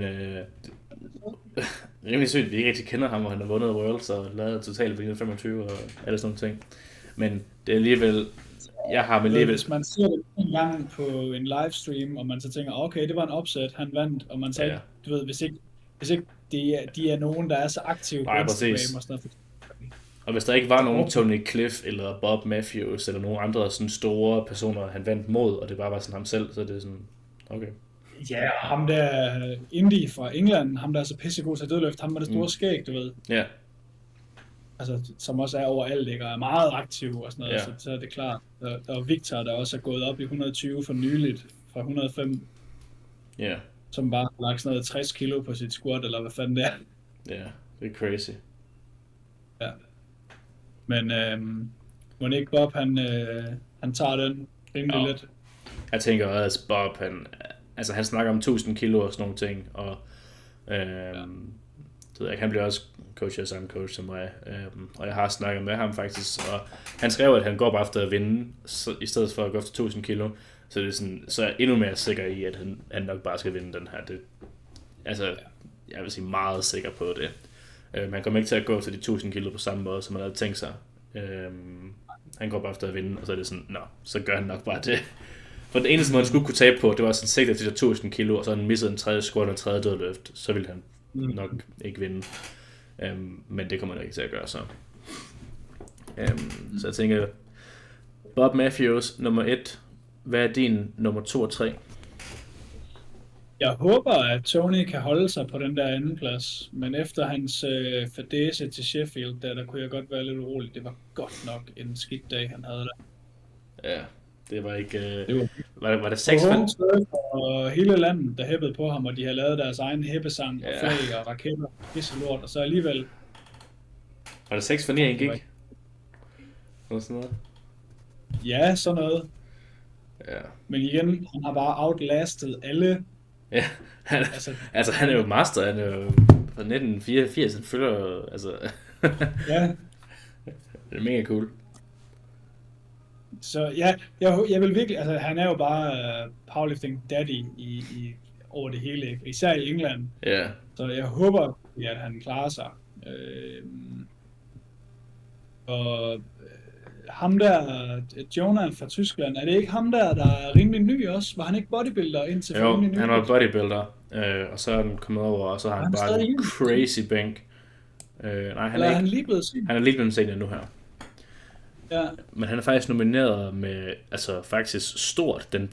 rimelig sygt, vi ikke rigtig kender ham, og han har vundet Worlds og lavet totalt på 25 og alle sådan nogle ting. Men det er alligevel, jeg har med alligevel... Hvis man ser det en gang på en livestream, og man så tænker, okay, det var en upset, han vandt, og man så ikke, du ved, hvis ikke de er nogen, der er så aktive på Instagram og sådan noget. Og hvis der ikke var nogen Tony Cliff eller Bob Matthews eller nogen andre sådan store personer, han vandt mod, og det bare var sådan ham selv, så det er sådan, okay. Ja, og ham der Indy fra England, ham der er så pissegod til dødløft, ham med det store skæg, du ved. Ja. Altså, som også er overalt, ikke? Og er meget aktiv og sådan noget, så er det klart. Der er Victor, der også er gået op i 120 for nyligt, fra 105. Ja. Som bare har lagt sådan noget 60 kilo på sit squat, eller hvad fanden det er. Ja, det er crazy. Ja. Men må ikke Bob, han tager den rimelig lidt. Jeg tænker også, at Bob, han snakker om 1000 kilo og sådan nogle ting, og han bliver også coach af samme coach som mig, og jeg har snakket med ham faktisk, og han skrev, at han går bare efter at vinde, i stedet for at gå efter 1000 kilo, så det er sådan, så er jeg endnu mere sikker i, at han nok bare skal vinde den her. Jeg vil sige meget sikker på det. Man kommer ikke til at gå til de 1000 kilo på samme måde, som man havde tænkt sig. Han går bare efter at vinde, og så er det sådan, så gør han nok bare det. For det eneste måde, han skulle kunne tabe på, det var sådan sigtet til de 1000 kilo, og så han missede en tredje squat og en tredje dødløft, så ville han nok ikke vinde. Men det kommer han ikke til at gøre så. Så jeg tænker, Bob Matthews, nummer 1. Hvad er din nummer 2 og 3? Jeg håber, at Tony kan holde sig på den der anden plads, men efter hans fadese til Sheffield, der kunne jeg godt være lidt urolig. Det var godt nok en skidt dag, han havde der. Ja. Det var ikke... var det 6 og hele landet, der hæppede på ham, og de havde lavet deres egen hæppesang og flag og raketter og pisse lort, og så alligevel... Var det 6 for 9, han gik? Eller sådan noget? Ja, sådan noget. Ja. Men igen, han har bare outlastet alle. Ja, han er jo master, han er jo fra 1984, han følger altså... Ja. Det er mega cool. Så ja, jeg vil virkelig, altså han er jo bare powerlifting daddy i over det hele, især i England. Ja. Så jeg håber, at han klarer sig. Og ham der, Jonah fra Tyskland, er det ikke ham der er rimelig ny også? Var han ikke bodybuilder indtil for rimelig ny? Jo, han var bodybuilder, og så er han kommet over, og så har han bare en crazy bænk. Nej, han er lige blevet senior. Han er lige blevet senior nu her. Ja. Men han er faktisk nomineret med, altså faktisk stort, den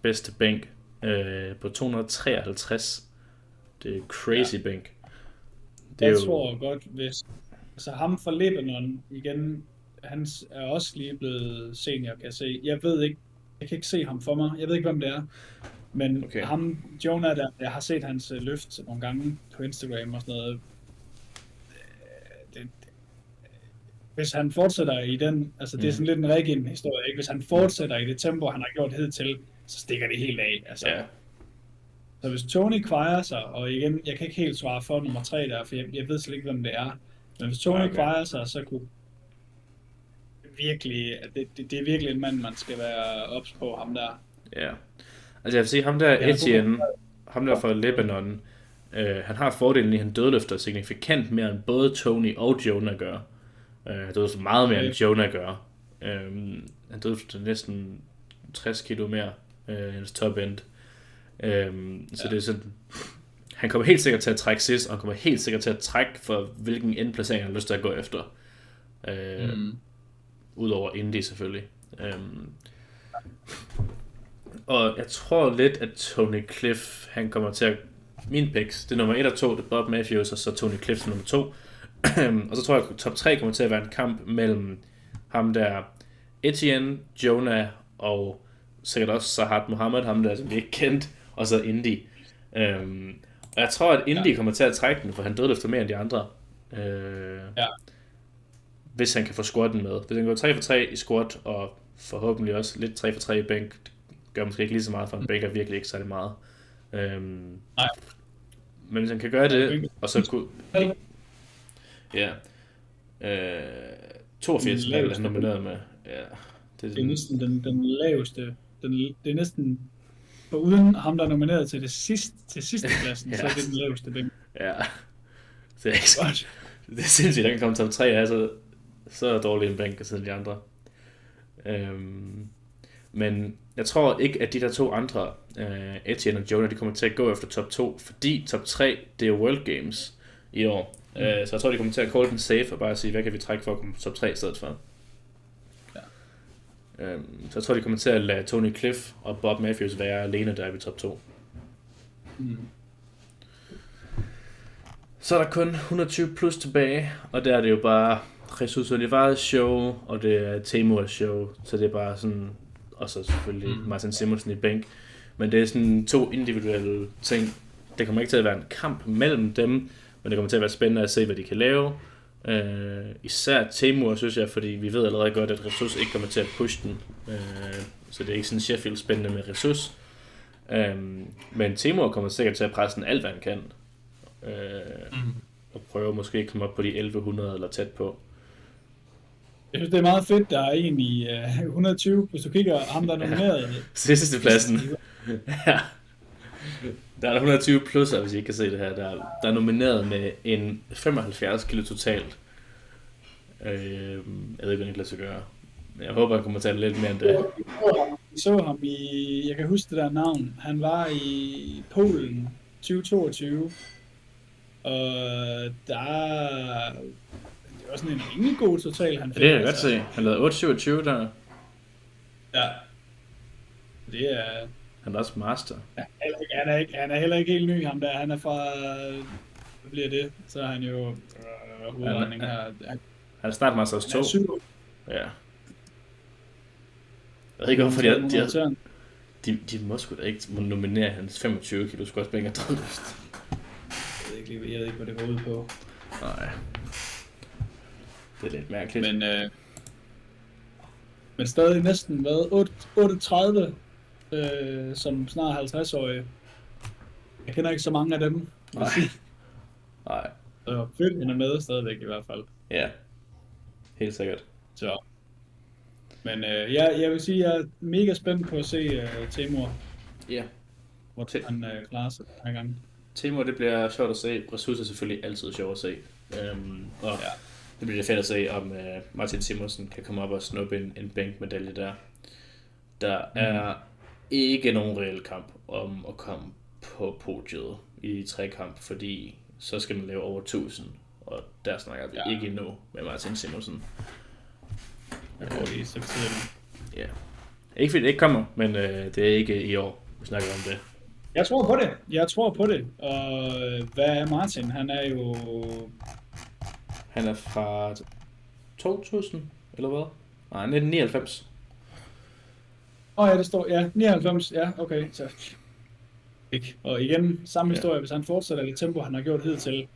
bedste bænk på 253. Det er crazy bænk. Jeg tror godt, hvis... Altså ham fra Lebanon, igen, han er også lige blevet senior, kan jeg se. Jeg ved ikke, jeg kan ikke se ham for mig. Jeg ved ikke, hvem det er. Men ham, Jonah, der, jeg har set hans løft nogle gange på Instagram og sådan noget. Hvis han fortsætter i den, altså det er sådan lidt en Regin-historie, ikke? Hvis han fortsætter i det tempo, han har gjort hidtil, så stikker det helt af. Altså. Ja. Så hvis Tony kvarer sig, og igen, jeg kan ikke helt svare for nummer 3 der, for jeg ved slet ikke, hvem det er. Men hvis Tony kvarer sig, så kunne virkelig, det er virkelig en mand, man skal være ops på, ham der. Ja, altså jeg vil sige, ham der Etienne, ham der fra Lebanon, han har fordelen i, at han dødløfter signifikant mere end både Tony og Jonah gør. Han dødløfter meget mere end Jonah gør. Han dødløfter næsten 60 kilo mere end hans top end. Så det er sådan, han kommer helt sikkert til at trække sidst, og han kommer helt sikkert til at trække for hvilken endplacering han har lyst til at gå efter. Udover Indy selvfølgelig. Og jeg tror lidt, at Tony Cliff, han kommer til at... Min picks, det er nummer 1 og 2, det er Bob Matthews, og så Tony Cliff nummer 2. Og så tror jeg, at top 3 kommer til at være en kamp mellem ham der, Etienne, Jonah og sikkert også Saad Mohammed, ham der, som vi ikke kendt, og så Indy. Og jeg tror, at Indy kommer til at trække den, for han dødløfter mere end de andre. Hvis han kan få squatten med. Hvis han går 3 for 3 i squat, og forhåbentlig også lidt 3 for 3 i bænk, gør måske ikke lige så meget, for en bænk er virkelig ikke særlig meget. Nej. Men hvis han kan gøre det, og så kunne... Ja. 82 er han nomineret med. Ja. Det er næsten den laveste. Det er næsten For uden ham, der er nomineret til sidste pladsen, så er Ja. det den laveste bænk. Ja. Det er, ikke, Godt. det er sindssygt, at han kom top 3, altså så dårlig en bænk siden de andre. Men jeg tror ikke, at de der to andre, Etienne og Jonah, de kommer til at gå efter top 2, fordi top 3, det er World Games i år. Så jeg tror, de kommer til at call den safe og bare sige, hvad kan vi trække for at komme på top 3 i stedet for. Ja. Så jeg tror, de kommer til at lade Tony Cliff og Bob Matthews være alene der i top 2. Så er der kun 120 plus tilbage, og der er det jo bare Jesus Olivares show, og det er Temurs show, så det er bare sådan, og så selvfølgelig Martin Simonsen i bænk. Men det er sådan to individuelle ting. Det kommer ikke til at være en kamp mellem dem, men det kommer til at være spændende at se, hvad de kan lave. Især Temur, synes jeg, fordi vi ved allerede godt, at Jesus ikke kommer til at pushe den. Så det er ikke sådan Sheffield spændende med Jesus. Men Temur kommer sikkert til at presse den alt, hvad han kan. Og prøve måske at komme op på de 1100 eller tæt på. Jeg synes, det er meget fedt, der er en i 120, hvis du kigger ham, der er nomineret. Sidste pladsen. Ja. Der er der 120 plus, hvis I ikke kan se det her. Der er nomineret med en 75 kilo totalt. Jeg ved ikke, hvad det lader sig gøre. Jeg håber, han kommer til at lidt mere end det. Jeg så ham i, jeg kan huske det der navn, han var i Polen 2022. Og der det var sådan en rimelig god total, han fik. Ja, det kan jeg godt se. Han lavede 827 der. Ja. Det er... Han er også master. Ja, han er heller ikke helt ny, ham der. Han er fra... Hvad bliver det? Så er han jo... hovedregning her. Han er snart Masters 2. Ja. Jeg ved ikke, hvorfor de må sgu da ikke nominere hans 25 kilo squat-bænk og dødløft. Jeg ved ikke, hvad det går ud på. Nej. Det er lidt mærkeligt. Men stadig næsten hvad? 38 som snart 50-årige. Jeg kender ikke så mange af dem. Nej. Så fedt, han er med stadigvæk i hvert fald. Ja. Helt sikkert. Så. Men jeg vil sige, at jeg er mega spændt på at se Temur. Ja. Hvor han klarer sig den her gang. Temur, det bliver sjovt at se. Ressourcer er selvfølgelig altid sjovt at se. Og ja. Det bliver fedt at se, om Martin Simonsen kan komme op og snuppe en bænkmedalje der. Der er ikke nogen reel kamp om at komme på podiet i trekamp, fordi så skal man lave over 1000, og der snakker vi ikke endnu med Martin Simonsen. Jeg går i september. Ja. Ikke fordi det ikke kommer, men det er ikke i år, vi snakker om det. Jeg tror på det. Og hvad er Martin? Han er jo... Han er fra 2000, eller hvad? Nej, 1999. Ja, det står, 99, ja, okay, så ikke. Og igen, samme historie, hvis han fortsætter det tempo, han har gjort hidtil.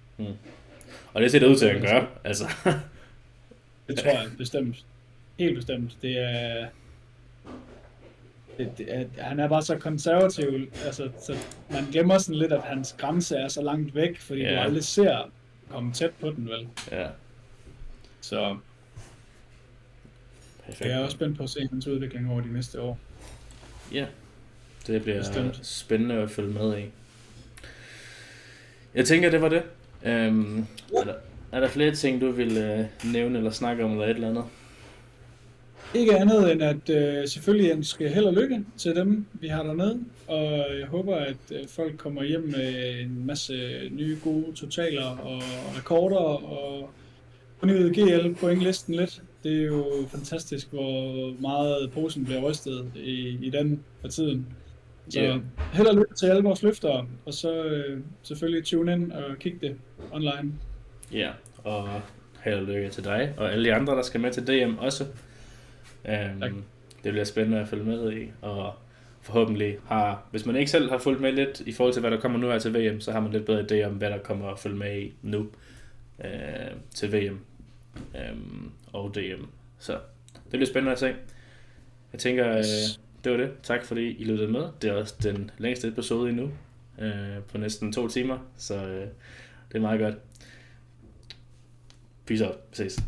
Og det ser det ud til, at han gør, altså. Det tror jeg bestemt. Helt bestemt. Det er... han er bare så konservativ, altså, så man glemmer sådan lidt, at hans grænse er så langt væk, fordi du aldrig ser komme tæt på den, vel? Ja. Så... Perfekt. Jeg er også spændt på at se hans udvikling over de næste år. Ja, det bliver spændende at følge med i. Jeg tænker, det var det. Er der flere ting, du vil nævne eller snakke om, eller et eller andet? Ikke andet end at selvfølgelig ønske held og lykke til dem, vi har dernede. Og jeg håber, at folk kommer hjem med en masse nye gode totaler og rekorder og fornyet GL-pointlisten lidt. Det er jo fantastisk, hvor meget posen bliver rystet i den for tiden. Så held og lykke til alle vores løftere, og så selvfølgelig tune ind og kigge det online. Ja, og held og lykke til dig, og alle de andre, der skal med til DM også. Det bliver spændende at følge med i, og forhåbentlig hvis man ikke selv har fulgt med lidt i forhold til, hvad der kommer nu her til VM, så har man lidt bedre idé om, hvad der kommer at følge med i nu til VM og DM. Så det bliver spændende at se. Jeg tænker, det var det. Tak fordi I lyttede med. Det er også den længste episode endnu, på næsten 2 timer, så det er meget godt. Peace out. Ses.